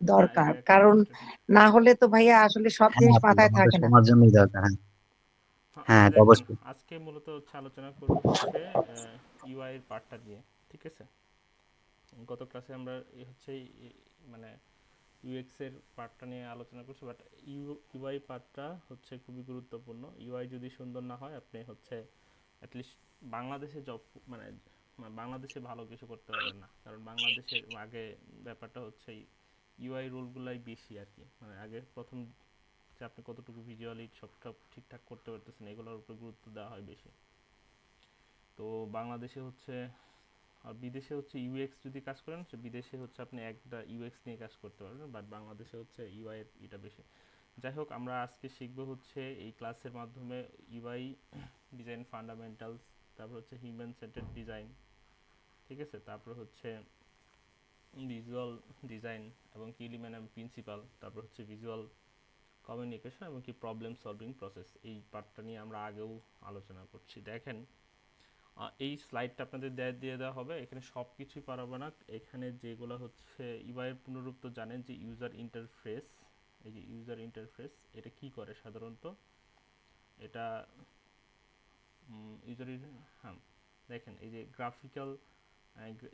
না দরকার, এটা একটা কারণ মাস্ট। না হলে তো ভাইয়া আসলে সব হ্যাঁ জিনিস আপু মাথায় আমাদের থাকে না। সবার জন্যই দরকার। হ্যাঁ হ্যাঁ আচ্ছা এটা দেখেন, অবশ্যই। আজকে মূলত হচ্ছে আলোচনা করব হচ্ছে ইউআই এর পার্টটা নিয়ে, ঠিক আছে। গত ক্লাসে আমরা মানে ইউএক্স এর পার্টটা নিয়ে আলোচনা করছি, বাট ইউআই পার্টটা হচ্ছে খুবই গুরুত্বপূর্ণ। ইউআই যদি সুন্দর না হয়, আপনি হচ্ছে অ্যাটলিস্ট বাংলাদেশে জব মানে বাংলাদেশে ভালো কিছু করতে পারবেন না, কারণ বাংলাদেশের আগে ব্যাপারটা হচ্ছে ইউআই রোলগুলাই বেশি আর কি। মানে আগে প্রথম যে আপনি কতটুকু ভিজুয়ালি সবটা ঠিকঠাক করতে পারতেছেন, এগুলোর উপরে গুরুত্ব দেওয়া হয় বেশি। তো বাংলাদেশে হচ্ছে আর বিদেশে হচ্ছে ইউএক্স যদি কাজ করেন, সে বিদেশে হচ্ছে আপনি একটা ইউএক্স নিয়ে কাজ করতে পারবেন, বাট বাংলাদেশে হচ্ছে ইউআই এর এটা বেশি। যাই হোক, আমরা আজকে শিখব হচ্ছে এই ক্লাসের মাধ্যমে ইউআই ডিজাইন ফান্ডামেন্টালস, তারপর হচ্ছে হিউম্যান সেন্টার্ড ডিজাইন, ঠিক আছে, তারপর হচ্ছে ভিজুয়াল ডিজাইন এবং কি এলিমেন্ট এবং প্রিন্সিপাল, তারপর হচ্ছে ভিজুয়াল কমিউনিকেশন এবং কি প্রবলেম সলভিং প্রসেস। এই পার্টটা নিয়ে আমরা আগেও আলোচনা করছি। দেখেন, এই স্লাইডটা আপনাদের দিয়ে দেওয়া হবে, এখানে সব কিছুই পারবো না। এখানে যেগুলো হচ্ছে ইউআই পুনরূপ তো জানেন যে ইউজার ইন্টারফেস, এই যে ইউজার ইন্টারফেস এটা কি করে সাধারণত, এটা ইউজার, হ্যাঁ দেখেন এই যে গ্রাফিক্যাল,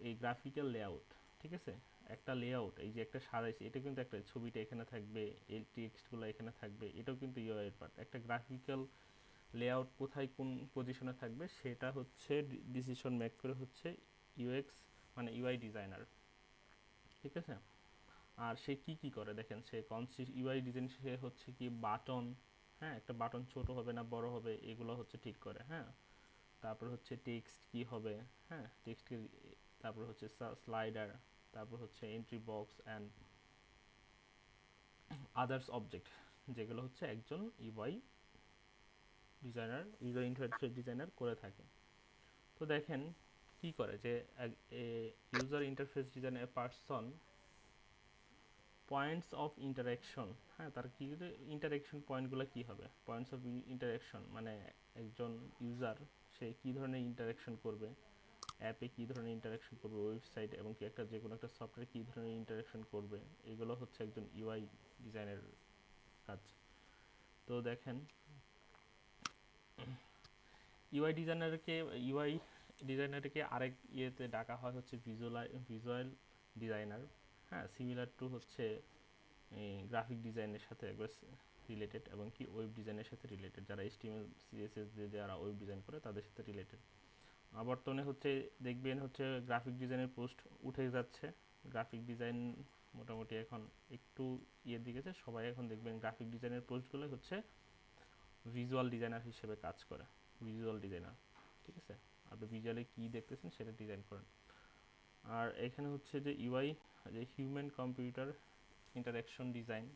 এই গ্রাফিক্যাল লেআউট, ঠিক আছে, একটা লেআউট এই যে একটা সাজাইছে, এটা কিন্তু একটা ছবিটা এখানে থাকবে, এই টেক্সটগুলো এখানে থাকবে, এটাও কিন্তু ইউআই এর পার্ট। একটা গ্রাফিক্যাল লেআউট কোথায় কোন পজিশনে থাকবে সেটা হচ্ছে ডিসিশন মেক করে হচ্ছে ইউএক্স মানে ইউআই ডিজাইনার, ঠিক আছে। আর সে কি কি করে দেখেন, সে ইউআই ডিজাইন, সে হচ্ছে কি বাটন, হ্যাঁ একটা বাটন ছোট হবে না বড় হবে এগুলো হচ্ছে ঠিক করে, হ্যাঁ। তারপর হচ্ছে টেক্সট কি হবে, হ্যাঁ টেক্সট, তারপর হচ্ছে স্লাইডার, তারপর হচ্ছে entry box and others object, যেগুলো হচ্ছে একজন UI designer, user interface designer করে থাকে। তো দেখেন কি করে যে user interface designer person points of interaction, হ্যাঁ তার কি ইন্টারাকশন পয়েন্টগুলো কি হবে, পয়েন্টস অফ ইন্টারাকশন মানে একজন ইউজার সে কি ধরনের ইন্টারাকশন করবে, অ্যাপে কী ধরনের ইন্টারাকশন করবে, ওয়েবসাইট এবং কি একটা যে কোনো একটা সফটওয়্যার কী ধরনের ইন্টারাকশন করবে, এগুলো হচ্ছে একজন ইউআই ডিজাইনের কাজ। তো দেখেন ইউআই ডিজাইনারকে ইউআই ডিজাইনারকে আরেক ইয়েতে ডাকা হয় হচ্ছে ভিজুয়াল ডিজাইনার, হ্যাঁ সিমিলার টু হচ্ছে গ্রাফিক ডিজাইনের সাথে একবার রিলেটেড এবং কি ওয়েব ডিজাইনের সাথে রিলেটেড, যারা এইচটিএমএল সিএসএস দিয়ে যারা ওয়েব ডিজাইন করে তাদের সাথে রিলেটেড। বর্তমানে হচ্ছে দেখবেন হচ্ছে গ্রাফিক ডিজাইনের পোস্ট উঠে যাচ্ছে। গ্রাফিক ডিজাইন মোটামুটি এখন একটু ইয়ের দিকে আছে, সবাই এখন দেখবেন গ্রাফিক ডিজাইনের পোস্টগুলো হচ্ছে ভিজুয়াল ডিজাইনার হিসেবে কাজ করে, ভিজুয়াল ডিজাইনার, ঠিক আছে। আপনি ভিজুয়ালি কী দেখতেছেন সেটা ডিজাইন করেন। আর এখানে হচ্ছে যে ইউআই, যে হিউম্যান কম্পিউটার ইন্টারাকশন ডিজাইন,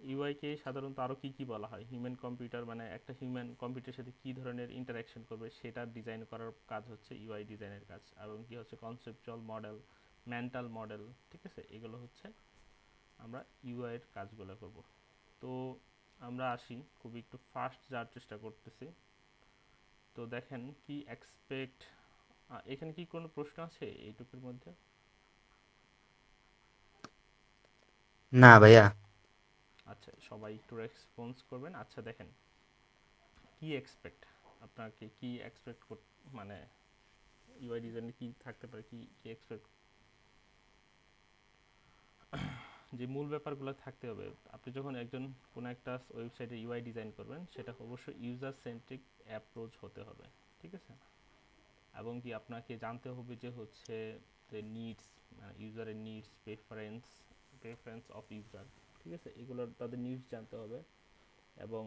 ইউআইকে সাধারণত আরও কী কী বলা হয়, হিউম্যান কম্পিউটার মানে একটা হিউম্যান কম্পিউটারের সাথে কী ধরনের ইন্টারাকশন করবে সেটা ডিজাইন করার কাজ হচ্ছে ইউআই ডিজাইনের কাজ, এবং কি হচ্ছে কনসেপচুয়াল মডেল, মেন্টাল মডেল, ঠিক আছে, এগুলো হচ্ছে আমরা ইউআই এর কাজগুলো করব। তো আমরা আসি, খুবই একটু ফাস্ট যাওয়ার চেষ্টা করতেছি। তো দেখেন কি এক্সপেক্ট, এখানে কি কোনো প্রশ্ন আছে এইটুকুর মধ্যে? না ভাইয়া। আচ্ছা সবাই একটু রেসপন্স করবেন। আচ্ছা দেখেন কি এক্সপেক্ট, আপনাকে কি এক্সপেক্ট মানে ইউআই ডিজাইনে কি থাকতে পারে, কি কি এক্সপেক্ট, যে মূল ব্যাপারগুলো থাকতে হবে। আপনি যখন একজন কোনো একটা ওয়েবসাইটে ইউআই ডিজাইন করবেন, সেটা অবশ্যই ইউজার সেন্ট্রিক অ্যাপ্রোচ হতে হবে, ঠিক আছে। এবং কি আপনাকে জানতে হবে যে হচ্ছে যে নিডস, মানে ইউজারের নিডস, প্রেফারেন্স অফ ইউজার, ঠিক আছে, এগুলোর তাদের নিডস জানতে হবে। এবং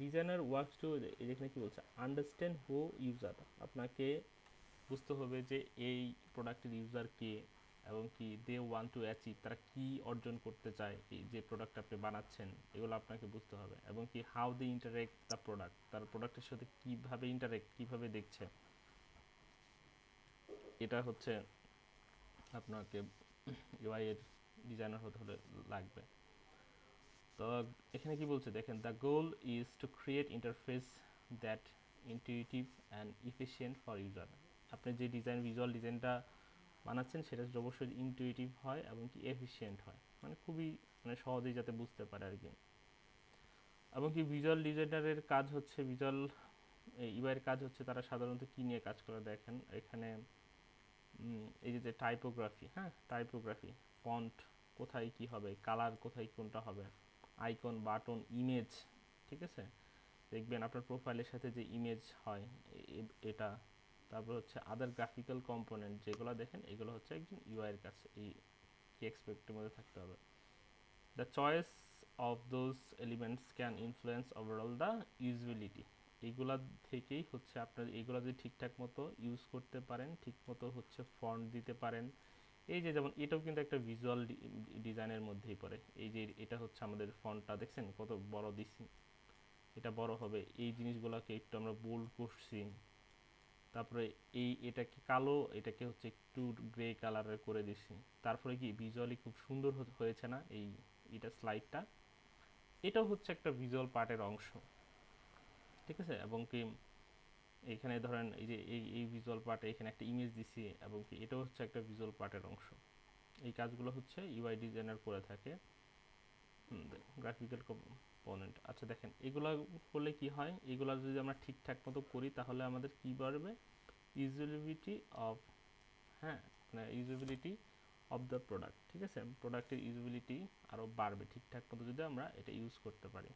ডিজাইনার ওয়ার্কস টু, এখানে কি বলছে, আন্ডারস্ট্যান্ড হু ইউজার, আপনাকে বুঝতে হবে যে এই প্রোডাক্টের ইউজার কে এবং কি দে ওয়ান্ট টু অ্যাচিভ, তারা কি অর্জন করতে চায় এই যে প্রোডাক্ট আপনি বানাচ্ছেন, এগুলো আপনাকে বুঝতে হবে। এবং কি how they interact the product, তার প্রোডাক্টের সাথে কীভাবে ইন্টারেক্ট, কীভাবে দেখছে, এটা হচ্ছে আপনাকে ইউআই এর ডিজাইনার হতে হলে লাগবে। তো এখানে কি বলছে দেখেন, the goal is to create interface that intuitive and efficient for user. আপনি যে ডিজাইন ভিজুয়াল ডিজাইনটা বানাচ্ছেন সেটা অবশ্যই ইনটুইটিভ হয় এবং কি এফিশিয়েন্ট হয়, মানে খুবই মানে সহজেই যাতে বুঝতে পারে আর কি। এবং কি ভিজুয়াল ডিজাইনারের কাজ হচ্ছে, ভিজুয়াল ইউআই এর কাজ হচ্ছে তারা সাধারণত কি নিয়ে কাজ করে দেখেন এখানে। এই যে টাইপোগ্রাফি, হ্যাঁ টাইপোগ্রাফি, ফন্ট কোথায় কি হবে, কালার কোথায় কোনটা হবে, আইকন, বাটন, ইমেজ, ঠিক আছে। দেখবেন আপনার প্রোফাইলের সাথে যে ইমেজ হয় এটা, তারপর হচ্ছে আদার গ্রাফিক্যাল কম্পোনেন্ট যেগুলো দেখেন, এগুলো হচ্ছে একজন ইউআই এর কাছে এই কি এক্সপেক্টের মধ্যে থাকতে হবে। The choice of those elements can influence overall the usability. এইগুলা থেকেই হচ্ছে আপনার এইগুলা যদি ঠিকঠাক মতো ইউজ করতে পারেন, ঠিক মতো হচ্ছে ফন্ট দিতে পারেন। এই যে যেমন এটাও কিন্তু একটা ভিজুয়াল ডিজাইনের মধ্যেই পড়ে। এই যে এটা হচ্ছে আমাদের ফন্টটা দেখছেন কত বড় দিছি, এটা বড় হবে, এই জিনিসগুলোকে একটু আমরা বোল্ড করছি। তারপরে এটাকে কালো, এটাকে হচ্ছে একটু গ্রে কালারের করে দিছি। তারপরে কি ভিজুয়ালি খুব সুন্দর হয়েছে না এটা স্লাইডটা, এটাও হচ্ছে একটা ভিজুয়াল পার্টের অংশ, ঠিক আছে। এবং কি এইখানে ধরেন এই যে এই ভিজুয়াল পার্টে এখানে একটা ইমেজ দিছি, এবং কি এটাও হচ্ছে একটা ভিজুয়াল পার্টের অংশ। এই কাজগুলো হচ্ছে ইউআই ডিজাইনার করে থাকে। গ্রাফিক্যাল কম্পোনেন্ট, আচ্ছা দেখেন এগুলা করলে কি হয়, এগুলা যদি আমরা ঠিকঠাক মতো করি তাহলে আমাদের কি বাড়বে, ইউজেবিলিটি অফ, হ্যাঁ মানে ইউজেবিলিটি অফ দ্য প্রোডাক্ট, ঠিক আছে। প্রোডাক্টের ইউজেবিলিটি আরও বাড়বে ঠিকঠাক মতো যদি আমরা এটা ইউজ করতে পারি।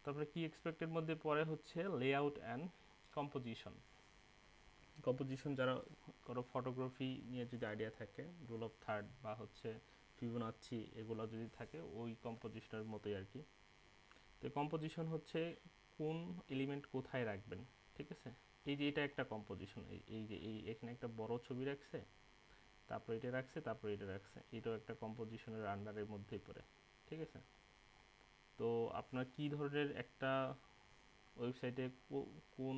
তারপরে কি এক্সপেক্টের মধ্যে পড়ে হচ্ছে লেআউট অ্যান্ড কম্পোজিশন। কম্পোজিশন যারা কারো ফটোগ্রাফি নিয়ে যদি আইডিয়া থাকে, রুল অফ থার্ড বা হচ্ছে ফিবোনাচ্চি এগুলো যদি থাকে, ওই কম্পোজিশনের মতোই আর কি। তো কম্পোজিশন হচ্ছে কোন এলিমেন্ট কোথায় রাখবেন, ঠিক আছে। এই যে এটা একটা কম্পোজিশন, এই যে এখানে একটা বড় ছবি রাখছে, তারপর এটা রাখছে, তারপর এটা রাখছে, এটাও একটা কম্পোজিশনের আন্ডারের মধ্যেই পড়ে, ঠিক আছে। তো আপনার কি ধরনের একটা ওয়েবসাইটে কোন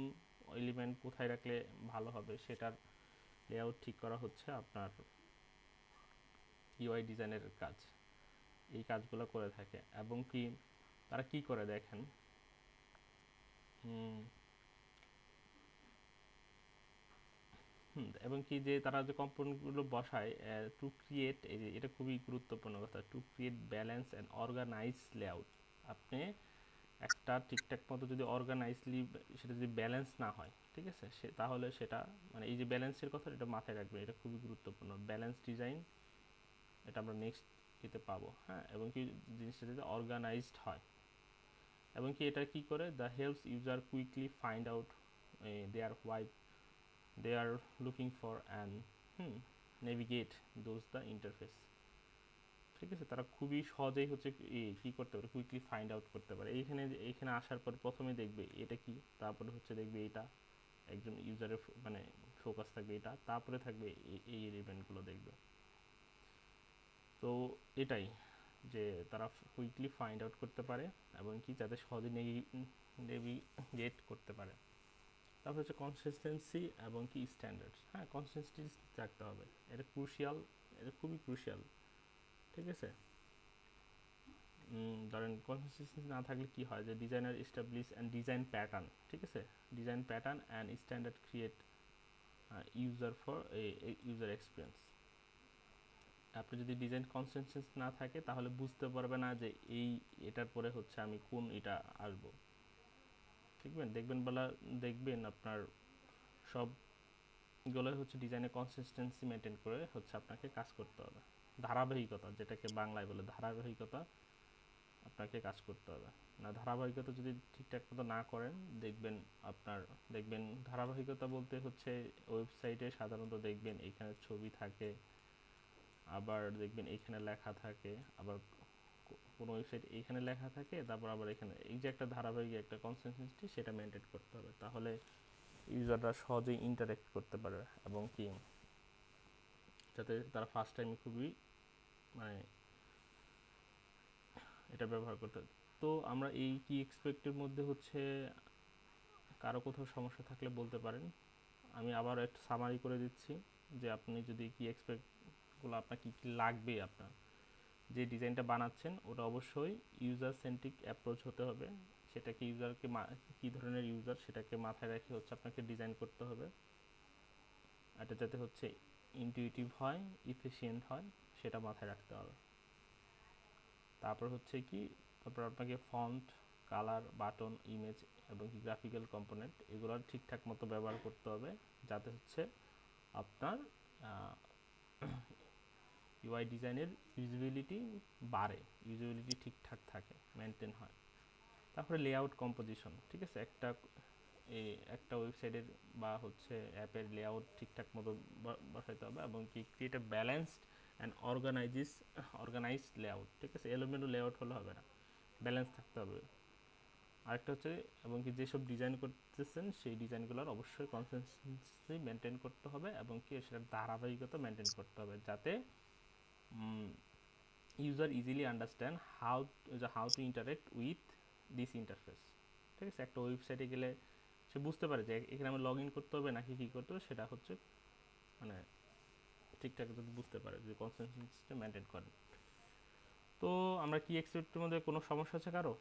এলিমেন্ট কোথায় রাখলে ভালো হবে সেটার লেআউট ঠিক করা হচ্ছে আপনার ইউআই ডিজাইনের কাজ। এই কাজগুলো করে থাকে। এবং কি তারা কি করে দেখেন, এবং কি যে তারা যে কম্পোনেন্টগুলো বসায় টু ক্রিয়েট, এই যে এটা খুবই গুরুত্বপূর্ণ কথা, to create balance and organise layout. আপনি একটা ঠিকঠাক মতো যদি অর্গানাইজলি সেটা যদি ব্যালেন্স না হয়, ঠিক আছে, তাহলে সেটা মানে এই যে ব্যালেন্সের কথা এটা মাথায় রাখবেন, এটা খুবই গুরুত্বপূর্ণ। ব্যালেন্স ডিজাইন এটা আমরা নেক্সট এতে পাবো, হ্যাঁ। এবং কি জিনিসটা যদি অর্গানাইজড হয়, এবং কি এটা কি করে, the helps user quickly find out their why they are looking for and navigate those the interface, ঠিক আছে। তারা খুবই সহজেই হচ্ছে কি করতে পারে, কুইকলি ফাইন্ড আউট করতে পারে। এইখানে আসার পর প্রথমে দেখবে এটা কি, তারপরে হচ্ছে দেখবে এটা একজন ইউজারের মানে ফোকাস থাকবে এটা, তারপরে থাকবে এই এলিমেন্টগুলো দেখবে। তো এটাই যে তারা কুইকলি ফাইন্ড আউট করতে পারে এবং কি যাতে সহজে নেভিগেট করতে পারে। তারপর হচ্ছে কনসিস্টেন্সি এবং কি স্ট্যান্ডার্ডস, হ্যাঁ কনসিস্টেন্সি থাকতে হবে, এটা ক্রুশিয়াল, এটা খুবই ক্রুশিয়াল, ঠিক আছে। ধরেন কনসিস্টেন্সি না থাকলে কি হয়, যে designer establish and design pattern, ঠিক আছে, design pattern and standard create user for user experience. আপনি যদি ডিজাইন কনসিস্টেন্সি না থাকে তাহলে বুঝতে পারবে না যে এটার পরে হচ্ছে আমি কোন এটা আসবো, দেখবেন আপনার সবগুলোই হচ্ছে ডিজাইনের কনসিস্টেন্সি মেনটেন করে হচ্ছে আপনাকে কাজ করতে হবে। ধারাবাহিকতা, যেটাকে বাংলায় বলে ধারাবাহিকতা, আপনাকে কাজ করতে হবে। না ধারাবাহিকতা যদি ঠিকঠাক মতো না করেন, দেখবেন ধারাবাহিকতা বলতে হচ্ছে ওয়েবসাইটে সাধারণত দেখবেন এখানে ছবি থাকে, আবার দেখবেন এখানে লেখা থাকে, আবার কোনো ওয়েবসাইট এইখানে লেখা থাকে, তারপর আবার এখানে, এই যে একটা ধারাবাহিক একটা কনসিস্টেন্সি সেটা মেনটেন করতে হবে, তাহলে ইউজাররা সহজেই ইন্টারেক্ট করতে পারে এবং কি যাতে তারা ফার্স্ট টাইমে খুবই মানে এটা ব্যবহার করতে। তো আমরা এই কি এক্সপেক্টের মধ্যে হচ্ছে কারো কোথাও সমস্যা থাকলে বলতে পারেন। আমি আবার একটা সামারি করে দিচ্ছি, যে আপনি যদি কি এক্সপেক্টগুলো আপনার কী কী লাগবে, আপনার যে ডিজাইনটা বানাচ্ছেন ওটা অবশ্যই ইউজার সেন্ট্রিক অ্যাপ্রোচ হতে হবে। সেটাকে ইউজারকে কী ধরনের ইউজার সেটাকে মাথায় রেখে হচ্ছে আপনাকে ডিজাইন করতে হবে। এটা যাতে হচ্ছে ইনটিউটিভ হয়, ইফিশিয়েন্ট হয়, সেটা মাথায় রাখতে হবে। তারপর হচ্ছে কি, তারপর আপনাকে ফন্ট, কালার, বাটন, ইমেজ এবং গ্রাফিক্যাল কম্পোনেন্ট এগুলো ঠিকঠাক মতো ব্যবহার করতে হবে, যাতে হচ্ছে আপনার ইউআই ডিজাইনের ইউজেবিলিটি বাড়ে, ইউজেবিলিটি ঠিকঠাক থাকে, মেনটেন হয়। তারপরে লেআউট কম্পোজিশন, ঠিক আছে, একটা ওয়েবসাইটের বা হচ্ছে অ্যাপের লেআউট ঠিকঠাক মতো বসাইতে হবে, এবং কি create a balanced and organised layout, ঠিক আছে, এলোমেলো লেআউট হলে হবে না, ব্যালেন্স থাকতে হবে। আরেকটা হচ্ছে, এবং কি যেসব ডিজাইন করতেছেন সেই ডিজাইনগুলোর অবশ্যই কনসিস্টেন্সি মেনটেন করতে হবে, এবং কি সেটার ধারাবাহিকতা মেনটেন করতে হবে, যাতে user easily understand how to interact with this interface, ঠিক আছে। একটা ওয়েবসাইটে গেলে সে বুঝতে পারে যে এখানে আমার লগ ইন করতে হবে নাকি কী করতে হবে, সেটা হচ্ছে মানে ঠিকঠাক যদি বুঝতে পারে, যদি কনসিস্টেন্সিটা মেনটেন করেন। তো আমরা কি এক্সপেক্টের মধ্যে কোনো সমস্যা আছে কারো?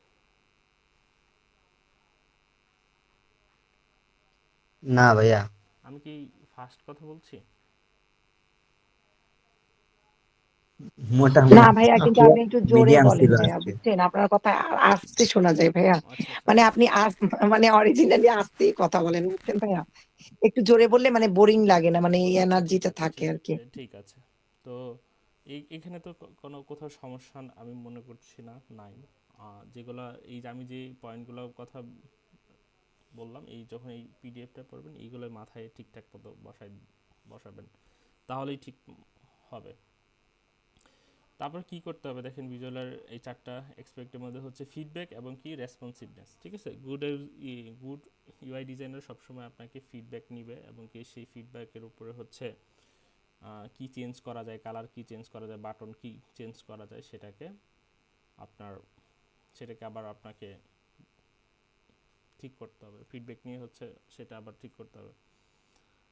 না ভাইয়া, আমি কি ফাস্ট কথা বলছি? মোটামুটি না ভাইয়া, কিন্তু আপনি একটু জোরে মিডিয়াম বলেন ছিল ভাইয়া, আজকে। বুঝছেন? আপনার কথা আস্তে শোনা যায় ভাইয়া। আচ্ছা আচ্ছা মানে আচ্ছা আপনি মানে অরিজিনালি আস্তেই কথা বলেন, বুঝছেন ভাইয়া? একটু জোরে বললে মানে বোরিং লাগে না, মানে এই আচ্ছা, ঠিক এনার্জিটা আছে, থাকে ঠিক আরকি। ঠিক আছে। তো এখানে তো কোনো কোথাও সমস্যা আমি মনে করছি না, নাই। যেগুলা এই যে আমি যে পয়েন্টগুলোর কথা বললাম, এই যখন এই পিডিএফটা পড়বেন এইগুলো মাথায় ঠিকঠাক মতো বসাবেন, তাহলেই ঠিক হবে। তারপর কি করতে হবে দেখেন, ভিজুয়ালের এই চারটা এক্সপেক্টের মধ্যে হচ্ছে ফিডব্যাক এবং কি রেসপন্সিভনেস, ঠিক আছে। গুড ইউআই ডিজাইনার সবসময় আপনাকে ফিডব্যাক নিবে, এবং কি সেই ফিডব্যাকের উপরে হচ্ছে কি চেঞ্জ করা যায়, কালার কি চেঞ্জ করা যায়, বাটন কি চেঞ্জ করা যায়, আপনার সেটাকে আবার আপনাকে ঠিক করতে হবে, ফিডব্যাক নিয়ে হচ্ছে সেটা আবার ঠিক করতে হবে।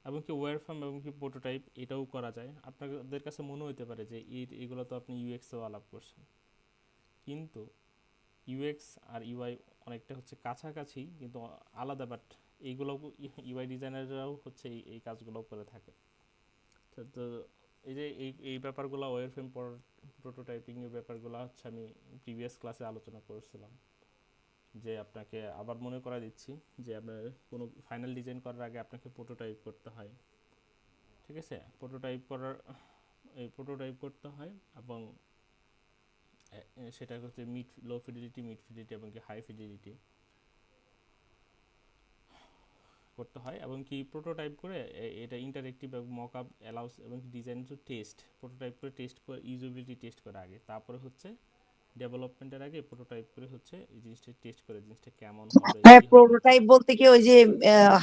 এবং কি ওয়্যারফ্রেম এবং কি প্রোটোটাইপ এটাও করা যায়। আপনাদের কাছে মনে হতে পারে যে এগুলো তো আপনি ইউএক্সেও আলাপ করছেন, কিন্তু ইউএক্স আর ইউআই অনেকটা হচ্ছে কাছাকাছি কিন্তু আলাদা, বাট এইগুলো ইউআই ডিজাইনাররাও হচ্ছে এই কাজগুলো করে থাকে। তো এই যে এই ব্যাপারগুলো ওয়্যারফ্রেম প্রোটোটাইপিংয়ের ব্যাপারগুলো হচ্ছে আমি প্রিভিয়াস ক্লাসে আলোচনা করেছিলাম, যে আপনাকে আবার মনে করা দিচ্ছি যে আপনার কোনো ফাইনাল ডিজাইন করার আগে আপনাকে প্রোটোটাইপ করতে হয়, ঠিক আছে। প্রোটোটাইপ করতে হয়, এবং সেটা হচ্ছে লো ফিডিলিটি, মিড ফিডিলিটি এবং কি হাই ফিডিলিটি করতে হয়, এবং কি প্রোটোটাইপ করে এটা ইন্টারেক্টিভ এবং মকআপ অ্যালাউস, এবং ডিজাইন টু টেস্ট, প্রোটোটাইপ করে টেস্ট করে ইউজেবিলিটি টেস্ট করে আগে, তারপরে হচ্ছে ডেভেলপমেন্টের আগে প্রোটোটাইপ করে হচ্ছে এই জিনিসটা টেস্ট করে জিনিসটা কেমন হবে, হ্যাঁ, কি হবে। প্রোটোটাইপ বলতে কি ওই যে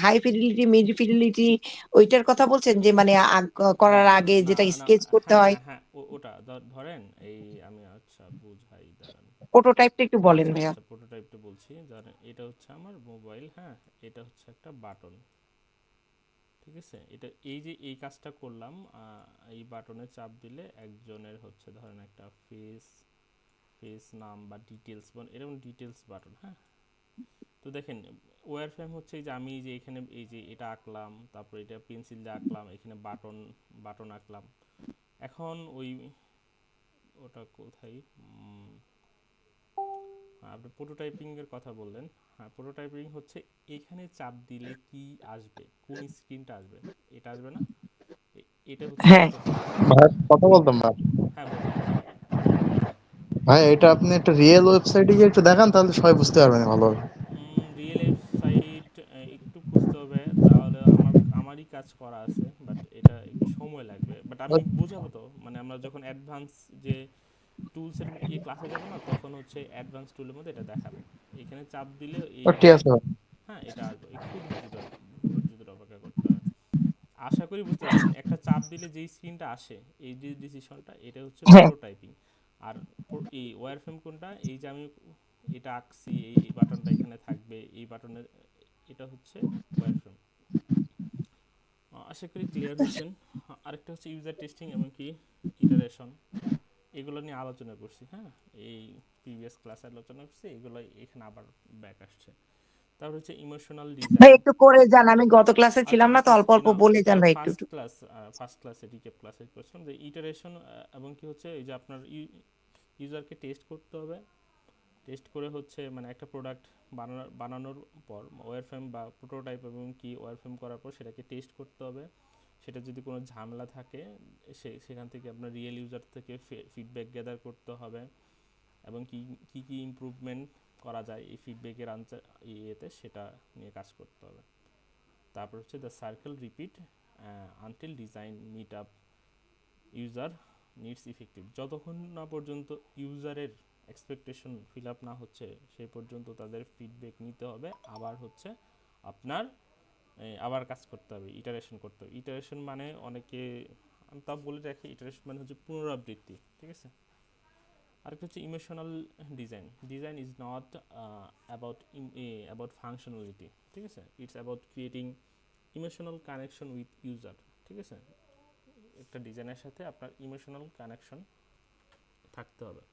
হাই ফিডিলিটি, মিড ফিডিলিটি ওইটার কথা বলছেন, যে মানে না করার আগে না যেটা না, স্কেচ করতে হ্যাঁ হয়? হ্যাঁ হ্যাঁ, ওটা ধরেন এই আমি আচ্ছা বুঝাই, দাঁড়ান। প্রোটোটাইপটা একটু বলেন আচ্ছা ভাইয়া। আচ্ছা, প্রোটোটাইপটা বলছি। ধরেন এটা হচ্ছে আমার মোবাইল, হ্যাঁ, এটা হচ্ছে একটা বাটন, ঠিক আছে। এটা এই যে এই কাজটা করলাম, এই বাটনে চাপ দিলে একজনের হচ্ছে ধরেন একটা ফেস নাম বা ডিটেলস, এরকম ডিটেলস বাটন, হ্যাঁ। তো দেখেন ওয়্যারফ্রেম হচ্ছে এই যে আমি যে এখানে এই যে এটা আঁকলাম, তারপর এটা পেন্সিল দিয়ে আঁকলাম, এখানে বাটন আঁকলাম। এখন ওটা কোথায়, আপনি প্রোটোটাইপিং এর কথা বললেন। হ্যাঁ, প্রোটোটাইপিং হচ্ছে এইখানে চাপ দিলে কি আসবে, কোন স্ক্রিনটা আসবে, এটা আসবে না, এটা হচ্ছে হ্যাঁ, প্রোটোটাইপিং। ভাই কথা বলতাম না। হ্যাঁ বলেন। ভাই এটা আপনি একটা রিয়েল ওয়েবসাইটে গিয়ে একটু দেখান, তাহলে সবাই বুঝতে পারবেন ভালোভাবে। রিয়েল ওয়েবসাইট একটু খুঁজতে হবে, তাহলে আমারই কাজ করা আছে, বাট এটা একটু সময় লাগবে, বাট আমি বুঝাবো তো, মানে আমরা যখন অ্যাডভান্স যে টুলসের এই ক্লাসে যাব না, তখন হচ্ছে অ্যাডভান্স টুলের মধ্যে এটা দেখাবো। এখানে চাপ দিলে ঠিক আছে ভাই। হ্যাঁ এটা আসবে, একটু ধৈর্য ধরে অপেক্ষা করতে হবে। আশা করি বুঝতে পারছেন, একটা চাপ দিলে যেই স্ক্রিনটা আসে, এই যে ডিসিশনটা, এটা হচ্ছে হ্যাঁ। প্রোটোটাইপিং। আর এই ওয়্যারফ্রেম কোনটা, এই যে আমি এটা আঁকছি, এই বাটনটা এখানে থাকবে, এই বাটনের, এটা হচ্ছে ওয়্যারফ্রেম। আশা করি ক্লিয়ার হয়েছেন। আরেকটা হচ্ছে ইউজার টেস্টিং এবং কি ইটারেশন, এগুলো নিয়ে আলোচনা করছি, হ্যাঁ, এই প্রিভিয়াস ক্লাসে আলোচনা করছি, এগুলো এখানে আবার ব্যাক আসছে। তো তারপর হচ্ছে ইমোশনাল ভাই ডিজাইন। একটু করে যান, আমি গত ক্লাসে আচ্ছা ছিলাম না ঠিক তো, আছে, অল্প অল্প না বলে যান এটা ভাই একটু ফার্স্ট একটু। ক্লাস, ফার্স্ট ক্লাসে রিক্যাপ ক্লাসে করছিলাম যে ইটারেশন, এবং কি হচ্ছে এই যে আপনার ইউজারকে টেস্ট করতে হবে। টেস্ট করে হচ্ছে মানে একটা প্রোডাক্ট বানানোর পর ওয়্যারফ্রেম বা প্রোটোটাইপ এবং কি ওয়্যারফ্রেম করার পর সেটাকে টেস্ট করতে হবে। সেটা যদি কোনো ঝামেলা থাকে সেখান থেকে আপনার রিয়েল ইউজার থেকে ফিডব্যাক গ্যাদার করতে হবে, এবং কি কি কি ইমপ্রুভমেন্ট করা যায় এই ফিডব্যাকের আনসার ইয়েতে সেটা নিয়ে কাজ করতে হবে। তারপর হচ্ছে the circle repeat until design meet up user needs effective. যতক্ষণ না পর্যন্ত ইউজারের এক্সপেকটেশন ফিল আপ না হচ্ছে সেই পর্যন্ত তাদের ফিডব্যাক নিতে হবে, আবার হচ্ছে আপনার আবার কাজ করতে হবে, ইটারেশন করতে হবে। ইটারেশন মানে অনেকে, আমি তা বলে রাখি, ইটারেশন মানে হচ্ছে পুনরাবৃত্তি, ঠিক আছে। আরেকটা হচ্ছে emotional design. Design is not about functionality, ঠিক আছে, it's about creating emotional connection with user, ঠিক আছে। একটা ডিজাইনের সাথে আপনার ইমোশনাল কানেকশন থাকতে হবে।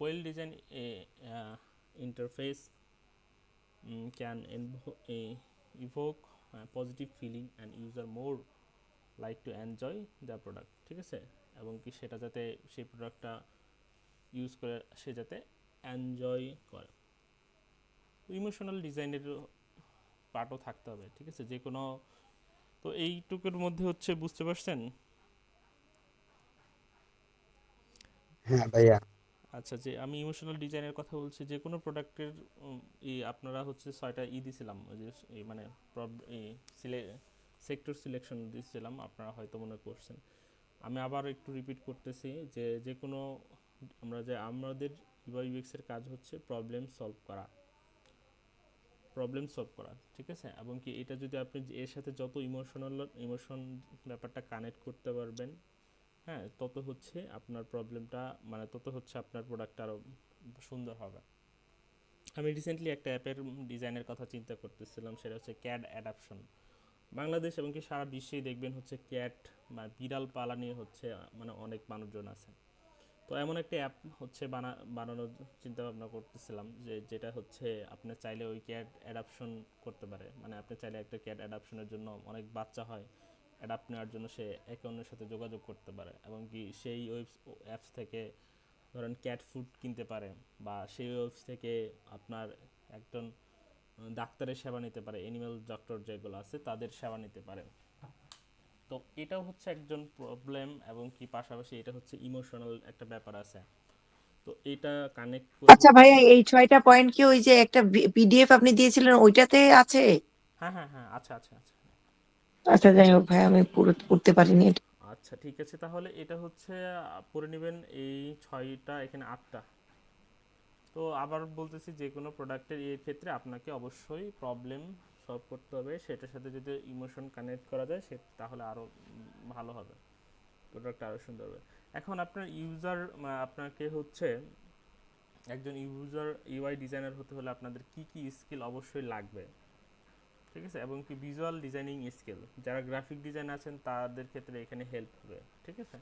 Well design interface can evoke positive feeling and user more like to enjoy the product, ঠিক আছে। এবং কি সেটা যাতে সেই প্রোডাক্টটা ইউজ করে সে যাতে এনজয় করে। ইমোশনাল ডিজাইনের পার্টও থাকতে হবে, ঠিক আছে, যে কোনো। তো এইটুকুর মধ্যে হচ্ছে বুঝতে পারছেন? হ্যাঁ ভাইয়া। আচ্ছা, যে আমি ইমোশনাল ডিজাইনের কথা বলছি, যে কোনো প্রোডাক্টের আপনারা হচ্ছে 6টা দিছিলাম, ওই যে মানে সেক্টর সিলেকশন দিছিলাম, আপনারা হয়তো মনে করছেন। আমি আবার একটু রিপিট করতেছি যে যে কোনো আমাদের ইউআই ইউএক্স এর কাজ হচ্ছে প্রবলেম সলভ করা, ঠিক আছে। এবং কি এটা যদি আপনি এর সাথে যত ইমোশন ব্যাপারটা কানেক্ট করতে পারবেন, হ্যাঁ, তত হচ্ছে আপনার প্রবলেমটা, মানে তত হচ্ছে আপনার প্রোডাক্টটা আরও সুন্দর হবে। আমি রিসেন্টলি একটা অ্যাপের ডিজাইনের কথা চিন্তা করতেছিলাম, সেটা হচ্ছে ক্যাড অ্যাডাপশন। বাংলাদেশ এবং কি সারা বিশ্বেই দেখবেন হচ্ছে ক্যাট বা বিড়াল পালা নিয়ে হচ্ছে মানে অনেক মানুষজন আছে। তো এমন একটা অ্যাপ হচ্ছে বানানোর চিন্তা ভাবনা করতেছিলাম, যেটা হচ্ছে আপনি চাইলে ওই ক্যাট অ্যাডাপশন করতে পারে। মানে আপনি চাইলে একটা ক্যাট অ্যাডাপশনের জন্য, অনেক বাচ্চা হয় অ্যাডাপ্ট নেওয়ার জন্য, সে একে অন্যের সাথে যোগাযোগ করতে পারে, এবং কি সেই অ্যাপস থেকে ধরেন ক্যাট ফুড কিনতে পারে, বা সেই ওয়েবস থেকে আপনার একজন ডাক্তারের সেবা নিতে পারে, অ্যানিম্যাল ডক্টর যেগুলো আছে তাদের সেবা নিতে পারে। তো এটাও হচ্ছে একজন প্রবলেম, এবং কি পাশাপাশি এটা হচ্ছে ইমোশনাল একটা ব্যাপার আছে। তো এটা কানেক্ট করে আচ্ছা ভাইয়া, এই 6টা পয়েন্ট কি ওই যে একটা পিডিএফ আপনি দিয়েছিলেন ওইটাতে আছে? হ্যাঁ হ্যাঁ হ্যাঁ, আচ্ছা আচ্ছা আচ্ছা। আচ্ছা যাই হোক ভাই, আমি পুরো পড়তে পারিনি এটা। আচ্ছা ঠিক আছে, তাহলে এটা হচ্ছে পড়ে নেবেন এই 6টা, এখানে 8টা। তো আবার বলতেছি, যে কোনো প্রোডাক্টের এর ক্ষেত্রে আপনাকে অবশ্যই প্রবলেম সলভ করতে হবে, সেটার সাথে যদি ইমোশন কানেক্ট করা যায় তাহলে আরও ভালো হবে, প্রোডাক্ট আরও সুন্দর হবে। এখন আপনার ইউজার, আপনাকে হচ্ছে একজন ইউআই ডিজাইনার হতে হলে আপনাদের কি কি স্কিল অবশ্যই লাগবে, ঠিক আছে, এবং কি ভিজুয়াল ডিজাইনিং স্কিল, যারা গ্রাফিক ডিজাইন আছেন তাদের ক্ষেত্রে এখানে হেল্প হবে, ঠিক আছে।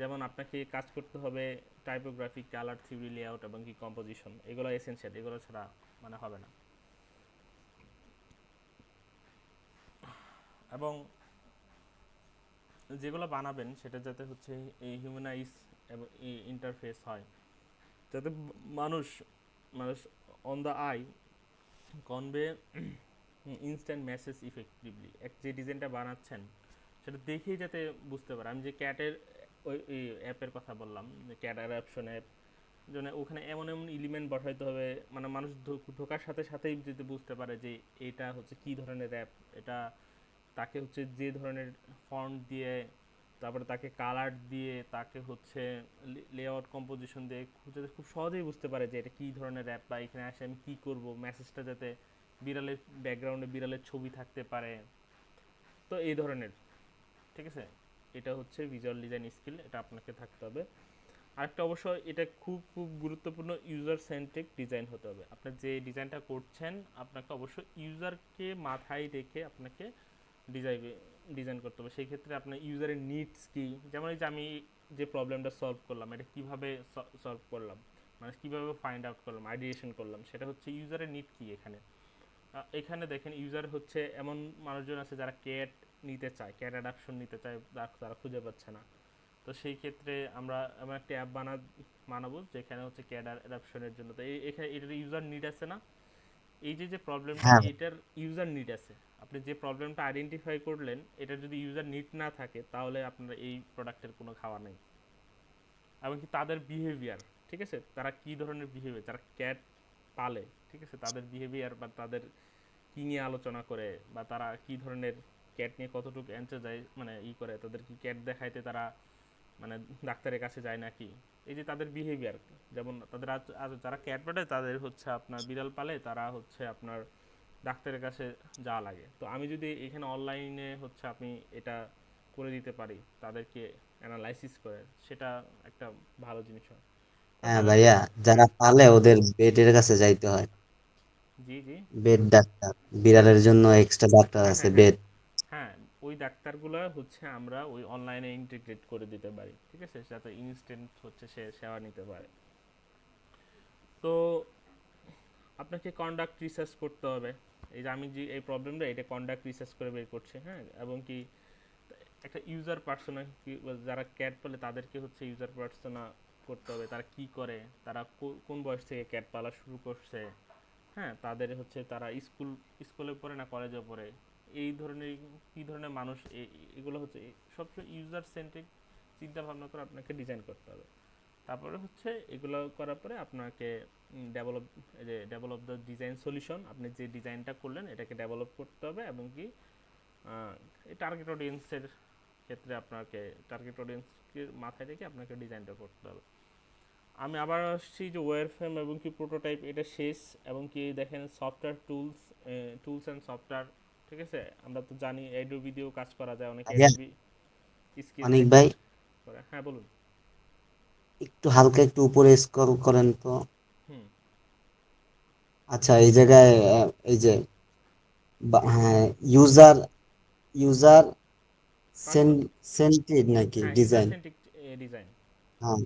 যেমন আপনাকে কাজ করতে হবে টাইপোগ্রাফি, কালার থিওরি, লেআউট এবং কি কম্পোজিশন, এগুলো এসেনশিয়াল, এগুলো ছাড়া মানে হবে না। এবং যেগুলো বানাবেন সেটা যাতে হচ্ছে এই হিউম্যানাইজ এবং ইন্টারফেস হয়, যাতে মানুষ মানুষ on the I convey instant message effectively. যে ডিজাইনটা বানাচ্ছেন সেটা দেখেই যাতে বুঝতে পারে। আমি যে ক্যাটের ওই অ্যাপের কথা বললাম, যে ক্যাট অ্যাডাপশন অ্যাপ, জন্য ওখানে এমন এমন এলিমেন্ট বসাইতে হবে, মানে মানুষ ঢোকার সাথে সাথেই যদি বুঝতে পারে যে এটা হচ্ছে কী ধরনের অ্যাপ, এটা তাকে হচ্ছে যে ধরনের ফন্ট দিয়ে, তারপরে তাকে কালার দিয়ে, তাকে হচ্ছে লেআউট কম্পোজিশন দিয়ে যাতে খুব সহজেই বুঝতে পারে যে এটা কী ধরনের অ্যাপ, বা এখানে আসে আমি কী করব, মেসেজটা যাতে বিড়ালের ব্যাকগ্রাউন্ডে বিড়ালের ছবি থাকতে পারে, তো এই ধরনের, ঠিক আছে। এটা হচ্ছে ভিজুয়াল ডিজাইন স্কিল, এটা আপনাকে থাকতে হবে। আরেকটা অবশ্য এটা খুব খুব গুরুত্বপূর্ণ, ইউজার সেন্ট্রিক ডিজাইন হতে হবে। আপনি যে ডিজাইনটা করছেন আপনাকে অবশ্যই ইউজারকে মাথায় রেখে আপনাকে ডিজাইন করতে হবে। সেই ক্ষেত্রে আপনার ইউজারের নিডস কী, যেমন এই যে আমি যে প্রবলেমটা সলভ করলাম, এটা কীভাবে সলভ করলাম, মানে কীভাবে ফাইন্ড আউট করলাম, আইডিয়েশন করলাম, সেটা হচ্ছে ইউজারের নিড কী এখানে। এখানে দেখেন ইউজার হচ্ছে এমন মানুষজন আছে যারা ক্যাট নিতে চায়, ক্যাট অ্যাডাপশন নিতে চায়, তারা খুঁজে পাচ্ছে না। তো সেই ক্ষেত্রে আমরা এমন একটা অ্যাপ বানাবো যেখানে হচ্ছে ক্যাট অ্যাডাপশনের জন্য। তো এখানে এটার ইউজার নিড আছে না, এই যে যে প্রবলেমটা হ্যাঁ এটার ইউজার নিড আছে। আপনি যে প্রবলেমটা আইডেন্টিফাই করলেন এটার যদি ইউজার নিড না থাকে তাহলে আপনার এই প্রোডাক্টের কোনো খাওয়া নেই। এমনকি তাদের বিহেভিয়ার, ঠিক আছে, তারা কি ধরনের বিহেভিয়ার, যারা ক্যাট পালে, ঠিক আছে, তাদের বিহেভিয়ার বা তাদের কি নিয়ে আলোচনা করে, বা তারা কি ধরনের ক্যাট নিয়ে কতটুকু এনজাই মানে করে, তাদের কি ক্যাট দেখাইতে তারা মানে ডাক্তারের কাছে যায় নাকি, এই যে তাদের বিহেভিয়ার। যেমন তাদের যারা ক্যাট পালে তাদের হচ্ছে আপনার বিড়াল পালে তারা হচ্ছে আপনার ডাক্তারের কাছে যাওয়া লাগে। তো আমি যদি এখানে অনলাইনে হচ্ছে আপনি এটা করে দিতে পারি তাদেরকে অ্যানালাইসিস করে, সেটা একটা ভালো জিনিস হয়। হ্যাঁ তারপরে হচ্ছে ভাইয়া, যারা পালে ওদের বেডের কাছে যাইতে হয়। জি জি, বেড ডাক্তার, বিড়ালের জন্য এক্সট্রা ডাক্তার হ্যাঁ আছে হ্যাঁ হ্যাঁ বেড। হ্যাঁ, ওই ডাক্তারগুলো হচ্ছে আমরা ওই অনলাইনে ইন্টিগ্রেট করে দিতে পারি, ঠিক আছে, যাতে ইনস্ট্যান্ট হচ্ছে সে সেবা নিতে পারে। তো আপনাকে কন্ডাক্ট রিসার্চ করতে হবে। এই যে আমি যে এই প্রবলেমটা এটা কন্ডাক্ট রিসার্চ করে বের করছে, হ্যাঁ, এবং কি একটা ইউজার পার্সোনা, যারা ক্যাট পালে তাদেরকে হচ্ছে ইউজার পার্সোনা করতে হবে, তারা কি করে, তারা কোন বয়স থেকে ক্যাট পালা শুরু করছে, হ্যাঁ, তাদের হচ্ছে তারা স্কুলে পড়ে না কলেজে পড়ে, এই ধরনের কি ধরনের মানুষ, এগুলো হচ্ছে সবসময় ইউজার সেন্ট্রিক চিন্তা ভাবনা করে আপনাকে ডিজাইন করতে হবে। তারপরে হচ্ছে এগুলো করার পরে আপনাকে develop, develop the design solution, আপনি যে ডিজাইনটা করলেন এটাকে ডেভেলপ করতে হবে, এবং কি এই টার্গেট অডিয়েন্সের ক্ষেত্রে আপনাকে টার্গেট অডিয়েন্সকে মাথায় রেখে আপনাকে ডিজাইনটা করতে হবে। আমি আবার আসছি যে ওয়্যার ফ্রেম এবং কি প্রোটোটাইপ এটা শেষ, এবং কি দেখেন সফটওয়্যার টুলস অ্যান্ড সফটওয়্যার, ঠিক আছে, আমরা তো জানি অ্যাডোবি দিয়েও কাজ করা যায়, অনেকে ভাইয়া, অ্যাডোবি স্কেচ অনেক দেখে ভাই, করে। হ্যাঁ বলুন। একটু হালকা একটু উপরে স্ক্রল করেন তো। হুম, আচ্ছা, এই জায়গায় এই যে হ্যাঁ, ইউজার ইউজার পার্সন, সেন্ট্রিক নাকি হ্যাঁ ইউজার ডিজাইন? Centric design. হ্যাঁ,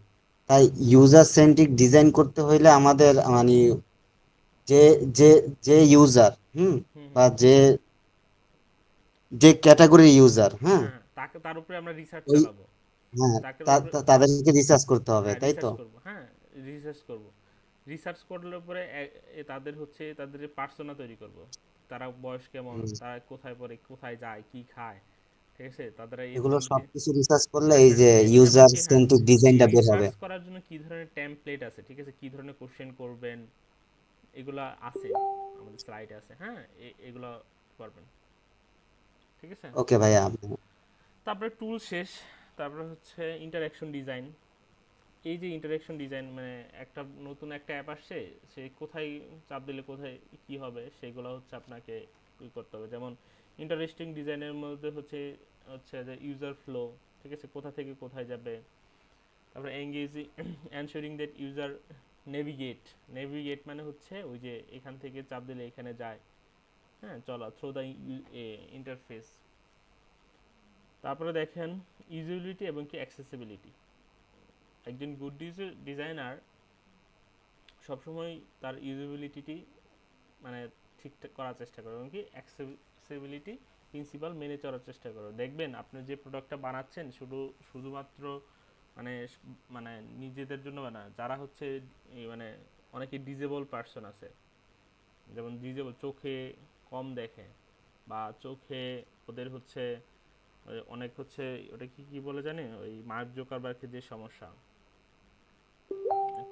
তাই ইউজার সেন্ট্রিক ডিজাইন করতে হইলে আমাদের মানে যে যে যে ইউজার হুম বা হুম, যে যে ক্যাটাগরির ইউজার, হ্যাঁ, হ্যাঁ হ্যাঁ, তার উপরে আমরা রিসার্চ ওই চালাবো, হ্যাঁ, তাকে উপরে, তাদেরকে রিসার্চ করতে হবে, হ্যাঁ তাই তো? রিসার্চ করব, হ্যাঁ রিসার্চ করব। রিসার্চ করলে পরে তাদের হচ্ছে তাদের পার্সোনা তৈরি করব, তারা বয়স কেমন, হুম, তারা কোথায় পড়ে, কোথায় যায়, কি খায়, ঠিক আছে, তাদের এই এগুলো যে, সবকিছু রিসার্চ করলে হ্যাঁ এই হ্যাঁ, যে এবং ইউজার কি হ্যাঁ, সেন্ট্রিক এই ডিজাইনটা বের হবে। রিসার্চ করার জন্য কি ধরনের টেমপ্লেট আছে, ঠিক আছে, কি ধরনের কোশ্চেন করবেন, এগুলা আছে, আমাদের স্লাইডে আছে, হ্যাঁ, এগুলো করবেন, ঠিক আছে। ওকে ভাইয়া। তারপরে টুল শেষ, তারপরে হচ্ছে ইন্টারঅ্যাকশন ডিজাইন। এই যে ইন্টারঅ্যাকশন ডিজাইন মানে একটা নতুন একটা অ্যাপ আসছে, সে কোথায় চাপ দিলে কোথায় কি হবে সেগুলো হচ্ছে আপনাকে ই করতে হবে। যেমন ইন্টারেস্টিং ডিজাইনের মধ্যে হচ্ছে হচ্ছে যে ইউজার ফ্লো, ঠিক আছে, কোথা থেকে কোথায় যাবে। তারপরে engaging ensuring that user navigate মানে হচ্ছে ওই যে এখান থেকে চাপ দিলে এখানে যায়, হ্যাঁ, চলা থ্রু দ্য ইন্টারফেস। তারপরে দেখেন ইউজিবিলিটি এবং কি অ্যাক্সেসিবিলিটি। একজন গুড ডিজাইনার সবসময় তার ইউজিবিলিটি মানে ঠিকঠাক করার চেষ্টা করো, এবং কি অ্যাক্সেসিবিলিটি প্রিন্সিপাল মেনে চলার চেষ্টা করো। দেখবেন আপনি যে প্রোডাক্টটা বানাচ্ছেন শুধুমাত্র মানে মানে নিজেদের জন্য না, যারা হচ্ছে মানে অনেকে ডিজেবল পার্সন আছে, যেমন ডিজেবল চোখে কম দেখে, বা চোখে ওদের হচ্ছে অনেক হচ্ছে ওটা কি কি বলে জানে, ওই মার্ক জোকারবার্গের যে সমস্যা,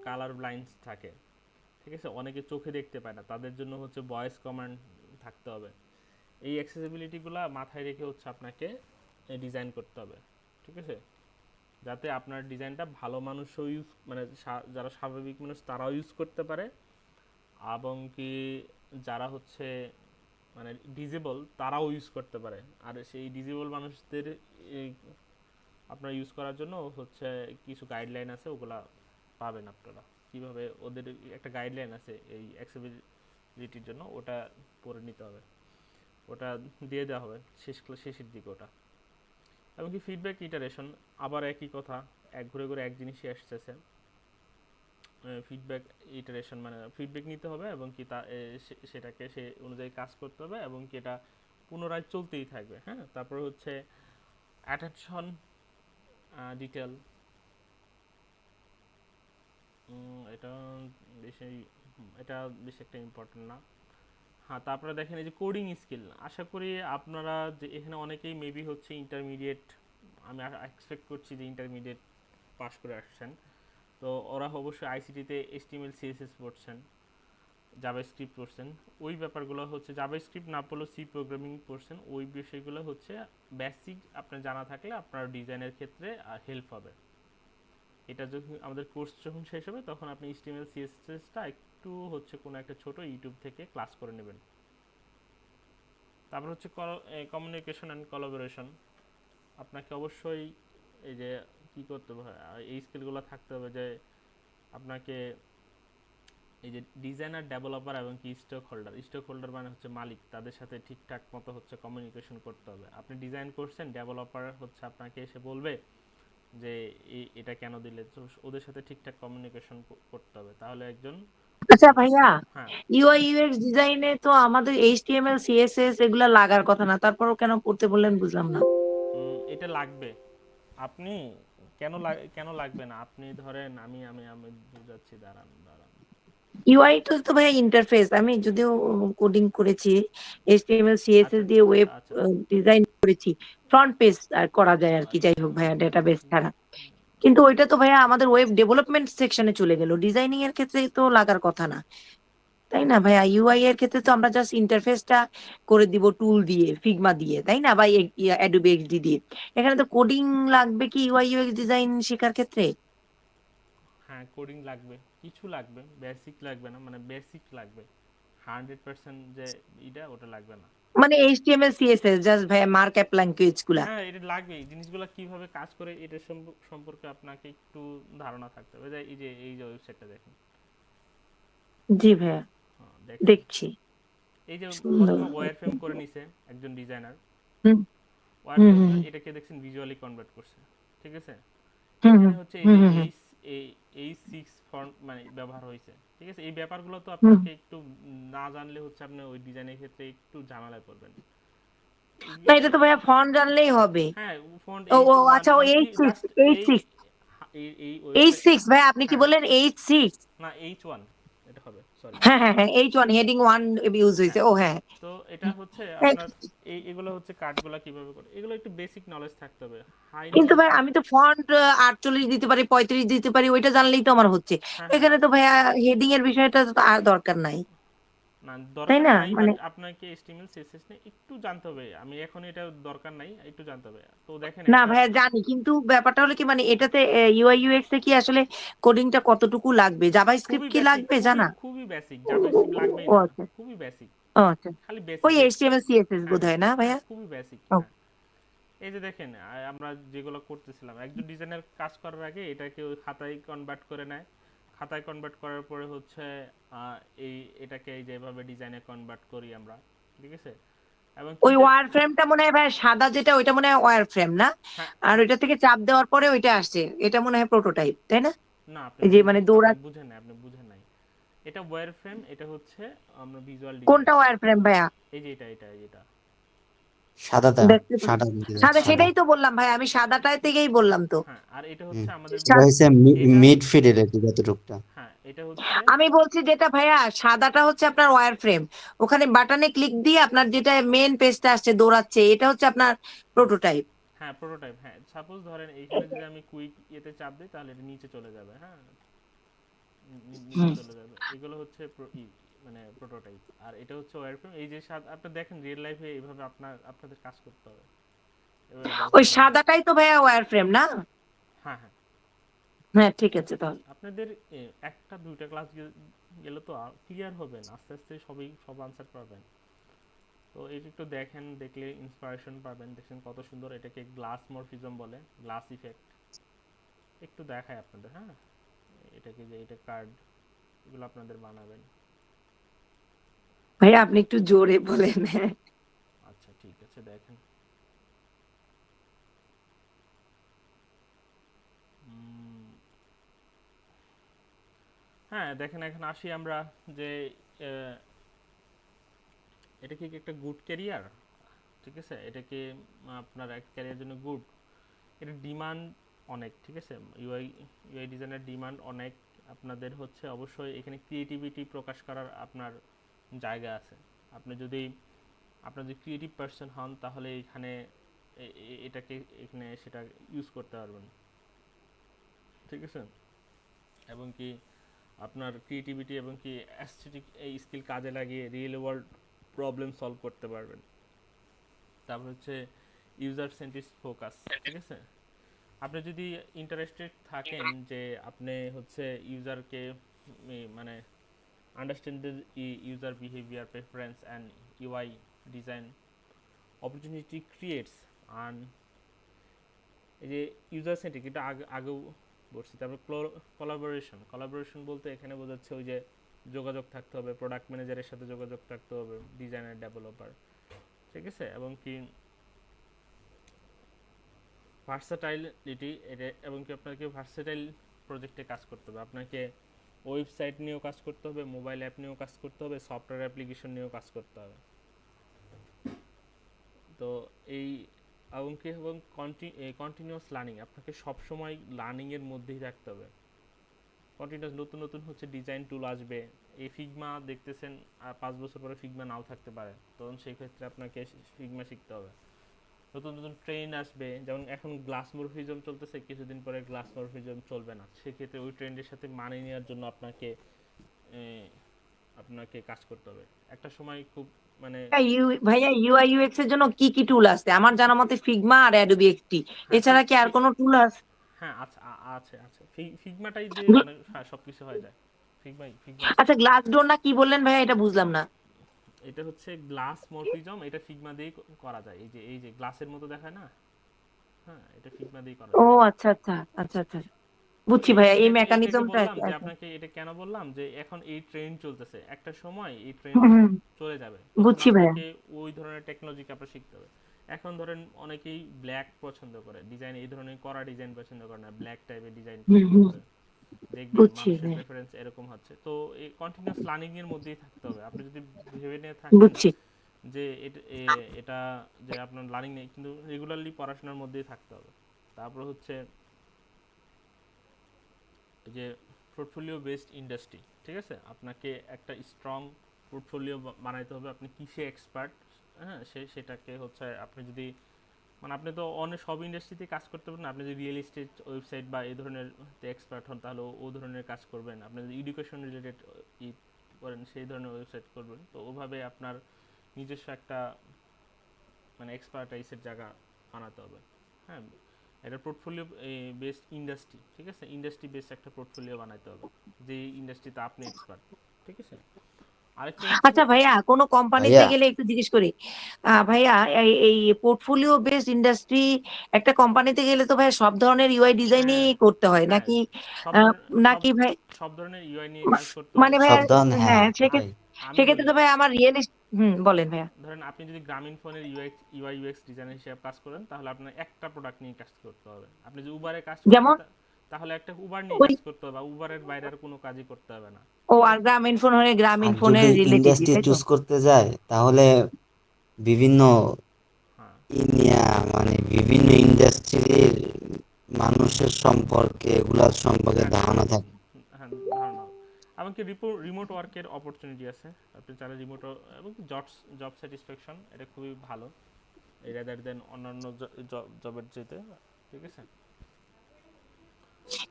কালার ব্লাইন্ড থাকে, ঠিক আছে, অনেকে চোখে দেখতে পায় না, তাদের জন্য হচ্ছে ভয়েস কমান্ড থাকতে হবে। এই অ্যাক্সেসিবিলিটিগুলো মাথায় রেখে হচ্ছে আপনাকে ডিজাইন করতে হবে, ঠিক আছে, যাতে আপনার ডিজাইনটা ভালো মানুষও ইউজ মানে যারা স্বাভাবিক মানুষ তারাও ইউজ করতে পারে, এবং কি যারা হচ্ছে মানে ডিজেবল তারাও ইউজ করতে পারে। আর সেই ডিজেবল মানুষদের এই আপনারা ইউজ করার জন্য হচ্ছে কিছু গাইডলাইন আছে, ওগুলা পাবেন আপনারা কিভাবে, ওদের একটা গাইডলাইন আছে এই অ্যাক্সেসিবিলিটির জন্য, ওটা পড়ে নিতে হবে, ওটা দিয়ে দেওয়া হবে শেষের দিকে ওটা। এবং কি ফিডব্যাক ইটারেশন, আবার একই কথা, ঘুরে ঘুরে এক জিনিসই আসতেছে। ফিডব্যাক ইটারেশন মানে ফিডব্যাক নিতে হবে এবং কি সেটাকে সে অনুযায়ী কাজ করতে হবে এবং কি এটা পুনরায় চলতেই থাকবে। হ্যাঁ, তারপর হচ্ছে অ্যাটেনশন ডিটেল, এটা বেশি এটা বেশি একটা ইম্পর্টেন্ট না। হ্যাঁ, তারপরে দেখেন এই যে কোডিং স্কিল, আশা করি আপনারা যে এখানে অনেকেই মেবি হচ্ছে ইন্টারমিডিয়েট, আমি এক্সপেক্ট করছি যে ইন্টারমিডিয়েট পাস করে আসছেন। তো ওরা অবশ্যই আইসিটিতে HTML CSS পড়ছেন, জাভাস্ক্রিপ্ট পড়ছেন। ওই ব্যাপারগুলো হচ্ছে জাভাস্ক্রিপ্ট না পড়লেও সি প্রোগ্রামিং পড়ছেন, ওই বিষয়গুলো হচ্ছে বেসিক আপনার জানা থাকলে আপনার ডিজাইনের ক্ষেত্রে হেল্প হবে। এটা যখন আমাদের কোর্স যখন শেষ হবে তখন আপনি HTML CSSটা একটু হচ্ছে কোনো একটা ছোট ইউটিউব থেকে ক্লাস করে নেবেন। তারপর হচ্ছে কমিউনিকেশন অ্যান্ড কোলাবোরেশন, আপনাকে অবশ্যই এই যে কী করতে হবে, এই স্কিলগুলো থাকতে হবে যে আপনাকে এই যে ডিজাইনার, ডেভেলপার এবং কি স্টক হোল্ডার মানে হচ্ছে মালিক, তাদের সাথে ঠিকঠাক মতো হচ্ছে কমিউনিকেশন করতে হবে। আপনি ডিজাইন করছেন, ডেভেলপার হচ্ছে আপনাকে এসে বলবে যে এটা কেন দিলে, তো ওদের সাথে ঠিকঠাক কমিউনিকেশন করতে হবে, তাহলে একজন আচ্ছা ভাইয়া, হ্যাঁ ইউআই ইউএক্স ডিজাইনে তো আমাদের এইচটিএমএল সিএসএস এগুলা লাগার কথা না, তারপরও কেন করতে বললেন বুঝলাম না। এটা লাগবে। আপনি কেন লাগবে না, আপনি ধরেন আমি আমি আমি বুঝাচ্ছি, দাঁড়ান দাঁড়ান। ইউআই তো ভাইয়া ইন্টারফেস, আমি যদিও কোডিং করেছি, এইচটিএমএল সিএসএস আচ্ছা দিয়ে ওয়েব আচ্ছা ডিজাইন করেছি, ফ্রন্ট পেজ করা যায় আর কি, যাই আচ্ছা হোক ভাইয়া ডেটাবেস হুম, ছাড়া। কিন্তু ওইটা তো ভাইয়া আমাদের ওয়েব ডেভেলপমেন্ট সেকশনে চলে গেল, ডিজাইনিং এর ক্ষেত্রে তো লাগার কথা না, তাই না ভাইয়া? ইউআই এর ক্ষেত্রে তো আমরা জাস্ট ইন্টারফেসটা করে দিব টুল দিয়ে, ফিগমা দিয়ে, তাই না? বা অ্যাডোবি এক্সডি দিয়ে। এখানে তো কোডিং লাগবে কি ইউআই ইউএক্স ডিজাইন শেখার ক্ষেত্রে? হ্যাঁ কোডিং লাগবে, কিছু লাগবে, বেসিক লাগবে না, মানে বেসিক লাগবে, 100% যে এটা ওটা লাগবে না। মানে এইচটিএমএল সিএসএস জাস্ট ভাইয়া মার্কআপ ল্যাঙ্গুয়েজ গুলা? হ্যাঁ এটা লাগবে, এই জিনিসগুলো কিভাবে কাজ করে এটা সম্পর্কে আপনাকে একটু ধারণা থাকতে হবে। এই যে ওয়েবসাইটটা দেখেন, জি ভাইয়া, হ্যাঁ, দেখেন দেখছি। এই যে সুন্দর। প্রথমে ওয়্যার ফ্রেম করে নিছে একজন ডিজাইনার, হুম ওয়্যার হুম ফ্রেম হুম এটাকে দেখছেন ভিজুয়ালি কনভার্ট করছে, ঠিক আছে। হুম এখানে হুম হচ্ছে এই হুম যে হুম হুম H6 ফন্ট মানে ব্যবহার হয়েছে, ঠিক আছে। এই ব্যাপারগুলো তো হুম। আপনাকে একটু না জানলে হচ্ছে আপনি ওই ডিজাইনের ক্ষেত্রে একটু ঝামেলায় পড়বেন। না, এটা তো ভাইয়া ফন্ট জানলেই হবে। হ্যাঁ ফন্ট ও এইচ ও ওয়ান আচ্ছা, ও মানে কি এইচ সিক্স, জাস্ট এইচ এই সিক্স, এই এইচ ওয়েবসাইট, সিক্স ভাইয়া, আপনি কি হ্যাঁ বললেন এইচ 6? না H1 এটা হবে, সরি। হ্যাঁ হ্যাঁ হ্যাঁ, H1 হেডিং 1 ইউজ হয়েছে, হ্যাঁ ও হ্যাঁ। তো এটা হচ্ছে হ্যাঁ, আপনার এগুলো হচ্ছে কার্ডগুলো কিভাবে করে, এগুলো একটু বেসিক নলেজ থাকতে হবে, হাই কিন্তু নলেজ ভাই আমি তো ফন্ট 48 দিতে পারি, 35 দিতে পারি, ওইটা জানলেই তো আমার হচ্ছে। হ্যাঁ হ্যাঁ এখানে তো ভাইয়া হেডিং এর বিষয়টা তো আর দরকার নাই, না তাই দরকার না? নাই, মানে বাট আপনাকে HTML CSS নিয়ে একটু জানতে হবে, আমি এখন এটা দরকার নাই, একটু জানতে হবে। তো দেখেন না একটা ভাইয়া জানি, কিন্তু ব্যাপারটা হলো কি, মানে এটাতে ইউআই ইউএক্স এ কি আসলে কোডিংটা কতটুকু লাগবে, খুবই জাভাস্ক্রিপ্ট কি বেসিক, লাগবে খুবই জানা? খুবই বেসিক, ও জাভাস্ক্রিপ্ট লাগবেই ও না, আচ্ছা, খুবই বেসিক, ও আচ্ছা, খালি ওই বেসিক যে এইচটিএমএল সিএসএস হ্যাঁ হ্যাঁ বোধহয় না হ্যাঁ ভাইয়া? খুবই বেসিক ও হ্যাঁ। এই যে দেখেন আমরা যেগুলো করতেছিলাম, একজন ডিজাইনার কাজ করার আগে এটাকে ওই খাতায় কনভার্ট করে নেয়, খাতায় কনভার্ট করার পরে হচ্ছে আহ, এটাকে এই যেভাবে ডিজাইনে কনভার্ট করি আমরা, ঠিক আছে। এবং কি ওই ওয়ার ফ্রেমটা মনে হয় ভাই সাদা যেটা, ওইটা মনে হয় ওয়ার ফ্রেম না? হ্যাঁ আর হ্যাঁ ওইটা থেকে চাপ দেওয়ার পরে ওইটা আসছে, এটা মনে হয় প্রোটোটাইপ, তাই না? না এই যে মানে দৌড়া, আপনি বুঝেন নাই, আপনি বুঝেন নাই, এটা ওয়্যার ফ্রেম, এটা হচ্ছে আমরা ভিজুয়াল ডিজাইন। কোনটা ওয়ার ফ্রেম ভাইয়া? এই যে এটা সাদাটা, দেখতে পাচ্ছি সাদা সাদা, সাদা। সেটাই তো বললাম ভাই, আমি সাদাটাই থেকেই বললাম তো। হ্যাঁ আর এটা হুম। হচ্ছে আমাদের এটা হচ্ছে এটা মিড ফিডেলিটি যতটুকটা। হ্যাঁ এটা হচ্ছে আমি বলছি যেটা ভাইয়া, সাদাটা হচ্ছে আপনার ওয়্যার ফ্রেম, ওখানে বাটনে ক্লিক দিয়ে আপনার যেটা মেন পেজটা আসছে দৌড়াচ্ছে, এটা হচ্ছে আপনার প্রোটোটাইপ। হ্যাঁ প্রোটোটাইপ। হ্যাঁ সাপোজ ধরেন এইখানে যদি আমি কুইক ইয়েতে চাপ দিই তাহলে এটা নিচে চলে যাবে, হ্যাঁ নিচে হুম। চলে যাবে, এগুলো হচ্ছে মানে প্রোটোটাইপ। আর এটা হচ্ছে ওয়্যারফ্রেম, এই যে আপনি দেখেন রিয়েল লাইফে এইভাবে আপনাদের কাজ করতে হবে, এবারে ওই ব্যবহার করবেন। সাদাটাই তো ভাইয়া ওয়্যার ফ্রেম না? হ্যাঁ হ্যাঁ হ্যাঁ ঠিক আছে তাহলে। আপনাদের একটা দুইটা ক্লাস গেলে তো ক্লিয়ার হবেন, আস্তে আস্তে সব আনসার পাবেন। তো এটা একটু দেখেন, দেখলে ইন্সপিরেশন পাবেন। দেখছেন কত সুন্দর, এটাকে গ্লাস মরফিজম বলে, গ্লাস ইফেক্ট। একটু দেখায় আপনাদের, হ্যাঁ এটাকে যে এটা কার্ড, এগুলো আপনাদের বানাবেন। ভাইয়া আপনি একটু জোরে বলেন, হ্যাঁ। আচ্ছা ঠিক আছে দেখেন, উম, হ্যাঁ দেখেন এখন আসি আমরা যে আহ, এটা কি একটা গুড ক্যারিয়ার, ঠিক আছে, এটা কি আপনার এক ক্যারিয়ার জন্য গুড, এটা ডিমান্ড অনেক, ঠিক আছে, ইউআই ডিজাইনের ডিমান্ড অনেক, আপনাদের হচ্ছে অবশ্যই এখানে ক্রিয়েটিভিটি প্রকাশ করার আপনার জায়গা আছে। আপনি যদি আপনার যদি ক্রিয়েটিভ পার্সন হন তাহলে এখানে এটাকে এখানে সেটা ইউজ করতে পারবেন, ঠিক আছে, এবং কি আপনার ক্রিয়েটিভিটি এবং কি অ্যাস্থেটিক এই স্কিল কাজে লাগিয়ে রিয়েল ওয়ার্ল্ড প্রবলেম সলভ করতে পারবেন। তারপর হচ্ছে ইউজার সেন্ট্রিক ফোকাস, ঠিক আছে, আপনি যদি ইন্টারেস্টেড থাকেন যে আপনি হচ্ছে ইউজারকে মানে understand the user behaviour preference and UI design opportunity creates, and এই যে ইউজার সেন্ট্রিক এটা আগেও বলছি। তারপর কোলাবোরেশন বলতে এখানে বোঝাচ্ছে ওই যে যোগাযোগ থাকতে হবে, প্রোডাক্ট ম্যানেজারের সাথে যোগাযোগ থাকতে হবে, ডিজাইনার ডেভেলপার, ঠিক আছে, এবং কি ভার্সাটাইলিটি এটা, এবং কি আপনাকে ভার্সাটাইল প্রজেক্টে কাজ করতে হবে, আপনাকে ওয়েবসাইট নিয়েও কাজ করতে হবে, মোবাইল অ্যাপ নিয়েও কাজ করতে হবে, সফটওয়্যার অ্যাপ্লিকেশন নিয়েও কাজ করতে হবে। তো এই এবং কি এবং কন্টিনিউয়াস লার্নিং, আপনাকে সবসময় লার্নিংয়ের মধ্যেই থাকতে হবে। কন্টিনিউয়াস নতুন নতুন হচ্ছে ডিজাইন টুল আসবে, এই ফিগমা দেখতেছেন আর 5 বছর পরে ফিগমা নাও থাকতে পারে, তখন সেই ক্ষেত্রে আপনাকে ফিগমা শিখতে হবে। নতুন নতুন ট্রেন আসবে, যেমন এখন গ্লাস মরফিজম চলতেছে, কিছুদিন পরে গ্লাস মরফিজম চলবে না, সেক্ষেত্রে ওই ট্রেন্ডের সাথে মানিয়ে নেওয়ার জন্য আপনাকে আপনাকে কাজ করতে হবে। একটা সময় খুব মানে ভাইয়া ইউআই ইউএক্স এর জন্য কি কি টুল আছে? আমার জানা মতে ফিগমা আর অ্যাডোবি এক্সডি, হ্যাঁ এছাড়া কি আর কোনো টুল আছে? হ্যাঁ আচ্ছা আছে আছে ফিগমাটাই যে গ্ল- অনেক, হ্যাঁ সব কিছু হয়ে যায়, ফিগমা আছে। আচ্ছা, গ্লাস ডোর না কি বললেন ভাইয়া, এটা বুঝলাম না। এটা হচ্ছে গ্লাস মরফিজম, এটা ফিগমা দিয়েই করা যায়, এই যে গ্লাসের মতো দেখায় না, হ্যাঁ এটা ফিগমা দিয়েই করা ও যায়। আচ্ছা আচ্ছা আচ্ছা আচ্ছা, বুঝছি এই ভাইয়া, এই এটাকে মেকানিজমটা বললাম আছে যে আছে। আপনাকে এটা কেন বললাম যে এখন এই ট্রেন্ড চলতেছে, একটা সময় এই ট্রেন্ড হুম, হুম, চলে যাবে, তখন বুঝছি ভাইয়া। আপনাকে ওই ধরনের টেকনোলজিকে আপনার শিখতে হবে। এখন ধরেন অনেকেই ব্ল্যাক পছন্দ করে, ডিজাইন এই ধরনের করা ডিজাইন পছন্দ করে না, ব্ল্যাক টাইপের ডিজাইন হুম, পছন্দ হুম, করে, দেখবেন বুঝছি মানুষের ভাইয়া, প্রেফারেন্স এরকম হচ্ছে। তো এই কন্টিনিউয়াস লার্নিং এর মধ্যেই থাকতে হবে। আপনি যদি ভেবে নিয়ে থাকেন বুঝছি। যে এটা যে আপনার লার্নিং নেই, কিন্তু রেগুলারলি পড়াশোনার মধ্যেই থাকতে হবে। তারপর হচ্ছে এই যে পোর্টফোলিও বেসড ইন্ডাস্ট্রি, ঠিক আছে, আপনাকে একটা স্ট্রং পোর্টফোলিও বানাইতে হবে, আপনি কিসে এক্সপার্ট, হ্যাঁ সেটাকে হচ্ছে আপনি যদি মানে আপনি তো অনেক সব ইন্ডাস্ট্রিতে কাজ করতে পারেন না, আপনি যদি রিয়েল এস্টেট ওয়েবসাইট বা এই ধরনের এক্সপার্ট হন তাহলে ও ধরনের কাজ করবেন, আপনি যদি এডুকেশন রিলেটেড ই করেন সেই ধরনের ওয়েবসাইট করবেন, তো ওভাবে আপনার নিজস্ব একটা মানে এক্সপার্টাইজের জায়গা বানাতে হবে। হ্যাঁ এটা পোর্টফোলিও বেসড ইন্ডাস্ট্রি, ঠিক আছে, ইন্ডাস্ট্রি বেসড একটা পোর্টফোলিও বানাতে হবে যে ইন্ডাস্ট্রিতে আপনি এক্সপার্ট, ঠিক আছে। আরেকটা হচ্ছে আচ্ছা ভাইয়া, কোনো কোম্পানিতে ভাইয়া গেলে একটু জিজ্ঞেস করি, ভাইয়া এই এই পোর্টফোলিও বেসড ইন্ডাস্ট্রি একটা কোম্পানিতে গেলে তো ভাই সব ধরনের ইউআই ডিজাইনই হ্যাঁ করতে হয় হ্যাঁ নাকি? সব আহ, ধরনের সব নাকি ভাই? সব ধরনের ইউআই নিয়ে কাজ করতে হয়। মানে ভাইয়া, সব ধরনের, হ্যাঁ হ্যাঁ ওটাই। সেক্ষেত্রে, আমি সেক্ষেত্রে বলি, তো ভাই আমার বলেন ভাইয়া। ধরেন আপনি যদি গ্রামীণ ফোনের ইউআই ইউএক্স ডিজাইনার হিসেবে কাজ করেন তাহলে আপনার একটা প্রোডাক্ট নিয়ে কাজ করতে হবে। আপনি যদি উবারে কাজ করেন যেমন তাহলে একটা উবার নিয়ে ওই, কাজ করতে হবে, উবারের বাইরে আর কোনো কাজই করতে হবে না, ও ঠিক আর আছে। গ্রামীণ ফোন হলে গ্রামীণ আর ফোনের যদি রিলেটেডই, ইন্ডাস্ট্রি তাই তো? চুজ করতে যায় তাহলে বিভিন্ন হ্যাঁ মানে বিভিন্ন ইন্ডাস্ট্রির মানুষের সম্পর্কে, এগুলার সম্পর্কে হ্যাঁ ধারণা থাকে। হ্যাঁ ধারণা, এমনকি রিমোট ওয়ার্কের অপরচুনিটি আছে, আপনি চাইলে রিমোট এবং জব স্যাটিসফ্যাকশন এটা খুবই ভালো এই রাদার দেন অন্যান্য জবের যেতে, ঠিক আছে।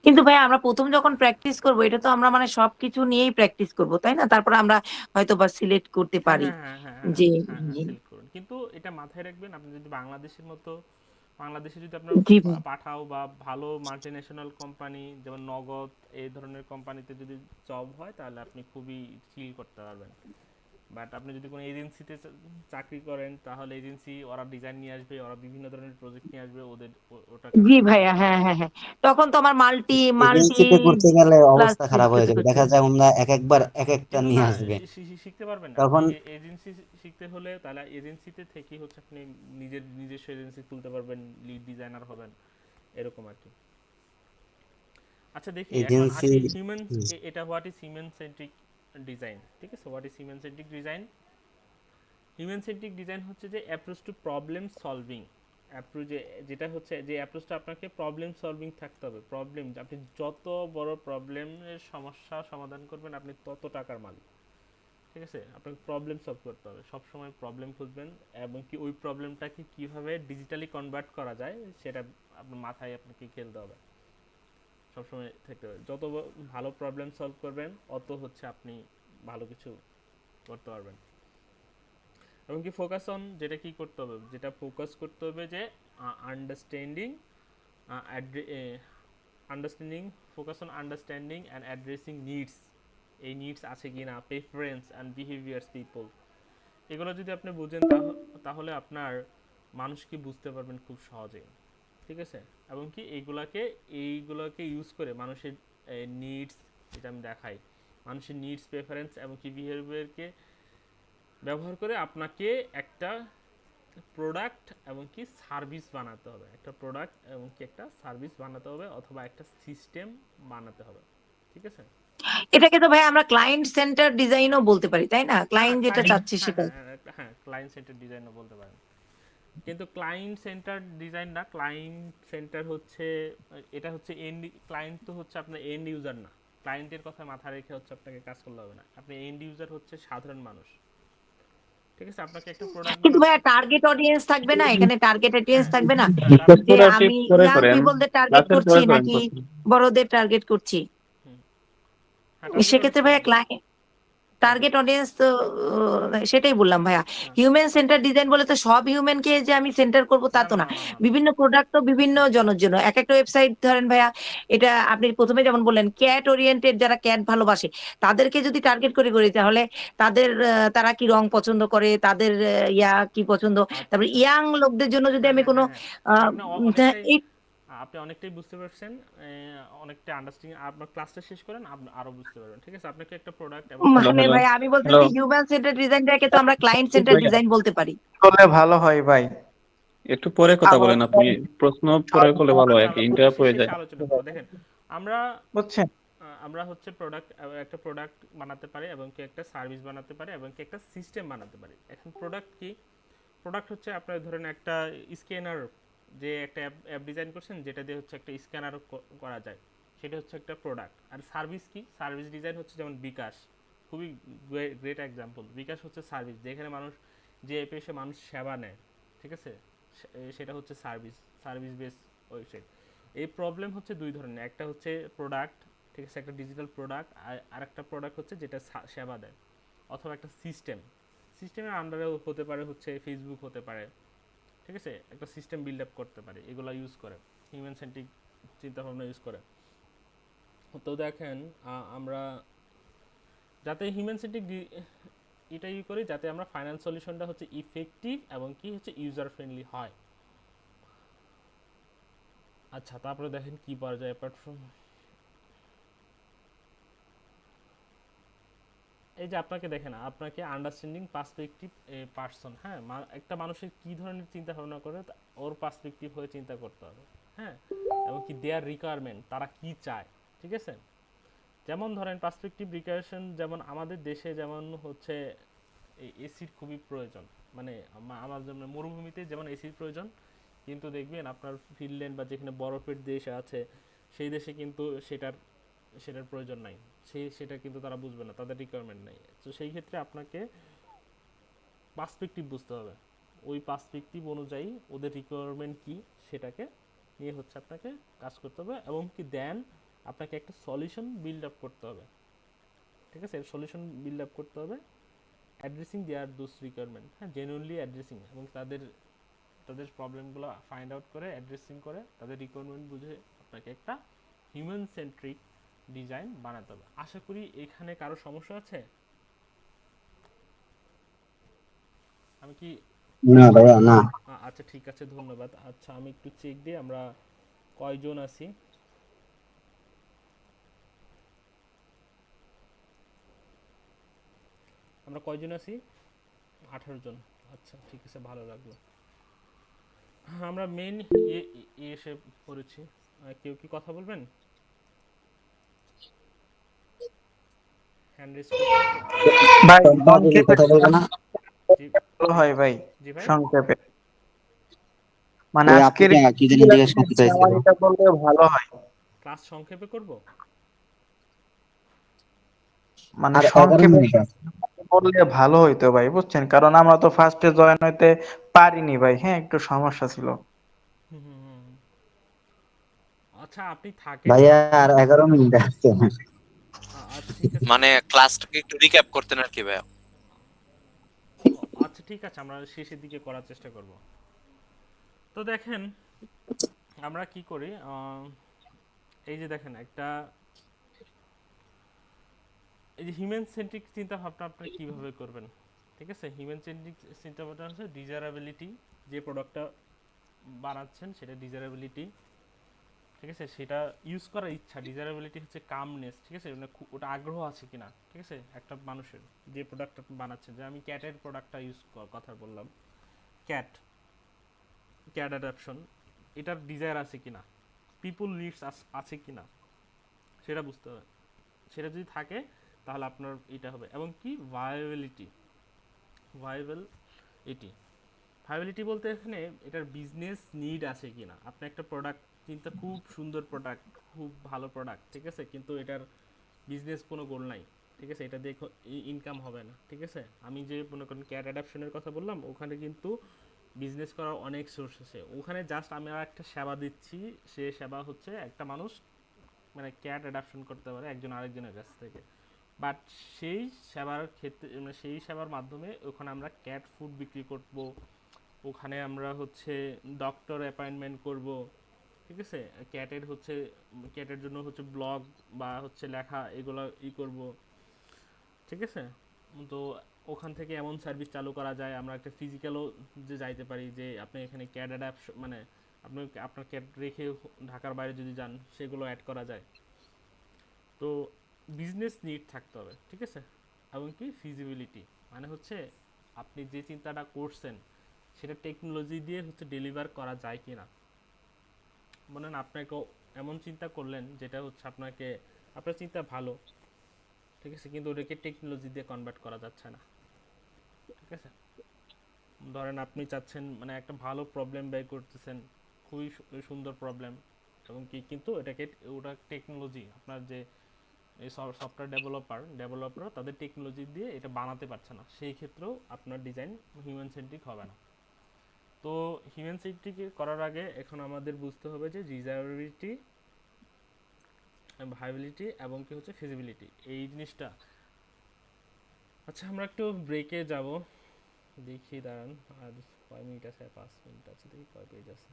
কিন্তু ভাই আমরা প্রথম যখন প্র্যাকটিস করব, এটা তো আমরা মানে সবকিছু নিয়েই প্র্যাকটিস করব, তাই না? তারপরে আমরা হয়তো বা সিলেক্ট করতে হ্যাঁ পারি হ্যাঁ হ্যাঁ হ্যাঁ হ্যাঁ যে হ্যাঁ হ্যাঁ জি, সিলেক্ট করুন, কিন্তু এটা মাথায় রাখবেন আপনি যদি বাংলাদেশের মতো বাংলাদেশে যদি আপনার জি ভাই। পাঠাও বা ভালো মাল্টিন্যাশনাল কোম্পানি যেমন নগদ এই ধরনের কোম্পানিতে যদি জব হয় তাহলে আপনি খুবই চিল করতে পারবেন। বাট আপনি যদি কোনো এজেন্সিতে চাকরি করেন তাহলে এজেন্সি ওরা ডিজাইন নিয়ে আসবে, ওরা বিভিন্ন ধরনের প্রজেক্ট নিয়ে আসবে, ওদের ওটা কাজ জি করতে ভাইয়া, হবে। হ্যাঁ হ্যাঁ হ্যাঁ, তখন তো আমার মাল্টি মাল্টি এজেন্সিতে করতে গেলে প্লাস অবস্থা খারাপ হয়ে করতে যাবে, করতে দেখা যায় আমরা এক একবার এক একটা কিন্তু নিয়ে না আসবে শিখতে পারবেন না আপনি, তখন। এজেন্সি শিখতে হলে তাহলে এজেন্সিতে থেকেই হচ্ছে আপনি নিজস্ব এজেন্সি তুলতে পারবেন, লিড ডিজাইনার হবেন, এরকম আর কি। আচ্ছা দেখি এখন এজেন্সি। আসি হিউম্যান, এটা what is human centric design, ঠিক আছে? What is human centric design? Human centric design হচ্ছে যে approach to problem solving approach, যেটা হচ্ছে যে অ্যাপ্রোচটা আপনাকে প্রবলেম সলভিং থাকতে হবে। প্রবলেম, আপনি যত বড় প্রবলেমের সমস্যা সমাধান করবেন আপনি তত টাকার মালিক, ঠিক আছে? আপনাকে প্রবলেম সলভ করতে হবে, সবসময় প্রবলেম খুঁজবেন, এবং কি ওই প্রবলেমটাকে কীভাবে ডিজিটালি কনভার্ট করা যায় সেটা আপনার মাথায় আপনাকে খেলতে হবে, সবসময় থাকতে হবে। যত ভালো প্রবলেম সলভ করবেন অত হচ্ছে আপনি ভালো কিছু করতে পারবেন। এবং কি ফোকাস অন, যেটা কি করতে হবে, যেটা ফোকাস করতে হবে যে understanding, understanding, focus on understanding and addressing needs. এই নিডস আছে কি না, প্রেফারেন্স অ্যান্ড বিহেভিয়ার্স পিপল, এগুলো যদি আপনি বুঝেন তাহলে আপনার মানুষকে বুঝতে পারবেন খুব সহজেই, ঠিক আছে? এবং কি এইগুলোকে ইউজ করে মানুষের নিডস, যেটা আমি দেখাই, মানুষের নিডস, প্রেফারেন্স এবং কি বিহেভিয়ারকে ব্যবহার করে আপনাকে একটা প্রোডাক্ট এবং কি সার্ভিস বানাতে হবে, একটা প্রোডাক্ট এবং কি একটা সার্ভিস বানাতে হবে, অথবা একটা সিস্টেম বানাতে হবে, ঠিক আছে? এটাকে তো ভাই আমরা ক্লায়েন্ট সেন্টার ডিজাইনও বলতে পারি, তাই না? ক্লায়েন্ট যেটা চাচ্ছে হ্যাঁ সেটা। হ্যাঁ হ্যাঁ, ক্লায়েন্ট সেন্টার ডিজাইনও বলতে পারেন, কিন্তু ক্লায়েন্ট সেন্টার ডিজাইন না, ক্লায়েন্ট সেন্টার হচ্ছে, এটা হচ্ছে এন্ড ক্লায়েন্ট, তো হচ্ছে আপনার এন্ড ইউজার না। ক্লায়েন্টের কথা মাথায় রেখে হচ্ছে আপনাকে কাজ করতে হবে না, আপনি এন্ড ইউজার হচ্ছে সাধারণ মানুষ, ঠিক আছে? আপনাকে একটা প্রোডাক্ট কিন্তু বানাতে, ভাইয়া টার্গেট অডিয়েন্স থাকবে না এখানে? টার্গেট অডিয়েন্স থাকবে না যে ডেকোরেটিভ আমি পরে ইয়াং করেন, পিপলদের টার্গেট ক্লাসের করছি পরে করেন নাকি প্রশ্ন। বড়দের টার্গেট করছি? হুম, হ্যাঁ টার্গেট সেক্ষেত্রে অডিয়েন্স ভাইয়া করবেন, টার্গেট টার্গেট, অডিয়েন্স তো সেটাই বললাম ভাইয়া। হ্যাঁ, হিউম্যান সেন্টার ডিজাইন বলে তো সব হিউম্যানকে যে আমি সেন্টার করব তা না তো না না। না না না না, বিভিন্ন প্রোডাক্ট তো বিভিন্ন জনের জন্য, এক একটা ওয়েবসাইট ধরেন ভাইয়া, এটা আপনি প্রথমে যেমন বললেন ক্যাট ওরিয়েন্টেড, যারা ক্যাট ভালোবাসে তাদেরকে যদি টার্গেট করে করি তাহলে তাদের তারা কি রং পছন্দ করে, তাদের ইয়া কি পছন্দ, তারপরে আচ্ছা, ইয়াং লোকদের জন্য যদি হ্যাঁ আমি হ্যাঁ কোনো হ্যাঁ হ্যাঁ, আহ, আপনি তা- অনেকটাই, এই আপনি অনেকটাই বুঝতে পারছেন, অনেকটা আন্ডারস্ট্যান্ডিং, আপনার ক্লাসটা শেষ করেন আপনি আরো বুঝতে পারবেন, ঠিক আছে? আপনাকে একটা প্রোডাক্ট এবং হ্যালো মানে হ্যালো ভাইয়া আমি হ্যালো, বলতেছি হিউম্যান সেন্টার ডিজাইনটাকে তো আমরা ক্লায়েন্ট সেন্টার ডিজাইন বলতে পারি। করলে ভালো হয় ভাই। একটু পরে কথা আবার বলেন আপনি, প্রশ্ন পরে করলে ভালো হয়, আচ্ছা, আর কি আমরা ইন্টারাপ্ট হয়ে শেষে যায়। আলোচনা করবো। দেখেন, আমরা বুঝছেন? আমরা হচ্ছে প্রোডাক্ট, একটা প্রোডাক্ট বানাতে পারি এবং কি একটা সার্ভিস বানাতে পারি এবং কি একটা সিস্টেম বানাতে পারি। এখন প্রোডাক্ট কি? প্রোডাক্ট হচ্ছে আপনার ধরেন একটা স্ক্যানার, যে একটা অ্যাপ ডিজাইন করছেন যেটা দিয়ে হচ্ছে একটা স্ক্যানার করা যায়, সেটা হচ্ছে একটা প্রোডাক্ট। আর সার্ভিস কি? সার্ভিস ডিজাইন হচ্ছে যেমন বিকাশ, খুবই গ্রেট এক্সাম্পল। বিকাশ হচ্ছে সার্ভিস, যেখানে মানুষ, যে অ্যাপে এসে মানুষ সেবা নেয়, ঠিক আছে? সেটা হচ্ছে সার্ভিস, সার্ভিস বেস ওয়েবসাইট। এই প্রবলেম হচ্ছে দুই ধরনের, একটা হচ্ছে প্রোডাক্ট, ঠিক আছে, একটা ডিজিটাল প্রোডাক্ট, আর একটা প্রোডাক্ট হচ্ছে যেটা সেবা দেয়, অথবা একটা সিস্টেম। সিস্টেমের আন্ডারেও হতে পারে হচ্ছে ফেসবুক হতে পারে, ঠিক আছে? একটা সিস্টেম বিল্ড আপ করতে পারে, এগুলো ইউজ করে, হিউম্যান সেন্ট্রিক চিন্তাভাবনা ইউজ করে। তো দেখেন, আমরা যাতে হিউম্যান সেন্ট্রিক এটা ইউজ করি, যাতে আমরা ফাইনাল সলিউশনটা হচ্ছে ইফেক্টিভ এবং কি হচ্ছে ইউজার ফ্রেন্ডলি হয়। আচ্ছা, তারপরে দেখেন কি পাওয়া যায় অ্যাপার্ট ফ্রম, এই যে আপনাকে দেখেন, আপনাকে আন্ডারস্ট্যান্ডিং পার্সপেক্টিভ পার্সন, হ্যাঁ, একটা মানুষের কি ধরনের চিন্তা ভাবনা করে ওর পার্সপেক্টিভ হয়ে চিন্তা করতে হবে, হ্যাঁ, এবং কি দেয়ার রিকোয়ারমেন্ট, তারা কি চায়, ঠিক আছে? যেমন ধরেন পার্সপেক্টিভ রিকোয়ারেশন, যেমন আমাদের দেশে যেমন হচ্ছে এসির খুবই প্রয়োজন, মানে আমার জন্য মরুভূমিতে যেমন এসির প্রয়োজন, কিন্তু দেখবেন আপনার ফিনল্যান্ড বা যেখানে বরফের দেশ আছে সেই দেশে কিন্তু সেটার প্রয়োজন নাই, সেটা কিন্তু তারা বুঝবে না, তাদের রিকোয়ারমেন্ট নাই। তো সেই ক্ষেত্রে আপনাকে পার্সপেক্টিভ বুঝতে হবে, ওই পার্সপেক্টিভ অনুযায়ী ওদের রিকোয়ারমেন্ট কি সেটাকে নিয়ে হচ্ছে আপনাকে কাজ করতে হবে, এবং কি দেন আপনাকে একটা সলিউশন বিল্ড আপ করতে হবে, ঠিক আছে? সলিউশন বিল্ড আপ করতে হবে, অ্যাড্রেসিং দেয়ার দোজ রিকোয়ারমেন্ট, হ্যাঁ, জেনুইনলি অ্যাড্রেসিং, এবং তাদের তাদের প্রবলেমগুলো ফাইন্ড আউট করে অ্যাড্রেসিং করে তাদের রিকোয়ারমেন্ট বুঝে আপনাকে একটা হিউম্যান সেন্ট্রিক ডিজাইন বানাতে হবে। আশা করি এখানে কারো সমস্যা আছে? আমি কি, না ভাইয়া, না। আচ্ছা ঠিক আছে, ধন্যবাদ। আচ্ছা আমি একটু চেক দিই আমরা কয়জন আছি। আমরা কয়জন আছি? 18 জন। আচ্ছা ঠিক আছে, ভালো লাগলো। হ্যাঁ, আমরা মেন এসে পড়েছি। কেউ কি কথা বলবেন? হ্যান্ড রেজ করছেন তো? ভাই তুমি সংক্ষেপে কথা বলবো না? জি ভালো হয় ভাই, জি ভাই। সংক্ষেপে। মানে ওই আজকের আপনাকে কি জানি জিজ্ঞেস করতে চাইছিল। সামারিটা বললে ভালো হয়। ক্লাস সংক্ষেপে করব? মানে আর 11 সংক্ষেপে মিনিট আছে। বললে ভালো হইতো ভাই, বুঝছেন, কারণ আমরা তো ফার্স্টে জয়েন হইতে পারিনি ভাই, হ্যাঁ একটু সমস্যা ছিল। হুম হুম হুম হুম। আচ্ছা আপনি থাকেন ভাইয়া কোথায়? আর 11 মিনিট আছে। আচ্ছা ঠিক আছে। মানে ক্লাসটাকে একটু রিক্যাপ করতেন আর কি ভাইয়া। আচ্ছা ঠিক আছে, আমরা শেষের দিকে করার চেষ্টা করব। তো দেখেন আমরা কি করি, এই যে দেখেন একটা, এই যে হিউম্যান সেন্ট্রিক চিন্তা ভাবনা আপনারা কিভাবে করবেন, ঠিক আছে? হিউম্যান সেন্ট্রিক চিন্তা ভাবনা হচ্ছে ডিজায়ারেবিলিটি, যে প্রোডাক্টটা বানাচ্ছেন সেটা ডিজায়ারেবিলিটি, ঠিক আছে? সেটা ইউজ করার ইচ্ছা। ডিজায়ারেবিলিটি হচ্ছে কামনেস, ঠিক আছে? মানে ওটা আগ্রহ আছে কিনা, ঠিক আছে, একটা মানুষের যে প্রোডাক্টটা বানাচ্ছেন। যে আমি ক্যাটের প্রোডাক্টটা ইউজ কথা বললাম, ক্যাট ক্যাট অ্যাডাপশন, এটার ডিজায়ার আছে কিনা, পিপুল নিডস আছে কিনা, সেটা বুঝতে হবে। সেটা যদি থাকে তাহলে আপনার এটা হবে। এবং কি ভায়াবিলিটি, ভায়াবল এটি ভায়াবিলিটি বলতে এখানে এটার বিজনেস নিড আছে কিনা। আপনি একটা প্রোডাক্ট চিন্তা, খুব সুন্দর প্রোডাক্ট, খুব ভালো প্রোডাক্ট, ঠিক আছে, কিন্তু এটার বিজনেস কোনো গোল নাই, ঠিক আছে, এটা দিয়ে ইনকাম হবে না, ঠিক আছে। আমি যে মনে করেন ক্যাট অ্যাডাপশনের কথা বললাম, ওখানে কিন্তু বিজনেস করার অনেক সোর্স আছে। ওখানে জাস্ট আমরা একটা সেবা দিচ্ছি, সে সেবা হচ্ছে একটা মানুষ মানে ক্যাট অ্যাডাপশন করতে পারে একজন আরেকজনের কাছ থেকে। বাট সেই সেবার ক্ষেত্রে মানে সেই সেবার মাধ্যমে ওখানে আমরা ক্যাট ফুড বিক্রি করব, ওখানে আমরা হচ্ছে ডক্টর অ্যাপয়েন্টমেন্ট করব, ঠিক আছে। ক্যাটের জন্য হচ্ছে ব্লগ বা হচ্ছে লেখা এগুলো করব, ঠিক আছে। তো ওখান থেকে এমন সার্ভিস চালু করা যায়, আমরা একটা ফিজিক্যালও যে যাইতে পারি, যে আপনি এখানে ক্যাট অ্যাডাপশন মানে আপনি আপনার ক্যাট রেখে ঢাকার বাইরে যদি যান সেগুলো অ্যাড করা যায়। তো বিজনেস নিড থাকতে হবে, ঠিক আছে। এবং কি ফিজিবিলিটি মানে হচ্ছে আপনি যে চিন্তাটা করছেন সেটা টেকনোলজি দিয়ে হচ্ছে ডেলিভার করা যায় কি না। মনে না আপনাকে এমন চিন্তা করলেন যেটা হচ্ছে আপনার চিন্তা ভালো, ঠিক আছে, কিন্তু ওটাকে টেকনোলজি দিয়ে কনভার্ট করা যাচ্ছে না, ঠিক আছে। ধরেন আপনি চাচ্ছেন মানে একটা ভালো প্রবলেম বের করতেছেন, খুবই সুন্দর প্রবলেম, এবং কি কিন্তু ওটা টেকনোলজি আপনার যে এই সফটওয়্যার ডেভেলপার তাদের টেকনোলজি দিয়ে এটা বানাতে পারছে না, সেই ক্ষেত্রেও আপনার ডিজাইন হিউম্যান সেন্ট্রিক হবে না। তো হিউম্যান সেন্ট্রিক করার আগে এখন আমাদের বুঝতে হবে যে ডিজায়ারেবিলিটি, ভায়াবিলিটি এবং কি হচ্ছে ফিজিবিলিটি, এই জিনিসটা। আচ্ছা আমরা একটু ব্রেকে যাব, দেখি দাঁড়ান আর কয় মিনিট আছে, 5 মিনিট আছে, দেখি কয় পেজ আছে,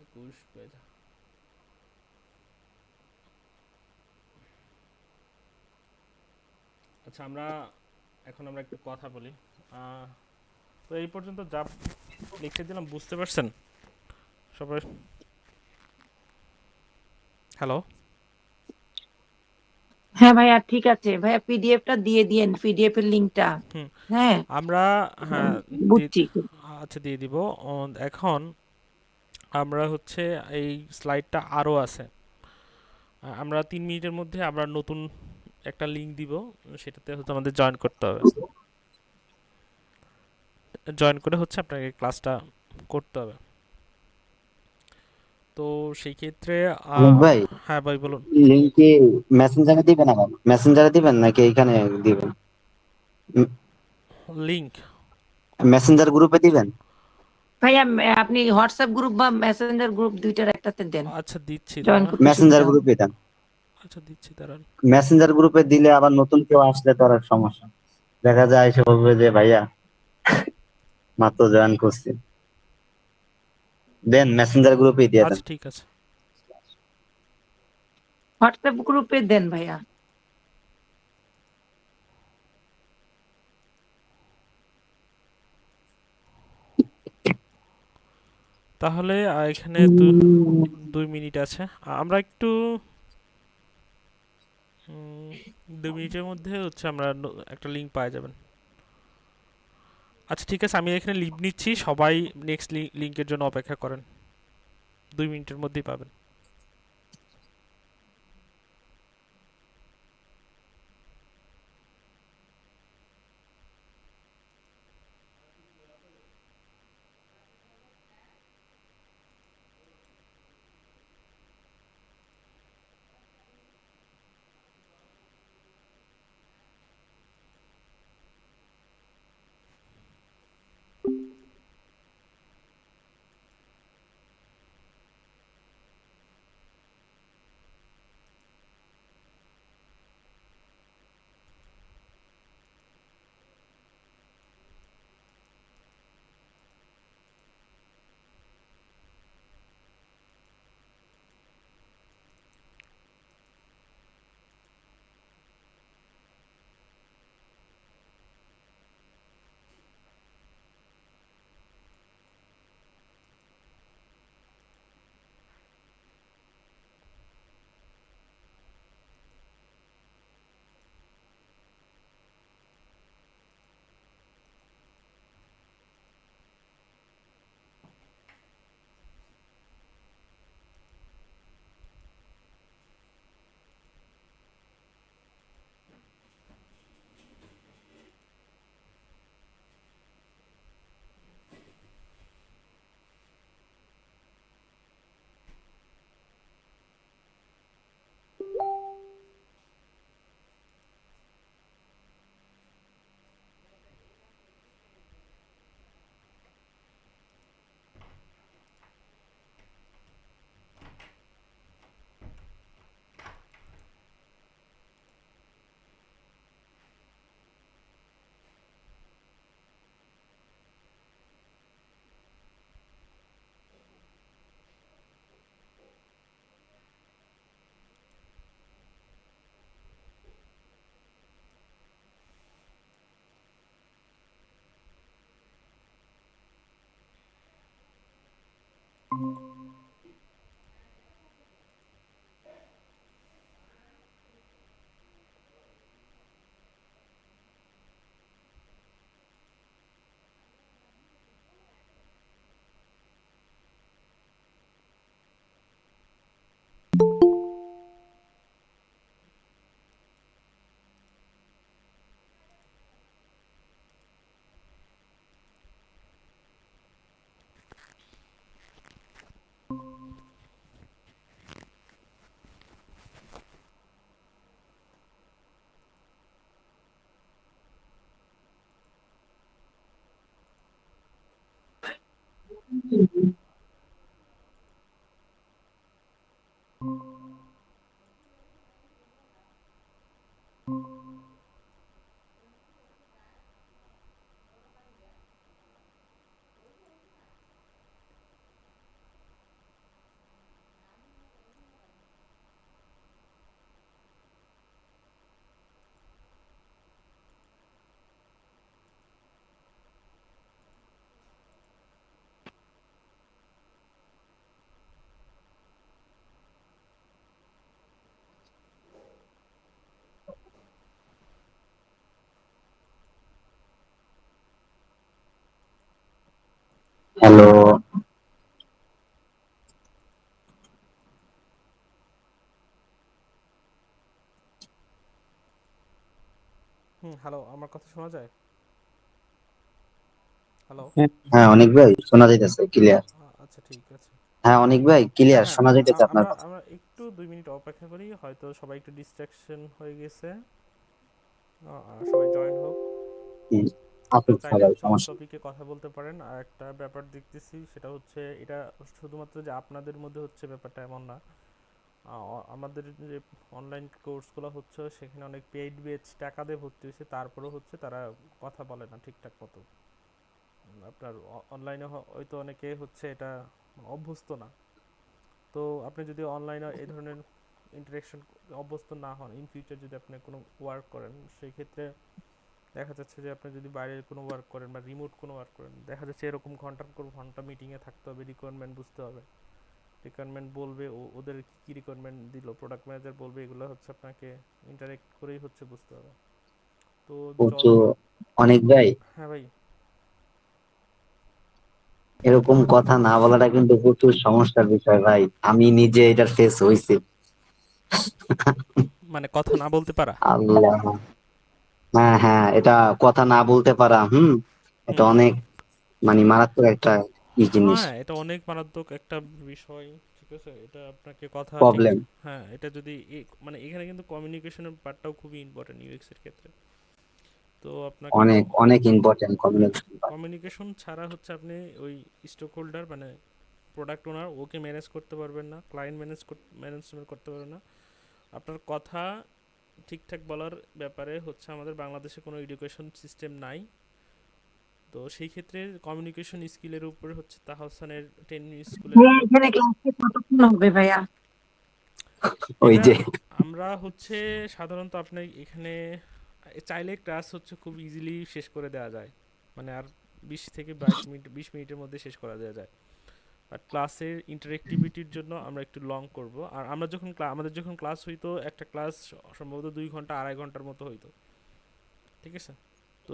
21 পেজ। আচ্ছা আমরা একটু কথা বলি। তো এই পর্যন্ত যা লিখে দিলাম বুঝতে পারছেন সবাই? হ্যালো? হ্যাঁ ভাইয়া ঠিক আছে ভাইয়া, পিডিএফটা দিয়ে দিয়েন, পিডিএফ এর লিংকটা। হুম। হ্যাঁ আমরা হ্যাঁ বুঝছি। আচ্ছা দিয়ে দিব। এখন আমরা হচ্ছে এই স্লাইডটা আরও আছে, আমরা 3 মিনিটের মধ্যে আমরা নতুন একটা লিংক দিব, সেটাতে হচ্ছে আমাদের জয়েন করতে হবে। জয়েন করে হচ্ছে আপনাকে ক্লাসটা করতে হবে। তো সেই ক্ষেত্রে অনেক ভাই, হ্যাঁ ভাই বলুন। লিঙ্ক কি মেসেঞ্জারে দিবেন? আবার মেসেঞ্জারে দিবেন নাকি এখানে দিবেন? লিংক মেসেঞ্জার গ্রুপে দিবেন? ভাইয়া আপনি হোয়াটসঅ্যাপ গ্রুপ বা মেসেঞ্জার গ্রুপ দুইটার একটাতে দেন, আচ্ছা দিচ্ছি জয়েন দাঁড়ান। করতে মেসেঞ্জার সুবিধা হবে। গ্রুপে দেন। আচ্ছা দিচ্ছি দাঁড়ান। মেসেঞ্জার গ্রুপে দিলে আবার নতুন কেউ আসলে তো আর এক সমস্যা, দেখা যায় এসে বলবে যে ভাইয়া মাত্র জয়েন করছি। দেন মেসেঞ্জার গ্রুপে দিয়ে দেন। আচ্ছা ঠিক আছে। হোয়াটসঅ্যাপ গ্রুপে দেন ভাইয়া। তাহলে এখানে 2 মিনিট আছে, আমরা একটু 2 মিনিটের মধ্যে হচ্ছে আমরা একটা লিংক পাওয়া যাবেন। আচ্ছা ঠিক আছে, আমি এখানে লিভ নিচ্ছি, সবাই নেক্সট লিংকের জন্য অপেক্ষা করেন, 2 মিনিটের মধ্যেই পাবেন। হ্যালো। হ্যালো, আমার কথা শোনা যায়? হ্যালো। হ্যাঁ অনিক ভাই, শোনা যাইতেছে ক্লিয়ার। আচ্ছা, ঠিক আছে। হ্যাঁ অনিক ভাই, হ্যাঁ ক্লিয়ার হ্যাঁ, শোনা যাইতেছে আপনার আমরা কথা। আমরা একটু 2 মিনিট অপেক্ষা করি, হয়তো সবাই একটু ডিস্ট্রাকশন হয়ে গেছে। সবাই জয়েন হোক। হুম, আপনারা আসুক চাইলে সবাই, হচ্ছে অফ সমস্যা নেই। টপিকে কথা বলতে পারেন। আর একটা ব্যাপার দেখতেছি, সেটা হচ্ছে এটা শুধুমাত্র যে আপনাদের মধ্যে হচ্ছে ব্যাপারটা এমন না। আমাদের যে অনলাইন কোর্সগুলো হচ্ছে সেখানে অনেক পেইড ব্যাচ টাকা দিয়ে ভর্তি হয়েছে, তারপরেও হচ্ছে তারা কথা বলে না ঠিকঠাক মতো। আপনার অনলাইনে হয়তো অনেকে হচ্ছে এটা অভ্যস্ত না। তো আপনি যদি অনলাইনে এই ধরনের ইন্টারেকশন অভ্যস্ত না হন, ইন ফিউচার যদি আপনি কোনো ওয়ার্ক করেন, সেই ক্ষেত্রে দেখা যাচ্ছে যে আপনি যদি বাইরে কোনো ওয়ার্ক করেন বা রিমোট কোনো ওয়ার্ক করেন, দেখা যাচ্ছে এরকম ঘন্টার পর ঘন্টা মিটিংয়ে থাকতে হবে, রিকোয়ারমেন্ট বুঝতে হবে। রিকোয়ারমেন্ট বলবে, ওদের কী রিকোয়ারমেন্ট দিল, প্রোডাক্ট ম্যানেজার বলবে, এগুলো হচ্ছে আপনাকে ইন্টারেক্ট করেই হচ্ছে বুঝতে হবে। তো তো যত অনিক ভাই, হ্যাঁ ভাই। এরকম কথা না বলাটা কিন্তু প্রচুর সমস্যার বিষয় ভাই, আমি নিজে এটার ফেস হইছি। মানে কথা না বলতে পারা। আল্লাহ। হ্যাঁ হ্যাঁ, এটা কথা না বলতে পারা, এটা হুম। অনেক মানে মারাত্মক একটা জিনিস, হ্যাঁ, এটা অনেক মারাত্মক একটা বিষয়। ঠিক আছে, এটা আপনাকে কথা ঠিক। প্রবলেম। হ্যাঁ, এটা যদি মানে এখানে কিন্তু কমিউনিকেশনের পার্টটাও খুবই ইম্পর্টেন্ট ইউএক্স এর ক্ষেত্রে। তো আপনাকে অনেক অনেক ইম্পর্টেন্ট কমিউনিকেশন। কমিউনিকেশন ছাড়া হচ্ছে আপনি ওই স্টক হোল্ডার মানে প্রোডাক্ট ওনার ওকে ম্যানেজ করতে পারবেন না, ক্লায়েন্ট ম্যানেজমেন্ট করতে পারবেন না। আপনার কথা ঠিকঠাক বলার ব্যাপারে হচ্ছে আমাদের বাংলাদেশে কোনো এডুকেশন সিস্টেম নাই। তো সেই ক্ষেত্রে কমিউনিকেশন স্কিলের উপরে হচ্ছে তাহসানের 10 স্কুলের হ্যাঁ, একটা। এখানে ক্লাসে কতক্ষণ হবে ভাইয়া? ওই এটা যে আমরা হচ্ছে সাধারণত আপনার এখানে চাইলে ক্লাস হচ্ছে খুব ইজিলি শেষ করে দেওয়া যায়, মানে আর 20 থেকে 22 মিনিট, 20 মিনিটের মধ্যে শেষ করা দেওয়া যায়। বাট ক্লাসের ইন্টারেক্টিভিটির জন্য আমরা একটু লং করব। আর আমরা যখন আমাদের যখন ক্লাস হইতো, একটা ক্লাস সম্ভবত 2 ঘন্টা 2.5 ঘন্টার মতো হইতো। ঠিক আছে। তো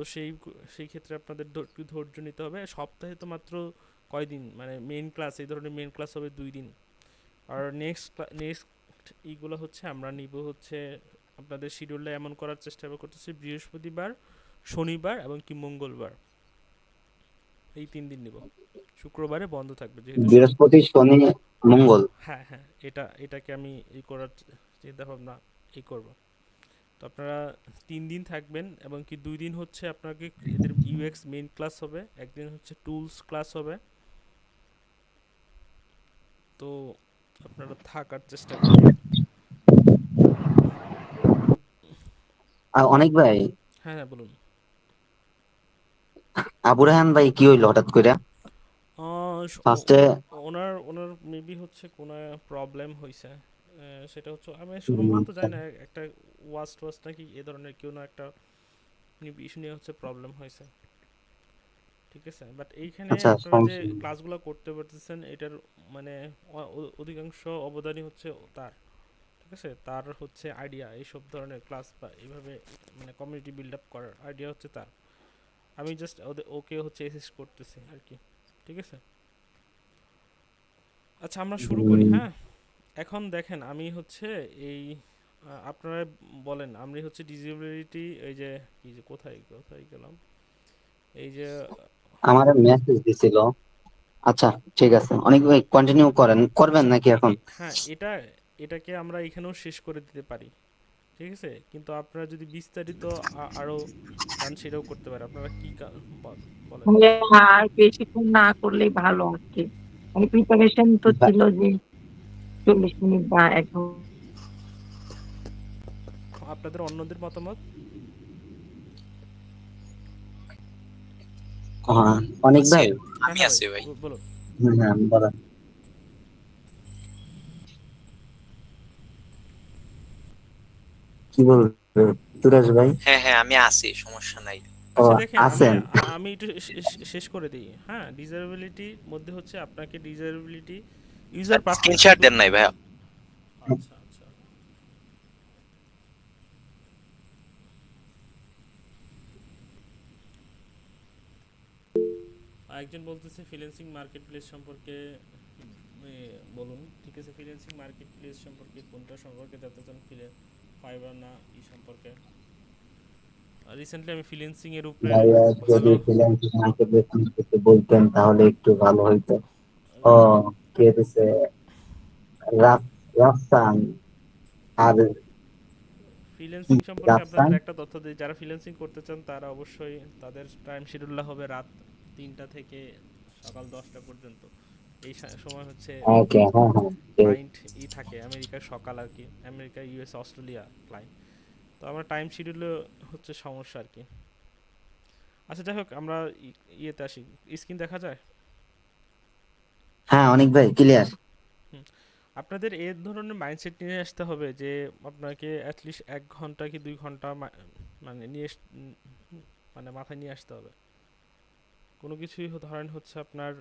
সেই ক্ষেত্রে আপনাদের একটু ধৈর্য নিতে হবে। সপ্তাহে তো মাত্র কয়দিন, মানে মেইন ক্লাস, এই ধরনের মেইন ক্লাস হবে 2 দিন। আর নেক্সট এইগুলো হচ্ছে আমরা নিব হচ্ছে আপনাদের শিডিউলটা এমন করার চেষ্টা করতেছি, বৃহস্পতিবার, শনিবার এবং কি মঙ্গলবার, এই 3 দিন নিব। শুক্রবারে বন্ধ থাকবে যেহেতু বৃহস্পতি শনি হ্যাঁ মঙ্গল। হ্যাঁ হ্যাঁ, এটাকে আমি এই করার চিন্তা ভাবনা এই করব। তো আপনারা 3 দিন থাকবেন, এবং কি 2 দিন হচ্ছে আপনাকে এদের ইউএক্স মেইন ক্লাস হবে, একদিন হচ্ছে টুলস ক্লাস হবে। তো আপনারা থাকার চেষ্টা করবেন। আর অনেক ভাই, হ্যাঁ হ্যাঁ, বলুন। আবু রায়হান ভাই কি হইলো হঠাৎ করে ফার্স্টে? ওনার ওনার মেবি হচ্ছে কোনো প্রবলেম হয়েছে। সেটা হচ্ছে আমি সম্ভবত জানি না, একটা ওয়াস্ট নাকি এ ধরনের কেউ না একটা ইস্যু নিয়ে হচ্ছে প্রবলেম হয়েছে। ঠিক আছে, বাট এইখানে আচ্ছা, আপনারা যে সমস্যা নেই। ক্লাসগুলো করতে পারতেছেন এটার মানে অধিকাংশ অবদানই হচ্ছে তার, ঠিক আছে, তার হচ্ছে আইডিয়া এইসব ধরনের ক্লাস বা এইভাবে মানে কমিউনিটি বিল্ড আপ করার আইডিয়া হচ্ছে তার। আমি জাস্ট ওকে হচ্ছে অ্যাসিস্ট করতেছি আর কি, ঠিক আছে। আচ্ছা আমরা শুরু করি, উম, হ্যাঁ। এখন দেখেন আমি হচ্ছে এই আপনারা বলেন, আমি হচ্ছে ডিসেবিলিটি এই যে কি যে কোথায় কোথায় গেলাম, এই যে আমার মেসেজ দিছিল। আচ্ছা, ঠিক আছে, অনেক ভাই কন্টিনিউ করবেন আচ্ছা নাকি এখন? হ্যাঁ এটাকে আমরা এখানেও শেষ করে দিতে পারি, ঠিক আছে, কিন্তু আপনারা যদি বিস্তারিত আরো চান সেটাও করতে পারেন। আপনারা কি বলেন। ভাইয়া, আর বেশিক্ষণ না করলেই ভালো আর কি। মানে প্রিপারেশন তো বা- ছিল যে 40 মিনিট বা 1 ঘন্টা। আপনাদের অন্যদের মতামত। হ্যাঁ, অনেক আছি, ভাই। হ্যাঁ আমি হ্যাঁ ভাই আছি ভাই। বলুন। হ্যাঁ, বলেন। কি বলবে তুরাজ ভাই? হ্যাঁ হ্যাঁ আমি আছি, সমস্যা নাই। ও, আচ্ছা দেখেন আমি আছেন। আমি একটু শেষ করে দিই, হ্যাঁ। ডিজারেবিলিটির মধ্যে হচ্ছে আপনাকে ডিজারেবিলিটি ইউজার পার্সপেক্টিভ। স্ক্রিনশট দেন নাই ভাইয়া। আচ্ছা আচ্ছা একজন বলতেছে ফ্রিল্যান্সিং মার্কেট প্লেস সম্পর্কে বলুন, ঠিক আছে। ফ্রিল্যান্সিং মার্কেট প্লেস সম্পর্কে কোনটা সম্পর্কে জানতে চান, ফাইবার না ই সম্পর্কে? রিসেন্টলি আমি ফ্রিল্যান্সিং এর উপরে ভাইয়া, যদি ভালো ফ্রিল্যান্সিং মার্কেট সম্পর্কে বলতেন তাহলে একটু ভালো হইতো। ও, কে দিছে? রাফসান। আর কি? ফ্রিল্যান্সিং সম্পর্কে রাফসান। আপনাদের একটা তথ্য দিই, যারা ফ্রিল্যান্সিং করতে চান তারা অবশ্যই তাদের টাইম শিডিউলটা হবে রাত 3টা থেকে সকাল 10টা পর্যন্ত। এই সময় হচ্ছে ওকে, হ্যাঁ হ্যাঁ, ঠিক। ক্লায়েন্ট থাকে আমেরিকার সকাল আর কি, আমেরিকা, ইউএস, অস্ট্রেলিয়া ক্লায়েন্ট। তো আমার টাইম শিডিউলে হচ্ছে সমস্যা আর কি। আচ্ছা যাই হোক আমরা ইয়েতে আসি। স্ক্রিন দেখা যায়? হ্যাঁ, অনেক ভাই ক্লিয়ার। হুম। আপনাদের এই ধরনের মাইন্ডসেট নিয়ে আসতে হবে যে আপনাকে অ্যাটলিস্ট 1 ঘন্টা কি 2 ঘন্টা মানে মানে মাথায় নিয়ে আসতে হবে। কোনো কিছুই ধরেন হচ্ছে আপনার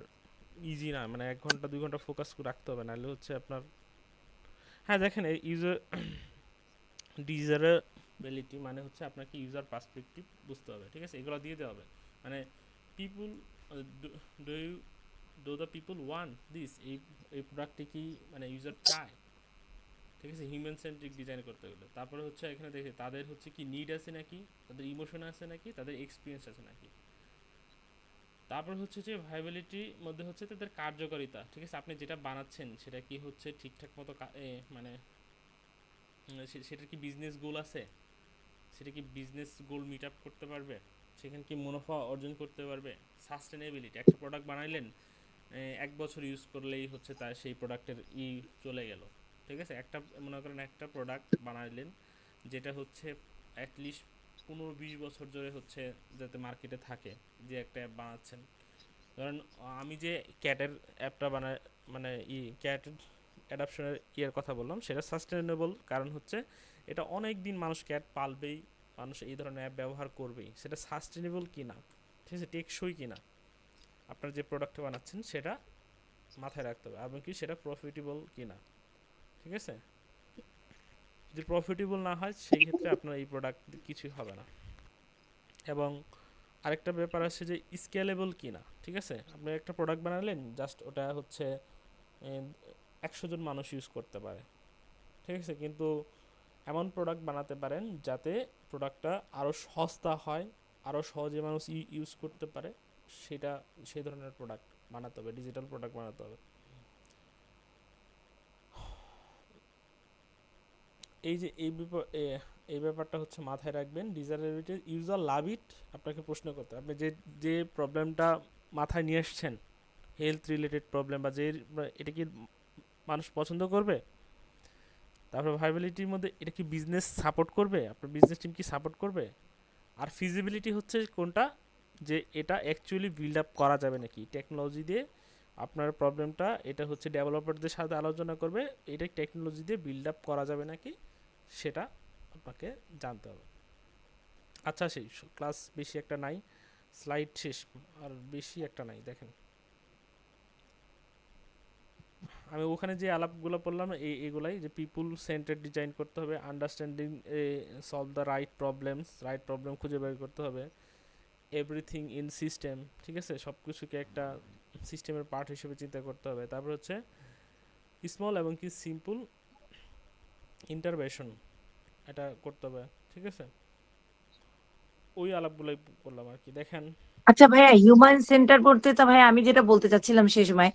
ইজি না, মানে 1 ঘন্টা 2 ঘন্টা ফোকাস রাখতে হবে, নাহলে হচ্ছে আপনার। হ্যাঁ দেখেন এই ডিজারেবিলিটি মানে হচ্ছে আপনাকে ইউজার পার্সপেক্টিভ বুঝতে হবে, ঠিক আছে, এগুলো দিয়ে দেওয়া হবে। মানে people do you do the people want this, এই প্রোডাক্টটি কি মানে ইউজার চায়, ঠিক আছে, হিউম্যান সেন্ট্রিক ডিজাইন করতে গেলে। তারপরে হচ্ছে এখানে দেখে তাদের হচ্ছে কি নিড আছে নাকি, তাদের ইমোশন আছে নাকি, তাদের এক্সপিরিয়েন্স আছে নাকি। তারপর হচ্ছে যে ভাইবিলিটির মধ্যে হচ্ছে তাদের কার্যকারিতা, ঠিক আছে, আপনি যেটা বানাচ্ছেন সেটা কি হচ্ছে ঠিকঠাক মতো মানে সেটার কি বিজনেস গোল আছে, সেটা কি বিজনেস গোল মিট আপ করতে পারবে, সেখানে কি মুনাফা অর্জন করতে পারবে। সাস্টেনেবিলিটি, একটা প্রোডাক্ট বানাইলেন 1 বছর ইউজ করলেই হচ্ছে তার সেই প্রোডাক্টের চলে গেল, ঠিক আছে। মনে করেন একটা প্রোডাক্ট বানাইলেন যেটা হচ্ছে অ্যাটলিস্ট 15-20 বছর ধরে হচ্ছে যাতে মার্কেটে থাকে, যে একটা অ্যাপ বানাচ্ছেন। ধরেন আমি যে ক্যাটের অ্যাপটা বানাই, মানে ক্যাট অ্যাডাপশনের কথা বললাম, সেটা সাস্টেনেবল কারণ হচ্ছে এটা অনেক দিন মানুষ ক্যাট পালবেই, মানুষ এই ধরনের অ্যাপ ব্যবহার করবেই। সেটা সাস্টেনেবল কিনা, ঠিক আছে, টেকসই কিনা, আপনার যে প্রোডাক্টটা বানাচ্ছেন সেটা মাথায় রাখতে হবে, এবং কি সেটা প্রফিটেবল কিনা, ঠিক আছে। যদি প্রফিটেবল না হয় সেই ক্ষেত্রে আপনার এই প্রোডাক্ট কিছুই হবে না। এবং আরেকটা ব্যাপার আছে যে স্কেলেবল কিনা, ঠিক আছে। আপনি একটা প্রোডাক্ট বানালেন, জাস্ট ওটা হচ্ছে 100 জন মানুষ ইউজ করতে পারে, ঠিক আছে, কিন্তু এমন প্রোডাক্ট বানাতে পারেন যাতে প্রোডাক্টটা আরও সস্তা হয়, আরও সহজে মানুষ ইউজ করতে পারে, সেটা সেই ধরনের প্রোডাক্ট বানাতে হবে, ডিজিটাল প্রোডাক্ট বানাতে হবে। এই যে এই ব্যাপারটা হচ্ছে মাথায় রাখবেন। ডিজায়ারেবিলিটি ইউজার লাভ ইট, আপনাকে প্রশ্ন করতে হবে। আপনি যে যে প্রবলেমটা মাথায় নিয়ে এসছেন, হেলথ রিলেটেড প্রবলেম, বা যে এটা কি মানুষ পছন্দ করবে। তারপর ভাইবিলিটির মধ্যে এটা কি বিজনেস সাপোর্ট করবে, আপনার বিজনেস টিম কি সাপোর্ট করবে। আর ফিজিবিলিটি হচ্ছে কোনটা, যে এটা অ্যাকচুয়ালি বিল্ড আপ করা যাবে নাকি টেকনোলজি দিয়ে। আপনার প্রবলেমটা এটা হচ্ছে ডেভেলপারদের সাথে আলোচনা করবে, এটা টেকনোলজি দিয়ে বিল্ড আপ করা যাবে নাকি সেটা আপনাকে জানতে হবে। আচ্ছা সেই ক্লাস বেশি একটা নাই, স্লাইড শেষ, আর বেশি একটা নাই দেখেন। আমি ওখানে যে আলাপগুলো বললাম এগুলাই, যে পিপুল সেন্টার ডিজাইন করতে হবে, understanding solve the right problem খুঁজে বের করতে হবে, এভরিথিং ইন সিস্টেম, ঠিক আছে, সব কিছুকে একটা সিস্টেমের পার্ট হিসেবে চিন্তা করতে হবে। তারপর হচ্ছে স্মল এবং কি সিম্পল ইন্টারভেনশন, এটা করতে হবে, ঠিক আছে। ওই আলাপগুলোই করলাম আর কি। দেখেন আচ্ছা ভাইয়া, হিউম্যান সেন্টার বলতে তো ভাইয়া আমি যেটা বলতে চাচ্ছিলাম সেই সময়,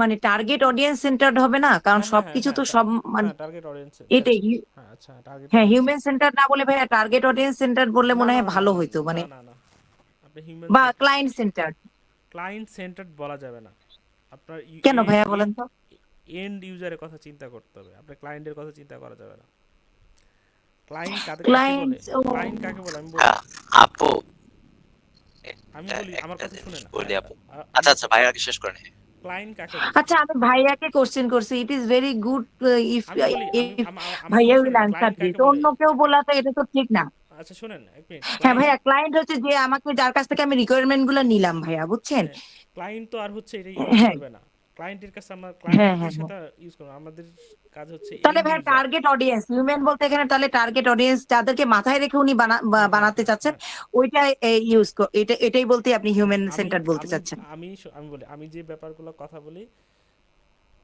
মানে টার্গেট অডিয়েন্স সেন্টার্ড হবে না, কারণ হ্যাঁ হ্যাঁ হ্যাঁ সবকিছু হ্যাঁ তো সব মানে হ্যাঁ টার্গেট অডিয়েন্স এটাই হ্যাঁ, আচ্ছা টার্গেট হ্যাঁ, অডিয়েন্স। হিউম্যান সেন্টার না বলে ভাইয়া টার্গেট অডিয়েন্স সেন্টার বললে না মনে না হয় না না ভালো না হইতো, মানে না না না, আপনি হিউম্যান বা centre, client centre. Client centred বলা যাবে না। আপনার কেন ভাইয়া বলেন তো? এন্ড ইউজারের কথা চিন্তা করতে হবে, আপনার ক্লায়েন্টের কথা চিন্তা করা যাবে না। ক্লায়েন্ট কাকে বলে, ক্লায়েন্ট ও ক্লায়েন্ট কাকে বলে আমি বলি, আপু আমি একটা বলি আমার একটা কথা জিনিস শুনে না। বলি আপু। আমি আচ্ছা আচ্ছা, ভাই আগে শেষ করেন। ক্লায়েন্ট কাকে বলে, আচ্ছা, আমি ভাইয়াকে কোশ্চেন করছি, it is very good if আমি বলি ইফ আমার ভাইয়া কথা উইল শুনেন, অ্যান্সার ক্লায়েন্ট দিস। কাকে বলে। অন্য কেউ বলা তো এটা তো ঠিক না। আচ্ছা শুনেন এক মিনিট, হ্যাঁ ক্লায়েন্ট, ভাইয়া, ক্লায়েন্ট হচ্ছে যে আমাকে, যার কাছ থেকে আমি রিকোয়ারমেন্ট গুলো নিলাম ভাইয়া, বুঝছেন? ক্লায়েন্ট তো আর হচ্ছে এটা ইউজ হ্যাঁ করবে না, ক্লায়েন্টের কাছে আমরা হ্যাঁ ক্লায়েন্টের হ্যাঁ হ্যাঁ। সাথে ইউজ করবো, আমাদের কাজ হচ্ছে তাহলে এন্ড ভাইয়া ইউজার। টার্গেট অডিয়েন্স, হিউম্যান বলতে এখানে তাহলে টার্গেট অডিয়েন্স যাদেরকে মাথায় রেখে উনি হ্যাঁ হ্যাঁ বানাতে হ্যাঁ চাচ্ছেন, হ্যাঁ ওইটা ইউজ, এটাই বলতে আপনি হ্যাঁ, হিউম্যান আমি সেন্টার বলতে আমি চাচ্ছেন। আমি আমি বলি, আমি যে ব্যাপারগুলো কথা বলি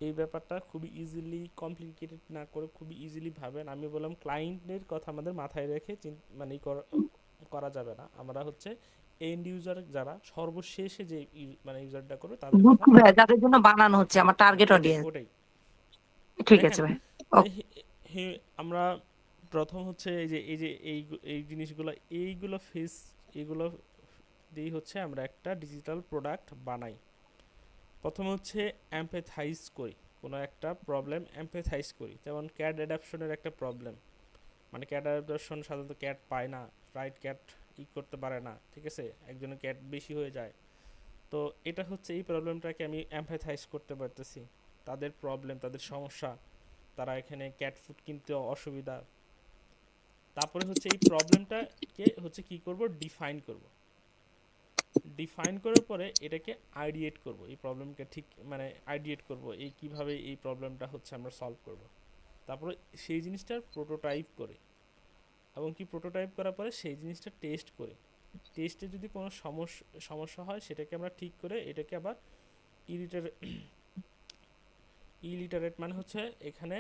এই ব্যাপারটা খুবই ইজিলি কমপ্লিকেটেড না করে খুবই ইজিলি ভাবেন। আমি বললাম ক্লায়েন্টের কথা আমাদের মাথায় রেখে মানে করা যাবে না, আমরা হচ্ছে এন্ড ইউজার যারা সর্বশেষে যে মানে ইউজারটা করবে তাদের কথা। বুঝছি ভাইয়া, যাদের জন্য বানানো হচ্ছে হ্যাঁ আমার হ্যাঁ টার্গেট ওটাই অডিয়েন্স। ওটাই। ঠিক আছে দেখেন ভাই। আমরা প্রথম হচ্ছে এই জিনিসগুলো এইগুলো ফেস, এইগুলো দিয়েই হচ্ছে আমরা একটা ডিজিটাল প্রোডাক্ট বানাই। প্রথমে হচ্ছে এমপ্যাথাইজ করি, কোনো একটা প্রবলেম এমপ্যাথাইজ করি, যেমন ক্যাট অ্যাডাপশনের একটা প্রবলেম, মানে ক্যাট অ্যাডাপশন সাধারণত ক্যাট পায় না, রাইট ক্যাট করতে পারে না, ঠিক আছে, একজনের ক্যাট বেশি হয়ে যায়। তো এটা হচ্ছে এই প্রবলেমটাকে আমি এমপ্যাথাইজ করতে পারতেছি, তাদের প্রবলেম, তাদের সমস্যা, তারা এখানে ক্যাট ফুড কিনতে অসুবিধা। তারপরে হচ্ছে এই প্রবলেমটাকে হচ্ছে কি করব, ডিফাইন করব, ডিফাইন করার পরে এটাকে আইডিয়েট করব, এই প্রবলেমকে ঠিক মানে আইডিয়েট করব এই কিভাবে এই প্রবলেমটা হচ্ছে আমরা সলভ করব। তারপরে সেই জিনিসটার প্রোটোটাইপ করে, এবং কি প্রোটোটাইপ করার পরে সেই জিনিসটা টেস্ট করে, টেস্টে যদি কোনো সমস্যা হয় সেটাকে আমরা ঠিক করে এটাকে আবার ইলিটারেট মানে হচ্ছে এখানে,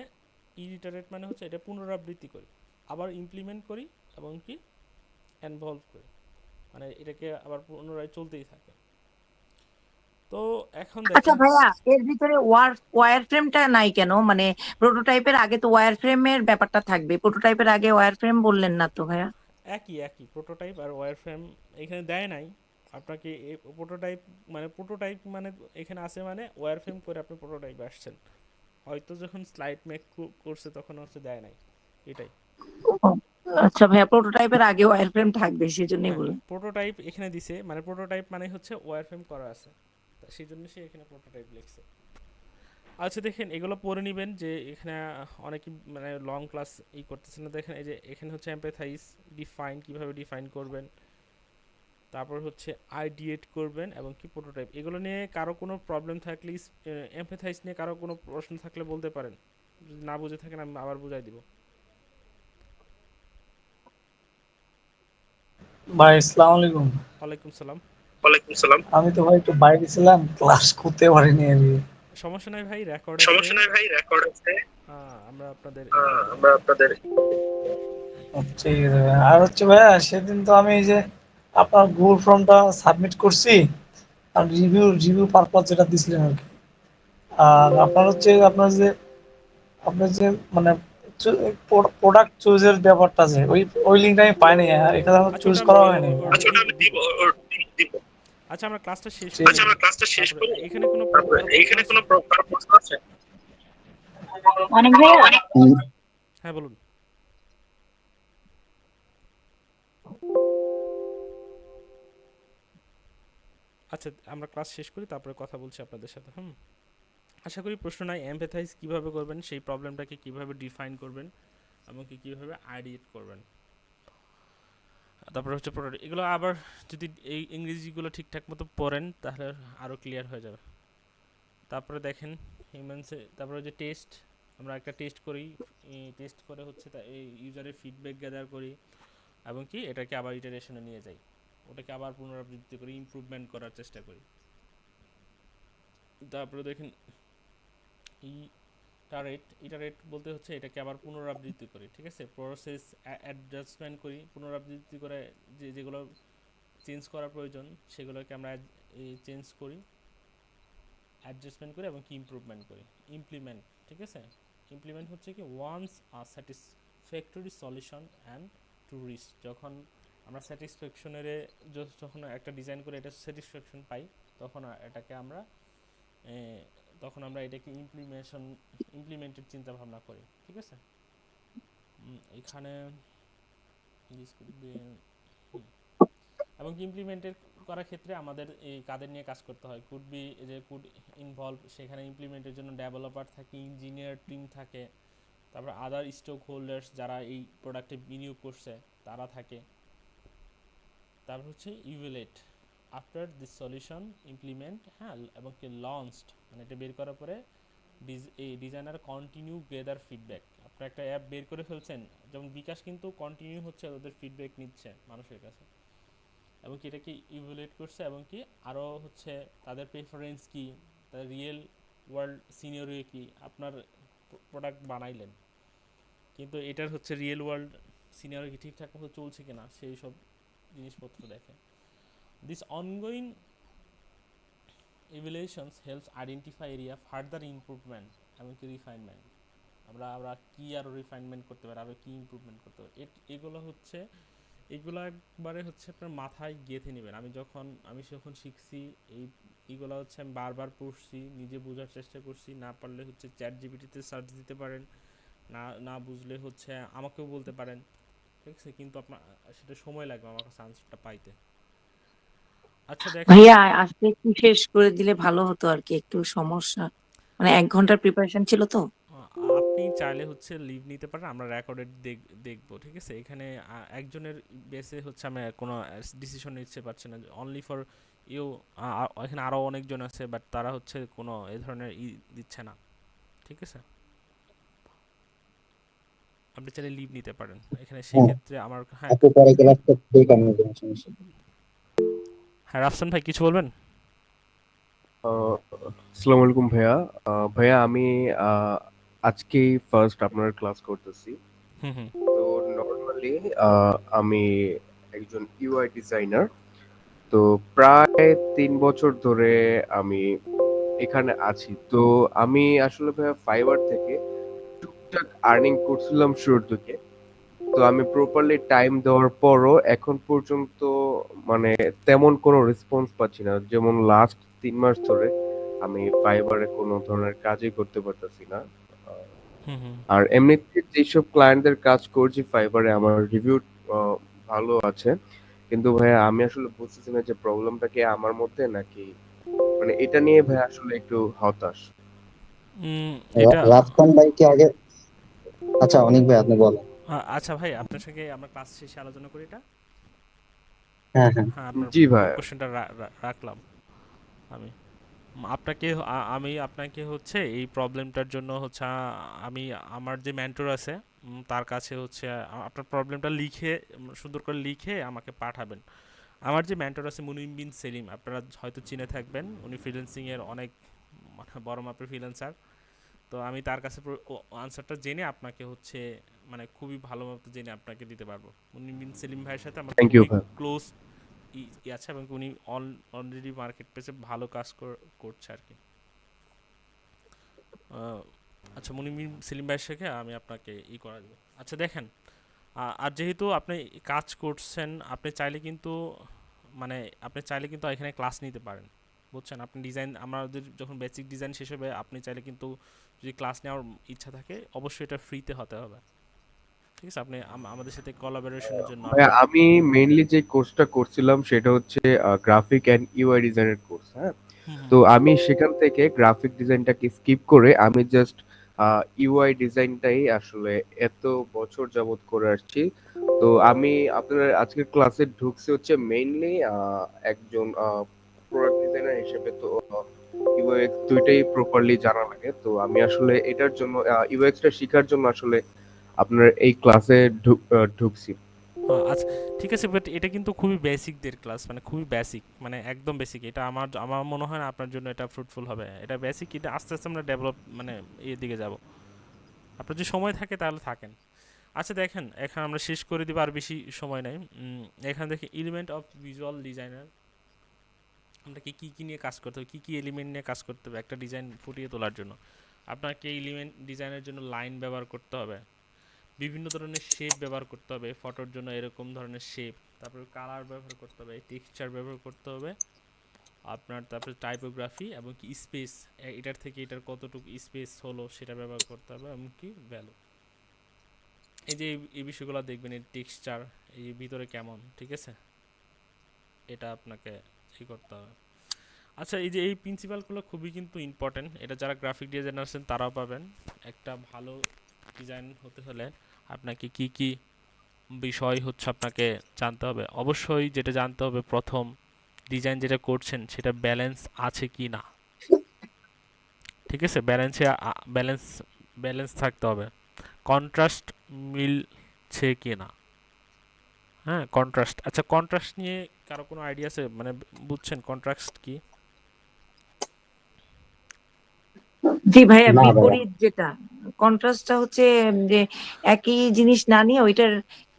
ইলিটারেট মানে হচ্ছে এটা পুনরাবৃত্তি করি, আবার ইমপ্লিমেন্ট করি, এবং কি ইনভলভ করি, মানে এটাকে আবার পুনরায় চলতেই থাকে। তো এখন আচ্ছা দেখেন, ভাইয়া, এর ভিতরে ওয়ার ফ্রেমটা নাই কেন? মানে প্রোটোটাইপের আগে তো ওয়ার ফ্রেমের ব্যাপারটা থাকবে, প্রোটোটাইপের আগে ওয়ার ফ্রেম বললেন না তো ভাইয়া? একই প্রোটোটাইপ আর ওয়্যার ফ্রেম এখানে দেয় নাই আপনাকে। প্রোটোটাইপ মানে এখানে আছে মানে ওয়্যার ফ্রেম করে আপনি প্রোটোটাইপ আসছেন, হয়তো যখন স্লাইড মেক করছে তখন হচ্ছে দেয় নাই, এটাই। ও, আচ্ছা ভাইয়া, প্রোটোটাইপের আগে ওয়্যার ফ্রেম থাকবে সেজন্যই হ্যাঁ বললাম। প্রোটোটাইপ এখানে দিছে, মানে প্রোটোটাইপ মানে হচ্ছে ওয়্যার ফ্রেম করা আছে, সেই জন্য সে এখানে প্রোটোটাইপ লিখছে। আচ্ছা দেখেন এগুলো পড়ে নেবেন, যে এখানে অনেকে মানে লং ক্লাস করতেছে না। দেখেন এই যে এখানে হচ্ছে এমপ্যাথাইজ, ডিফাইন, কিভাবে ডিফাইন করবেন, তারপর হচ্ছে আইডিয়েট করবেন, এবং কি প্রোটোটাইপ। এগুলো নিয়ে কারো কোনো প্রবলেম থাকলে, এমপ্যাথাইজ নিয়ে কারো কোনো প্রশ্ন থাকলে বলতে পারেন, যদি না বুঝে থাকেন আমি আবার বুঝাই দিব। ভাই আসসালামু আলাইকুম। ওয়ালাইকুম সালাম। ওয়ালাইকুম সালাম। আমি তো ভাই একটু বাইরে ছিলাম, ক্লাস করতে পারিনি আর কি। সমস্যা নাই ভাই, রেকর্ড আছে, সমস্যা নাই ভাই, রেকর্ড আছে, আমরা আপনাদের করবো। আমরা আপনাদের ঠিক আছে ভাই। আর হচ্ছে ভাইয়া, সেদিন তো আমি এই যে আপনার গুগল ফর্মটা সাবমিট করছি, আর রিভিউ পারপাস যেটা দিছিলেন আর কি। আর আপনার হচ্ছে আপনার যে মানে প্রোডাক্ট চুজের ব্যাপারটা আছে, ওই লিঙ্কটা আমি পাইনি, এটা আমার আচ্ছা চুজ ওটা আমি করা দিব, হয়নি। ওটা দিব। দিব। আচ্ছা আমরা ক্লাসটা শেষ ঠিক করি, আছে, আমরা ক্লাসটা শেষ তারপরে করি, এখানে কোনো তারপরে কারো প্রশ্ন এইখানে আছে? কোনো কারো প্রশ্ন আছে? অনেক ভাইয়া, হ্যাঁ বলুন। আচ্ছা আমরা ক্লাস শেষ করি, তারপরে কথা বলছি আপনাদের সাথে। আশা করি প্রশ্ন নাই। এমপ্যাথাইজ কিভাবে করবেন, সেই প্রবলেমটাকে কিভাবে ডিফাইন করবেন, এবং কি কিভাবে আইডিয়েট করবেন। তারপরে হচ্ছে প্রোটোটাইপ, এগুলো আবার যদি এই ইংরেজিগুলো ঠিকঠাক মতো পড়েন তাহলে আরও ক্লিয়ার হয়ে যাবে। তারপরে দেখেন হিউম্যানসে, তারপরে যে টেস্ট, আমরা একটা টেস্ট করি, টেস্ট করে হচ্ছে তা এই ইউজারের ফিডব্যাক গ্যাদার করি এবং কি এটাকে আবার ইটারেশনে নিয়ে যাই, ওটাকে আবার পুনরাবৃত্তি করি, ইমপ্রুভমেন্ট করার চেষ্টা করি। তারপরে দেখেন ইটারেট, ইটারেট বলতে হচ্ছে এটাকে আবার পুনরাবৃত্তি করি, ঠিক আছে, প্রসেস অ্যাডজাস্টমেন্ট করি, পুনরাবৃত্তি করে যেগুলো চেঞ্জ করার প্রয়োজন সেগুলোকে আমরা চেঞ্জ করি, অ্যাডজাস্টমেন্ট করি এবং কি ইমপ্রুভমেন্ট করি। ইমপ্লিমেন্ট, ঠিক আছে, ইমপ্লিমেন্ট হচ্ছে কি once a satisfactory solution and to reach, যখন আমরা স্যাটিসফ্যাকশনের যখন একটা ডিজাইন করে এটা স্যাটিসফ্যাকশন পাই তখন এটাকে আমরা এটাকে ইমপ্লিমেন্টের চিন্তা ভাবনা করি, ঠিক আছে। এখানে এবং ইমপ্লিমেন্টের করার ক্ষেত্রে আমাদের এই কাদের নিয়ে কাজ করতে হয়, কুড ইনভলভ, সেখানে ইমপ্লিমেন্টের জন্য ডেভেলপার থাকে, ইঞ্জিনিয়ার টিম থাকে, তারপর আদার স্টক হোল্ডার্স যারা এই প্রোডাক্টে বিনিয়োগ করছে তারা থাকে। তারপর হচ্ছে evaluate after this solution implement, হ্যাঁ, এবং কি লঞ্চড, মানে এটা বের করার পরে এই ডিজাইনার কন্টিনিউ গেদার ফিডব্যাক। আপনার একটা অ্যাপ বের করে ফেলছেন, যেমন বিকাশ কিন্তু কন্টিনিউ হচ্ছে ওদের ফিডব্যাক নিচ্ছে মানুষের কাছে, এবং কি এটাকে ইভ্যালুয়েট করছে, এবং কি আরও হচ্ছে তাদের প্রেফারেন্স কি, তাদের রিয়েল ওয়ার্ল্ড সিনিয়রিও কি, আপনার প্রোডাক্ট বানাইলেন কিন্তু এটার হচ্ছে রিয়েল ওয়ার্ল্ড সিনিয়রিও কি ঠিকঠাক মতো চলছে কিনা সেই সব জিনিসপত্র দেখে। This ongoing evaluations helps identify area further improvement এবং কি রিফাইনমেন্ট, আমরা কি আরও রিফাইনমেন্ট করতে পারি, আরও কি ইমপ্রুভমেন্ট করতে পারি, এগুলো একবারে হচ্ছে আপনার মাথায় গেঁথে নেবেন। আমি যখন শিখছি এইগুলো হচ্ছে আমি বারবার পড়ছি, নিজে বোঝার চেষ্টা করছি, না পারলে হচ্ছে চ্যাট জিপিটিতে সার্চ দিতে পারেন, না বুঝলে হচ্ছে আমাকেও বলতে পারেন, ঠিক আছে, কিন্তু আপনার সেটা সময় লাগবে আমার কাছে আনসারটা পাইতে। আচ্ছা দেখেন ভাইয়া আজকে একটু শেষ করে দিলে ভালো হতো আর কি, একটু সমস্যা, মানে 1 ঘন্টার প্রিপারেশন ছিল তো। আপনি চাইলে হচ্ছে লিভ নিতে পারেন, আমরা রেকর্ডেড দেখবো, ঠিক আছে। এখানে একজনের বেসে হচ্ছে আমি কোনো ডিসিশন নিতে পারছি না, অনলি ফর ইউ। এখানে আরও অনেকজন আছে বাট তারা হচ্ছে কোনো এই ধরনের দিচ্ছে না, ঠিক আছে। আপনি চাইলে লিভ নিতে পারেন এখানে, সেক্ষেত্রে আমার হ্যাঁ একটু পরে ক্লাস করতে কেন সমস্যা। হ্যাঁ রাফসান ভাই কিছু বলবেন? আসসালামু আলাইকুম ভাইয়া। ভাইয়া আমি আজকেই ফার্স্ট আপনার ক্লাস করতেছি। হুম হুম তো নর্মালি আমি একজন ইউআই ডিজাইনার। তো প্রায় 3 বছর ধরে আমি এখানে আছি। তো আমি আসলে ভাইয়া ফাইবার থেকে টুকটাক আর্নিং করছিলাম শুরুর দিকে। তো আমি প্রপারলি টাইম দেওয়ার পরও এখন পর্যন্ত মানে তেমন কোনো রেসপন্স পাচ্ছি না। যেমন লাস্ট 3 মাস ধরে আমি ফাইবারে কোনো ধরনের কাজই করতে পারতেছি না। আহ, হুম হুম আর এমনিতে যেসব ক্লায়েন্টদের কাজ করছি ফাইবারে আমার রিভিউ ভালো আছে, কিন্তু ভাইয়া আমি আসলে বুঝতেছি না যে প্রবলেমটা কি আমার মধ্যে নাকি, মানে এটা নিয়ে ভাইয়া আসলে একটু হতাশ। এটা রাফসান ভাই কি আগে, আচ্ছা অনিক ভাই আপনি বলেন। আচ্ছা ভাই আপনার সঙ্গে আমরা ক্লাস শেষে আলোচনা করি এটা। হ্যাঁ হ্যাঁ। হ্যাঁ আপনার জি ভাইয়া। কোশ্চেনটা রাখলাম আমি আমি আপনাকে হচ্ছে এই প্রবলেমটার জন্য হচ্ছে আমি আমার যে মেন্টর আছে তার কাছে হচ্ছে আপনার প্রবলেমটা লিখে সুন্দর করে লিখে আমাকে পাঠাবেন। আমার যে মেন্টর আছে মুনিম বিন সেলিম, আপনারা হয়তো চিনে থাকবেন, উনি ফ্রিল্যান্সিংয়ের অনেক মানে বড় মাপের ফ্রিল্যান্সার। তো আমি তার কাছে আনসারটা জেনে আপনাকে হচ্ছে মানে খুবই ভালো মতো জেনে আপনাকে দিতে পারবো। মুনিম বিন সেলিম ভাইয়ের সাথে আমার থ্যাংক ইউ খুবই ভাইয়া। ক্লোজ আছে এবং উনি অলরেডি মার্কেট প্লেসে ভালো কাজ করছে আর কি। আচ্ছা মুনিম সেলিম ভাইয়ের সাথে আমি আপনাকে করা দেবো। আচ্ছা দেখেন আর যেহেতু আপনি কাজ করছেন আপনি চাইলে কিন্তু এখানে ক্লাস নিতে পারেন, বুঝছেন। আপনি ডিজাইন আমাদের যখন বেসিক ডিজাইন শেষ হবে আপনি চাইলে কিন্তু যদি ক্লাস নেওয়ার ইচ্ছা থাকে অবশ্যই এটা ফ্রিতে হতে হবে, ঠিক আছে। আপনি আমাদের সাথে কোলাবোরেশনের জন্য ভাইয়া আপনি আমি মেইনলি যে কোর্সটা করছিলাম সেটা হচ্ছে গ্রাফিক এন্ড ইউআই ডিজাইনের কোর্স, হ্যাঁ। হুম হুম তো আমি সেখান থেকে গ্রাফিক ডিজাইনটাকে স্কিপ করে আমি জাস্ট ইউআই ডিজাইনটাই আসলে এত বছর যাবত করে আসছি। তো আমি আপনার আজকের ক্লাসে ঢুকছি হচ্ছে মেইনলি একজন প্রোডাক্ট ডিজাইনার হিসেবে। তো ইউএক্স দুইটাই প্রপারলি জানা লাগে। তো আমি আসলে এটার জন্য ইউএক্সটা শেখার জন্য আসলে আপনার এই ক্লাসে ঢুকছি। আচ্ছা ঠিক আছে, বাট এটা কিন্তু খুবই বেসিকদের ক্লাস, মানে খুবই বেসিক, মানে একদম বেসিক। এটা আমার আমার মনে হয় না আপনার জন্য এটা ফ্রুটফুল হবে। এটা বেসিক, এটা আস্তে আস্তে আমরা ডেভেলপ মানে এর দিকে যাব। আপনার যদি সময় থাকে তাহলে থাকেন। আচ্ছা দেখেন, এখন আমরা শেষ করে দিব, আর বেশি সময় নাই। এখানে দেখি এলিমেন্ট অফ ভিজুয়াল ডিজাইনার, আমরা কি কী নিয়ে কাজ করতে হবে, কী কী এলিমেন্ট নিয়ে কাজ করতে হবে একটা ডিজাইন ফুটিয়ে তোলার জন্য। আপনাকে এলিমেন্ট ডিজাইনের জন্য লাইন ব্যবহার করতে হবে, বিভিন্ন ধরনের শেপ ব্যবহার করতে হবে, ফটোর জন্য এরকম ধরনের শেপ, তারপরে কালার ব্যবহার করতে হবে, টেক্সচার ব্যবহার করতে হবে আপনার, তারপরে টাইপোগ্রাফি এবং কি স্পেস, এটার থেকে এটার কতটুকু স্পেস হলো সেটা ব্যবহার করতে হবে, এবং কি ভ্যালু। এই যে এই বিষয়গুলো দেখবেন, এই টেক্সচার এই ভিতরে কেমন, ঠিক আছে, এটা আপনাকে করতে হবে। আচ্ছা এই যে এই প্রিন্সিপালগুলো খুবই কিন্তু ইম্পর্টেন্ট, এটা যারা গ্রাফিক ডিজাইনার আছেন তারাও পাবেন। একটা ভালো ডিজাইন হতে হলে আপনাকে কি কি বিষয় হচ্ছে আপনাকে জানতে হবে। অবশ্যই যেটা জানতে হবে, প্রথম ডিজাইন যেটা করছেন সেটা ব্যালেন্স আছে কি না, ঠিক আছে, ব্যালেন্স ব্যালেন্স থাকতে হবে, কন্ট্রাস্ট মিলছে কি না। হ্যাঁ কন্ট্রাস্ট, আচ্ছা কন্ট্রাস্ট নিয়ে কারো কোনো আইডিয়া আছে, মানে বুঝছেন কন্ট্রাস্ট কি? জি ভাইয়া, না ভাইয়া। বিপরীত যেটা কন্ট্রাস্টটা হচ্ছে যে একই জিনিস না নিয়ে ওইটার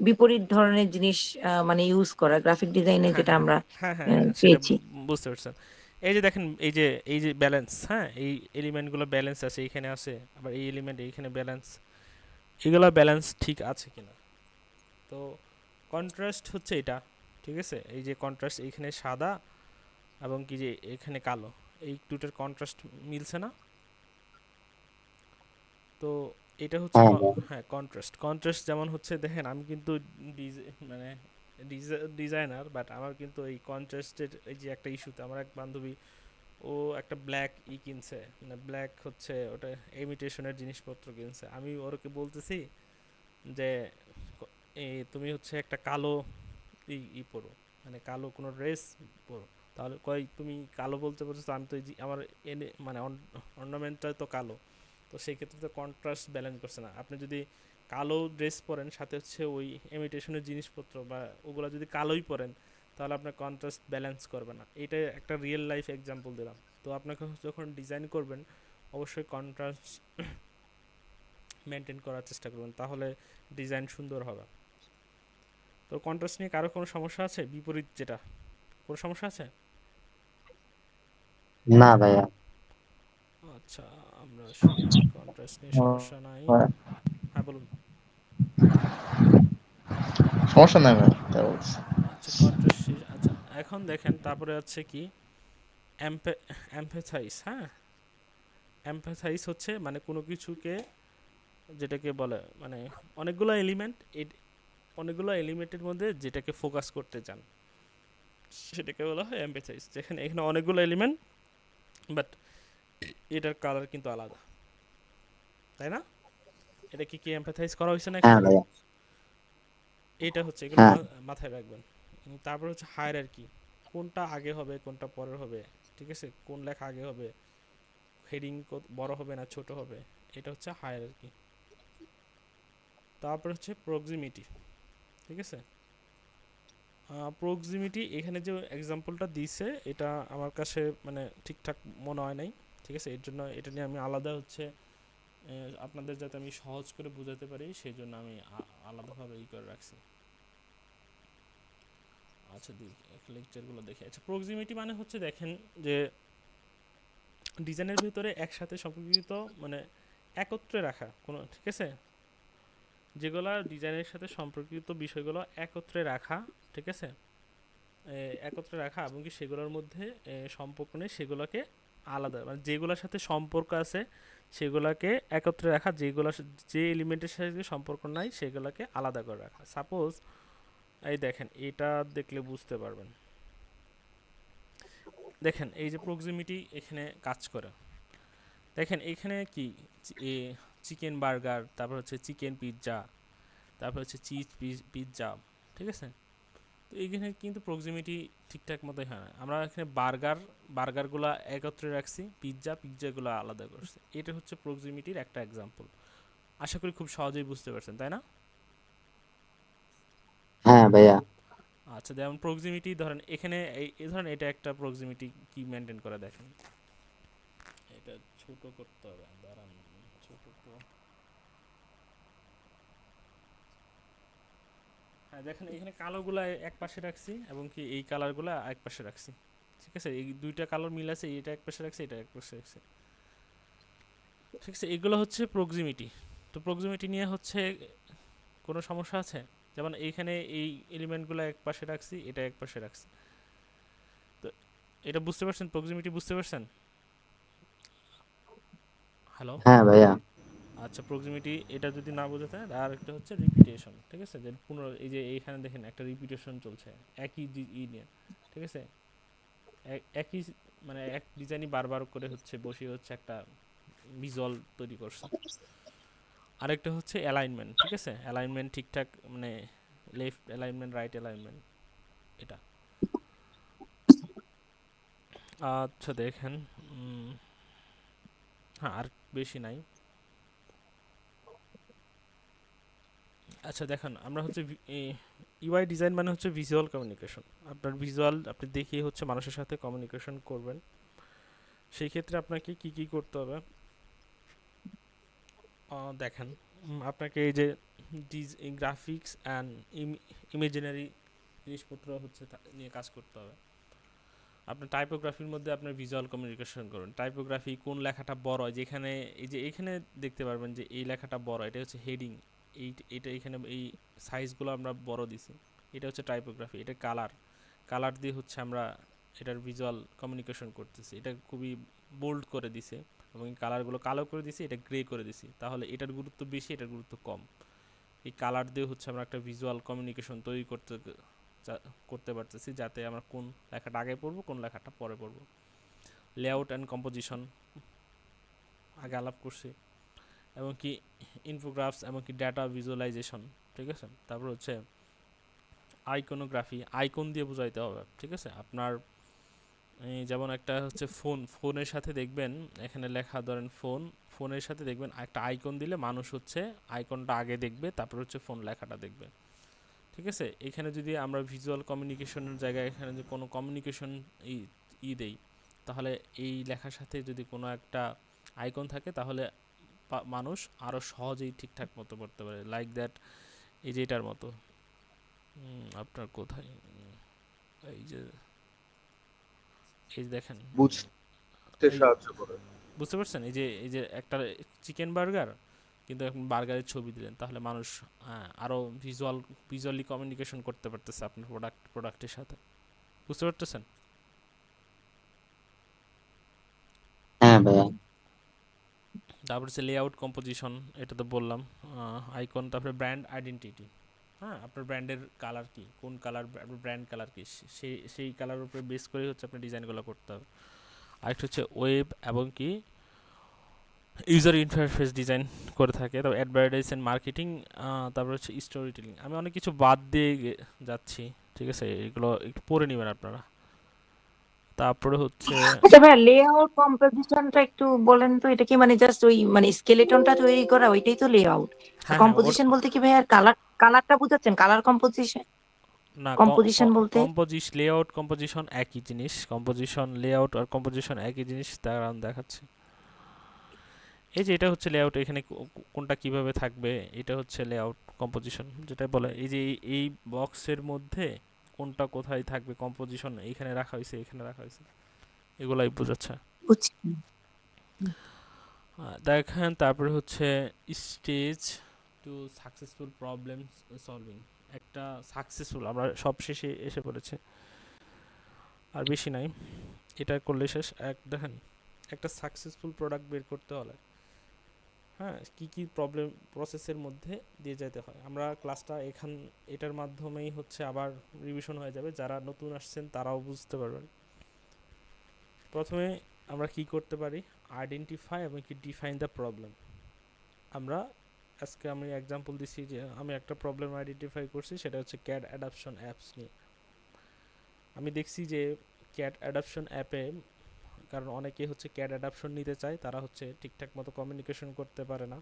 বিপরীত ধরনের জিনিস মানে ইউজ করা, গ্রাফিক ডিজাইনে হ্যাঁ যেটা হ্যাঁ আমরা হ্যাঁ হ্যাঁ হ্যাঁ সেটা পেয়েছি। বুঝতে পারছেন। এই যে দেখেন, এই যে ব্যালেন্স, হ্যাঁ এই এলিমেন্টগুলো ব্যালেন্স আছে, এইখানে আছে, আবার এই এলিমেন্ট এইখানে ব্যালেন্স, এগুলো ব্যালেন্স ঠিক আছে কিনা। তো কন্ট্রাস্ট হচ্ছে এটা, ঠিক আছে, এই যে কন্ট্রাস্ট এইখানে সাদা এবং কি যে এখানে কালো, এই দুটোর কন্ট্রাস্ট মিলছে না। তো এটা হচ্ছে হ্যাঁ ভাইয়া। হ্যাঁ কন্ট্রাস্ট। কন্ট্রাস্ট যেমন হচ্ছে দেখেন, আমি কিন্তু মানে ডিজাইনার, বাট আমার কিন্তু এই কন্ট্রাস্টের এই যে একটা ইস্যুতে, আমার এক বান্ধবী ও একটা ব্ল্যাক কিনছে, মানে ব্ল্যাক হচ্ছে ওটা ইমিটেশনের জিনিসপত্র কিনছে। আমি ওরকে বলতেছি যে তুমি হচ্ছে একটা কালো পরো, মানে কালো কোনো ড্রেস পরো। তাহলে কই তুমি কালো বলতে পারছো, আমি তো আমার মানে অর্নামেন্টটা তো কালো, তো সেই ক্ষেত্রে তো কন্ট্রাস্ট ব্যালেন্স করছে না। আপনি যদি কালো ড্রেস পরেন, সাথে হচ্ছে ওই ইমিটেশনের জিনিসপত্র বা ওগুলো যদি কালোই পরেন, তাহলে আপনার কন্ট্রাস্ট ব্যালেন্স করবে না। এটা একটা রিয়েল লাইফ এক্সাম্পল দিলাম। তো আপনাকে যখন ডিজাইন করবেন অবশ্যই কন্ট্রাস্ট মেনটেন করার চেষ্টা করবেন, তাহলে ডিজাইন সুন্দর হবে। তো কন্ট্রাস্ট নিয়ে কারো কোনো সমস্যা আছে, বিপরীত যেটা, কোনো সমস্যা আছে? না ভাইয়া। আচ্ছা আমরা শুনি, কন্ট্রাস্ট নিয়ে সমস্যা নাই। হ্যাঁ বলুন। সমস্যা নাই ভাই, তাই বলছি। আচ্ছা কন্ট্রাস্ট, আচ্ছা এখন দেখেন তারপরে আছে কি এমপ্যাথাইজ। হ্যাঁ এমপ্যাথাইজ হচ্ছে মানে কোনো কিছুকে, যেটাকে বলে মানে অনেকগুলো এলিমেন্ট, অনেকগুলো এলিমেন্টের মধ্যে যেটাকে ফোকাস করতে চান সেটাকে বলা হয় এমপ্যাথাইজ। যেখানে এখানে অনেকগুলো এলিমেন্ট, বাট এটার কালার কিন্তু আলাদা, তাই না? এটা কি এমপ্যাথাইজ করা হয়েছে না হ্যাঁ এখানে? ভাইয়া। এইটা হচ্ছে, এগুলো হ্যাঁ মাথায় রাখবেন। তারপর হচ্ছে হায়ারার্কি, কোনটা আগে হবে কোনটা পরে হবে, ঠিক আছে, কোন লেখা আগে হবে, হেডিং বড় হবে না ছোট হবে, এটা হচ্ছে হায়ারার্কি। তারপর হচ্ছে প্রক্সিমিটি, ঠিক আছে। প্রক্সিমিটি এখানে যে এক্সাম্পলটা দিছে এটা আমার কাছে মানে ঠিকঠাক মনে হয় নাই, ঠিক আছে, এর জন্য এটা নিয়ে আমি আলাদা হচ্ছে আপনাদের যাতে আমি সহজ করে বোঝাতে পারি সেই জন্য আমি আলাদাভাবে করে রাখছি। আচ্ছা লেকচারগুলো দেখে, আচ্ছা প্রক্সিমিটি মানে হচ্ছে দেখেন যে ডিজাইনের ভিতরে একসাথে সম্পর্কিত, মানে একত্রে রাখা কোনো, ঠিক আছে, যেগুলো ডিজাইনের সাথে সম্পর্কিত বিষয়গুলো একত্রে রাখা, ঠিক আছে, একত্রে রাখা এবং কি সেগুলোর মধ্যে সম্পর্ক নেই সেগুলোকে আলাদা, মানে যেগুলোর সাথে সম্পর্ক আছে সেগুলোকে একত্রে রাখা, যেগুলো যে এলিমেন্টের সাথে সম্পর্ক নাই সেগুলোকে আলাদা করে রাখা। সাপোজ এই দেখেন, এটা দেখলে বুঝতে পারবেন। দেখেন এই যে প্রক্সিমিটি এখানে কাজ করে, দেখেন এখানে কি চিকেন বার্গার, তারপর হচ্ছে চিকেন পিৎজা, তারপর হচ্ছে চিজ পিৎজা, ঠিক আছে। তো এইখানে কিন্তু প্রক্সিমিটি ঠিকঠাক মতোই হয় না। আমরা এখানে বার্গারগুলো একত্রে রাখছি, পিৎজাগুলো আলাদা করছি। এটা হচ্ছে প্রক্সিমিটির একটা এক্সাম্পল। আশা করি খুব সহজেই বুঝতে পারছেন, তাই না? হ্যাঁ ভাইয়া। আচ্ছা, যেমন প্রক্সিমিটি ধরেন এখানে এই ধরেন এটা একটা প্রক্সিমিটি কি মেনটেন করে দেখেন। এটা ছোট করতে হবে, দাঁড়ান ছোট তো। হ্যাঁ দেখেন এখানে কালোগুলা এক পাশে রাখছি এবং কি এই কালারগুলা এক পাশে রাখছি, ঠিক আছে। এই দুইটা কালার মিল আছে, এটা এক পাশে রাখছি, এটা এক পাশে রাখছি, ঠিক আছে। এগুলো হচ্ছে প্রক্সিমিটি। তো প্রক্সিমিটি নিয়ে হচ্ছে কোনো সমস্যা আছে? যেমন এইখানে এই এলিমেন্টগুলো এক পাশে রাখছি, এটা এক পাশে রাখছি। তো এটা বুঝতে পারছেন? প্রক্সিমিটি বুঝতে পারছেন? হ্যালো? হ্যাঁ ভাইয়া। আচ্ছা, প্রক্সিমিটি এটা যদি না বোঝা যায়, আর একটা হচ্ছে রিপিটেশন, ঠিক আছে। যে এই যে এইখানে দেখেন একটা রিপিটেশন চলছে একই নিয়ে, ঠিক আছে। একই মানে এক ডিজাইনই বারবার করে হচ্ছে বসিয়ে হচ্ছে একটা ভিজুয়াল তৈরি করছে। আরেকটা হচ্ছে অ্যালাইনমেন্ট, ঠিক আছে। অ্যালাইনমেন্ট ঠিকঠাক মানে লেফট অ্যালাইনমেন্ট, রাইট অ্যালাইনমেন্ট, এটা। আচ্ছা দেখেন, হ্যাঁ আর বেশি নাই। আচ্ছা দেখেন, আমরা হচ্ছে ইউআই ডিজাইন মানে হচ্ছে ভিজুয়াল কমিউনিকেশন। আপনার ভিজুয়াল আপনি দেখিয়ে হচ্ছে মানুষের সাথে কমিউনিকেশন করবেন। সেই ক্ষেত্রে আপনাকে কি কি করতে হবে দেখেন, আপনাকে এই যে গ্রাফিক্স অ্যান্ড ইমেজিনারি জিনিসপত্র হচ্ছে নিয়ে কাজ করতে হবে। আপনার টাইপোগ্রাফির মধ্যে আপনার ভিজুয়াল কমিউনিকেশন করুন। টাইপোগ্রাফি কোন লেখাটা বড় হয়, যেখানে এই যে এখানে দেখতে পারবেন যে এই লেখাটা বড়, এটা হচ্ছে হেডিং, এটা এখানে এই সাইজগুলো আমরা বড় দিছি, এটা হচ্ছে টাইপোগ্রাফি। এটা কালার দিয়ে হচ্ছে আমরা এটার ভিজুয়াল কমিউনিকেশন করতেছি। এটা খুবই বোল্ড করে দিছে এবং কালারগুলো কালো করে দিছি, এটা গ্রে করে দিছি, তাহলে এটার গুরুত্ব বেশি, এটার গুরুত্ব কম। এই কালার দিয়ে হচ্ছে আমরা একটা ভিজুয়াল কমিউনিকেশন তৈরি করতে পারতেছি, যাতে আমরা কোন লেখাটা আগে পড়বো, কোন লেখাটা পরে পড়বো। লেআউট অ্যান্ড কম্পোজিশন আগে আলাপ করছি, এবং কি ইনফোগ্রাফস এবং কি ডেটা ভিজুয়ালাইজেশন, ঠিক আছে। তারপর হচ্ছে আইকনোগ্রাফি, আইকন দিয়ে বোঝাইতে হবে, ঠিক আছে। আপনার যেমন একটা হচ্ছে ফোনের সাথে দেখবেন এখানে লেখা, ধরেন ফোনের সাথে দেখবেন একটা আইকন দিলে মানুষ হচ্ছে আইকনটা আগে দেখবে, তারপর হচ্ছে ফোন লেখাটা দেখবে, ঠিক আছে। এখানে যদি আমরা ভিজুয়াল কমিউনিকেশনের জায়গায় এখানে যে কোনো কমিউনিকেশন দেই, তাহলে এই লেখার সাথে যদি কোনো একটা আইকন থাকে, তাহলে মানুষ আরও সহজেই ঠিকঠাক মতো পড়তে পারে। লাইক দ্যাট, এই যে এটার মতো, আপনার কোথায় এই যে দেখেন, বুঝতে সাহায্য করে। বুঝতে পারছেন? এই যে একটা চিকেন বার্গার, কিন্তু এখন বার্গারের ছবি দিলেন, তাহলে মানুষ আরও ভিজুয়ালি কমিউনিকেশন করতে পারতেছে আপনার প্রোডাক্টের সাথে। বুঝতে পারতেছেন? হ্যাঁ ভাইয়া। তারপর হচ্ছে লেআউট কম্পোজিশন, এটা তো বললাম। আইকন, তারপরে ব্র্যান্ড আইডেন্টিটি। হ্যাঁ, আপনার ব্র্যান্ডের কালার কি, কোন কালার, ব্র্যান্ড কালার কি, সেই কালার উপরে বেস করে হচ্ছে আপনার ডিজাইনগুলো করতে হবে। আরেকটা হচ্ছে ওয়েব এবং কি ইউজার ইন্টারফেস ডিজাইন করে থাকে। তারপর অ্যাডভার্টাইজ মার্কেটিং, তারপর হচ্ছে স্টোরি টেলিং। আমি অনেক কিছু বাদ দিয়ে যাচ্ছি, ঠিক আছে, এগুলো একটু পড়ে নেবেন আপনারা। তারপরে হচ্ছে আচ্ছা ভাইয়া, লেআউট কম্পোজিশনটা একটু বলেন তো, এটা কি মানে জাস্ট ওই মানে স্কেলেটনটা তৈরি করা, ওইটাই তো লেআউট? আর হ্যাঁ হ্যাঁ কম্পোজিশন বলতে কি ভাইয়া, কালারটা বুঝাচ্ছেন? কালার কম্পোজিশন, না, কম্পোজিশন বলতে? লেআউট কম্পোজিশন একই জিনিস। কম্পোজিশন, লেআউট আর কম্পোজিশন একই জিনিস, তার আমি দেখাচ্ছি। এই যে এটা হচ্ছে লেআউট, এখানে কোনটা কিভাবে থাকবে, এটা হচ্ছে লেআউট কম্পোজিশন যেটা বলে। এই যে এই বক্সের মধ্যে কোনটা কোথায় থাকবে, কম্পোজিশন এইখানে রাখা হয়েছে, এখানে রাখা হয়েছে, এগুলাই বোঝাচ্ছে। বুঝছি। দেখেন তারপরে হচ্ছে stage two successful problem solving. একটা সাকসেসফুল, আমরা সব শেষে এসে পড়েছে, আর বেশি নাই, এটা করলে শেষ। দেখেন একটা সাকসেসফুল প্রোডাক্ট বের করতে হলে হ্যাঁ কি কি প্রবলেম প্রসেসের মধ্যে দিয়ে যেতে হয়, আমরা ক্লাসটা এটার মাধ্যমেই হচ্ছে আবার রিভিশন হয়ে যাবে, যারা নতুন আসছেন তারাও বুঝতে পারবেন। প্রথমে আমরা কি করতে পারি, আইডেন্টিফাই এবং কি ডিফাইন দ্য প্রবলেম। আমরা আজকে আমি এক্সাম্পল দিছি যে আমি একটা প্রবলেম আইডেন্টিফাই করছি, সেটা হচ্ছে ক্যাড অ্যাডাপশন অ্যাপস নিয়ে। আমি দেখছি যে ক্যাড অ্যাডাপশন অ্যাপে, কারণ অনেকে হচ্ছে ক্যাড অ্যাডাপশন নিতে চায়, তারা হচ্ছে ঠিকঠাক মতো কমিউনিকেশন করতে পারে না।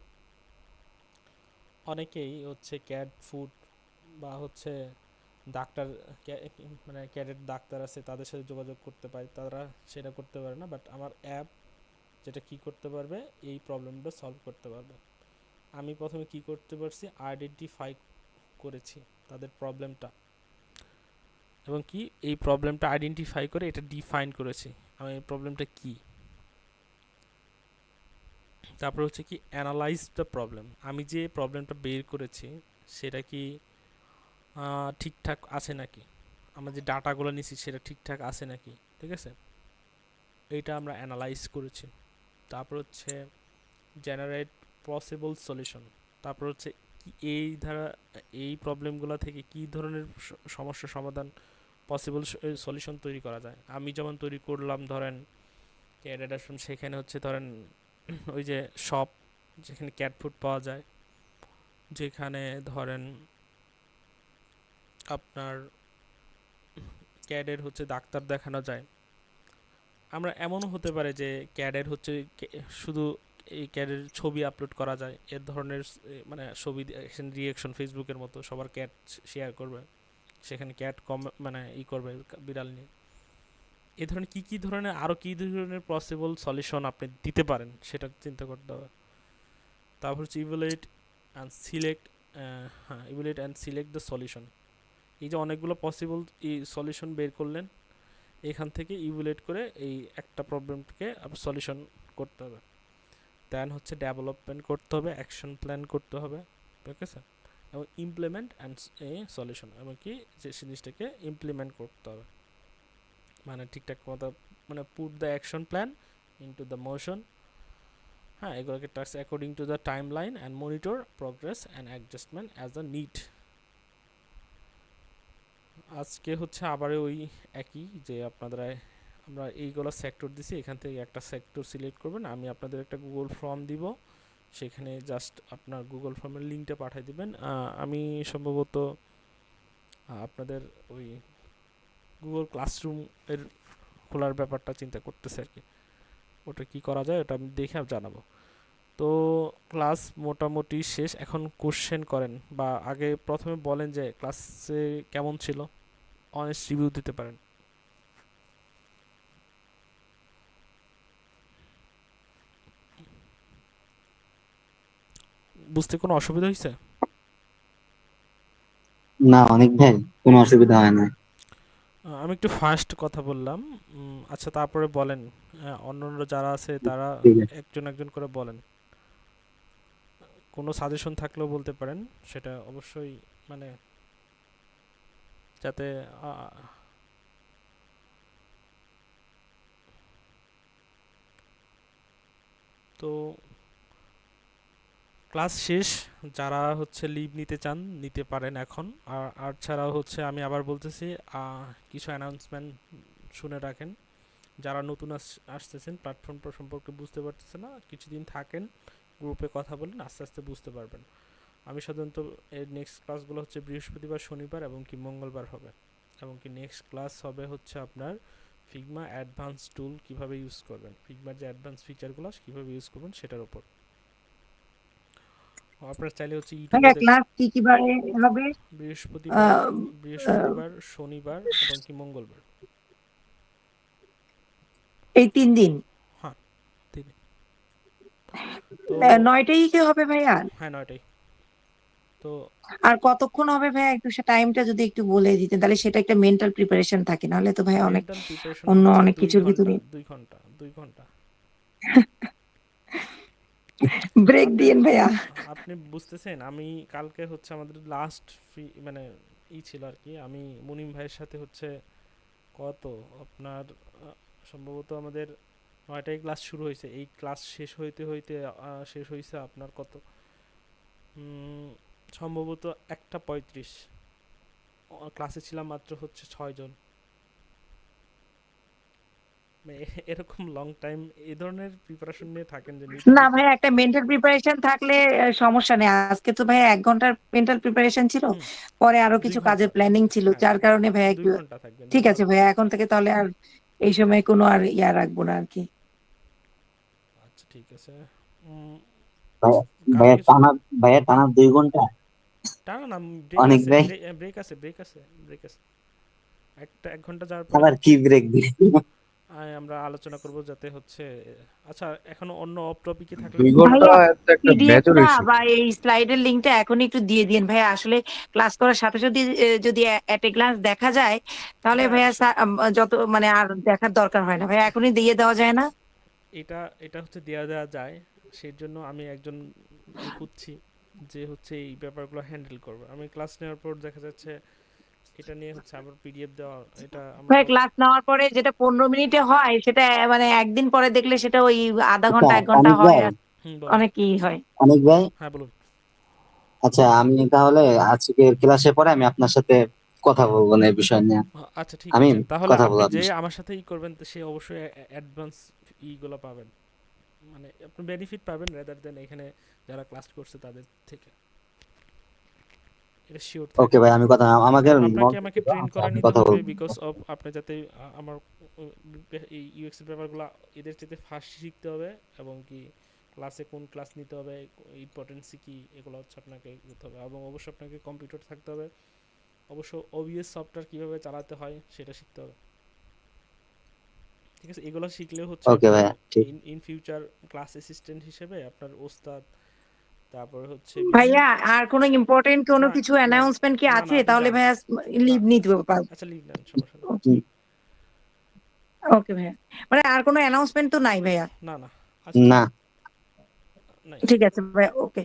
অনেকেই হচ্ছে ক্যাড ফুড বা হচ্ছে ডাক্তার, মানে ক্যাডের ডাক্তার আছে তাদের সাথে যোগাযোগ করতে পারে, তারা সেটা করতে পারে না। বাট আমার অ্যাপ যেটা কি করতে পারবে, এই প্রবলেমটা সলভ করতে পারবে। আমি প্রথমে কি করতে পারছি, আইডেন্টিফাই করেছি তাদের প্রবলেমটা, এবং কি এই প্রবলেমটা আইডেন্টিফাই করে এটা ডিফাইন করেছি আমি এই প্রবলেমটা কি। তারপর হচ্ছে কি অ্যানালাইজ দ্য প্রবলেম, আমি যে প্রবলেমটা বের করেছি সেটা কি ঠিকঠাক আছে নাকি, আমরা যে ডাটাগুলো নিছি সেটা ঠিকঠাক আছে নাকি, ঠিক আছে, এইটা আমরা অ্যানালাইজ করেছি। তারপর হচ্ছে জেনারেট পসিবল সলিউশন, তারপর হচ্ছে এই ধারা এই প্রবলেমগুলো থেকে কি ধরনের সমস্যা সমাধান পসিবল সলিউশন তৈরি করা যায়। আমি যেমন তৈরি করলাম ধরেন ক্যাট অ্যাডাপশন, সেখানে হচ্ছে ধরেন ওই যে শপ যেখানে ক্যাট ফুড পাওয়া যায়, যেখানে ধরেন আপনার ক্যাডের হচ্ছে ডাক্তার দেখানো যায়। আমরা এমনও হতে পারে যে ক্যাডের হচ্ছে শুধু এই ক্যাডের ছবি আপলোড করা যায়, এর ধরনের মানে ছবি রিয়েকশন ফেসবুকের মতো সবার ক্যাট শেয়ার করবে, সেখানে ক্যাট মানে করবে বিড়াল নিয়ে। এই ধরনের কী ধরনের আরও কী ধরনের পসিবল সলিউশন আপনি দিতে পারেন সেটা চিন্তা করতে হবে। তারপর হচ্ছে evaluate and select, evaluate and select the solution. এই যে অনেকগুলো পসিবল এই সলিউশন বের করলেন, এখান থেকে ইভ্যালুয়েট করে এই একটা প্রবলেমকে সলিউশন করতে হবে। দেন হচ্ছে ডেভেলপমেন্ট করতে হবে, অ্যাকশন প্ল্যান করতে হবে, ঠিক আছে, এবং ইমপ্লিমেন্ট অ্যান্ড সলিউশন, এবং কি যে জিনিসটাকে ইমপ্লিমেন্ট করতে হবে, মানে ঠিকঠাক মতো মানে put the action plan into the motion. হ্যাঁ, এগুলোকে task according to the time line and monitor progress and adjustment as the need. আজকে হচ্ছে আবার ওই একই যে আমরা এইগুলো সেক্টর দিছি, এখান থেকে একটা সেক্টর সিলেক্ট করবেন। আমি আপনাদের একটা গুগল ফর্ম দিব, সেখানে জাস্ট আপনার গুগল ফর্মের লিঙ্কটা পাঠিয়ে দিবেন। আমি সম্ভবত আপনাদের ওই গুগল ক্লাসরুম এর খোলার ব্যাপারটা চিন্তা করতেছে আর কি, ওটা কি করা যায় ওটা আমি দেখে জানাবো। তো ক্লাস মোটামুটি শেষ, এখন কোশ্চেন করেন, বা আগে প্রথমে বলেন যে ক্লাসে কেমন ছিল, অনেস্ট রিভিউ দিতে পারেন। বুঝতে কোনো অসুবিধা হয়েছে? না অনেক ভাই, কোনো অসুবিধা হয় না। আমি একটু ফাস্ট কথা বললাম। আচ্ছা, তারপরে বলেন অন্যান্য যারা আছে তারা ঠিক আছে। একজন একজন করে বলেন। কোনো সাজেশন থাকলেও বলতে পারেন, সেটা অবশ্যই মানে যাতে তো ক্লাস শেষ, যারা হচ্ছে লিভ নিতে চান নিতে পারেন এখন। আর ছাড়াও হচ্ছে আমি আবার বলতেছি, কিছু অ্যানাউন্সমেন্ট শুনে রাখেন। যারা নতুন আসতেছেন, প্ল্যাটফর্ম সম্পর্কে বুঝতে পারতেছেন না, কিছুদিন থাকেন, গ্রুপে কথা বলেন, আস্তে আস্তে বুঝতে পারবেন। আমি সাধারণত এর নেক্সট ক্লাসগুলো হচ্ছে বৃহস্পতিবার, শনিবার এবং কি মঙ্গলবার হবে, এবং কি নেক্সট ক্লাস হবে হচ্ছে আপনার ফিগমা অ্যাডভান্স টুল কীভাবে ইউজ করবেন, ফিগমার যে অ্যাডভান্স ফিচারগুলো কীভাবে ইউজ করবেন সেটার উপর। আপনারা চাইলে হচ্ছে ইউটিউবে ক্লাস কি বারে হবে? বৃহস্পতিবার, আহ, আহ, শনিবার এবং কি মঙ্গলবার। এই 3 দিন হ্যাঁ, তিনি তো 9টায় কি হবে ভাইয়া? হ্যাঁ 9টায়। তো আর কতক্ষণ হবে ভাইয়া, একটু সে টাইমটা যদি একটু বলে দিতেন তাহলে সেটা একটা মেন্টাল প্রিপারেশন থাকে, নাহলে তো ভাইয়া অনেক মেন্টাল প্রিপারেশন অন্য হচ্ছে অনেক 2 কিছুর ঘন্টা, ভিতরে 2 ঘন্টা। ব্রেক আপনি দিয়েন ভাইয়া। আপনি বুঝতেছেন, আমি কালকে হচ্ছে আমাদের লাস্ট মানে ছিল আর কি, আমি মুনিম ভাইয়ের সাথে হচ্ছে কত আপনার সম্ভবত আমাদের 9টায় ক্লাস শুরু হয়েছে, এই ক্লাস শেষ হইতে হইতে শেষ হয়েছে আপনার কত সম্ভবত 1:35। ক্লাসে ছিলাম মাত্র হচ্ছে 6 জন। এরকম লং টাইম এই ধরনের প্রিপারেশন নিয়ে থাকেন যে নিতে না নিতে ভাই, একটা মেন্টাল প্রিপারেশন থাকলে সমস্যা নেই। আজকে তো ভাই 1 ঘন্টার মেন্টাল প্রিপারেশন ছিল, হুম পরে আরো 2 কিছু কাজের ঘন্টা প্ল্যানিং ছিল, হ্যাঁ যার কারণে ভাইয়া 2 একটু। ঘন্টা থাকবেন নো ঠিক আছে প্রবলেম। ভাইয়া, এখন থেকে তাহলে আর এই সময় কোনো আর ইয়া রাখবো না আর কি। আচ্ছা ঠিক আছে। উম, ভাইয়া কারো ভাইয়া কিছু টানা ভাইয়া টানা 2 ঘন্টা টানা না, ব্রেক অনেক আছে, ভাই। ব্রেক আছে, ব্রেক আছে, ব্রেক আছে। 1 ঘন্টা যাওয়ার পরে আবার হচ্ছে কি ব্রেক দিই? আমরা আলোচনা করব যাতে হচ্ছে। আচ্ছা এখনো অন্য অফ টপিকে থাকলে দুই বলেন। ঘন্টা ভাইয়া তো একটা মেজর পিডিএফটা ইস্যু। বা এই স্লাইডের লিঙ্কটা এখনই একটু দিয়ে দিন ভাইয়া। আসলে ক্লাস করার সাথে সাথে যদি এট এ গ্লান্স দেখা যায়, তাহলে হ্যাঁ ভাইয়া যত মানে আর দেখার দরকার হয় না ভাইয়া, এখনই দিয়ে দেওয়া যায় না? এটা এটা হচ্ছে দেওয়া দেওয়া যায়। সেই জন্য আমি একজনকে খুঁজছি যে হচ্ছে এই ব্যাপারগুলো হ্যান্ডেল করবে। আমি ক্লাস নেওয়ার পর দেখা যাচ্ছে এটা নিয়ে হচ্ছে আবার পিডিএফ দেওয়া, এটা আমরা ভাই ক্লাস নেওয়ার পরে যেটা 15 মিনিটে হয়, সেটা মানে একদিন পরে দেখলে সেটা ওই আধা আচ্ছা ঘন্টা 1 ঘন্টা অনেক হয় ভাই, আর বলেন। অনেক কি হয়। অনেক ভাই, হ্যাঁ বলুন। আচ্ছা আমি তাহলে আজকের ক্লাসে পরে আমি আপনার সাথে কথা বলবো না এই বিষয় নিয়ে। আচ্ছা ঠিক আমি আছে, তাহলে কথা আপনি বলবো যে আপনার সাথে। আমার সাথে করবেন তো সে অবশ্যই অ্যাডভান্স ইগুলো পাবেন, মানে আপনি বেনিফিট পাবেন রেদার দেন এখানে যারা ক্লাস করছে তাদের থেকে, এটা শিওর ওকে থাকেন। ভাই, আমি কথা আমাকে কারণ নোট আপনাকে আমাকে দিতে ট্রেন আচ্ছা করে আমি নিতে কথা হবে বলবো। বিকজ অফ আপনি যাতে আমার এই ইউএক্স এর ব্যাপারগুলো এদের চাইতে ফার্স্ট শিখতে হবে, এবং কি ক্লাসে কোন ক্লাস নিতে হবে, ইম্পর্টেন্সি কি, এগুলো হচ্ছে আপনাকে করতে হবে। এবং অবশ্যই আপনাকে কম্পিউটার থাকতে হবে, অবশ্য ওবিএস সফটওয়্যার কীভাবে চালাতে হয় সেটা শিখতে হবে। ঠিক আছে, এগুলো শিখলে হচ্ছে ওকে আপনি ভাইয়া, ঠিক। ইন ফিউচার ক্লাস অ্যাসিস্ট্যান্ট হিসেবে আপনার ওস্তাদ, তারপরে হচ্ছে বিভিন্ন। ভাইয়া আর কোনো ইম্পর্টেন্ট কোনো না কিছু না অ্যানাউন্সমেন্ট কি না না আছে? আপনি তাহলে যান। ভাইয়া না লিভ নিতে পারবো। আচ্ছা লিভ নেন, সমস্যা নেই। ওকে ভাইয়া, মানে আর কোনো অ্যানাউন্সমেন্ট তো নাই ভাইয়া? না না আজকে না। নাই। ঠিক আছে ভাইয়া, ওকে।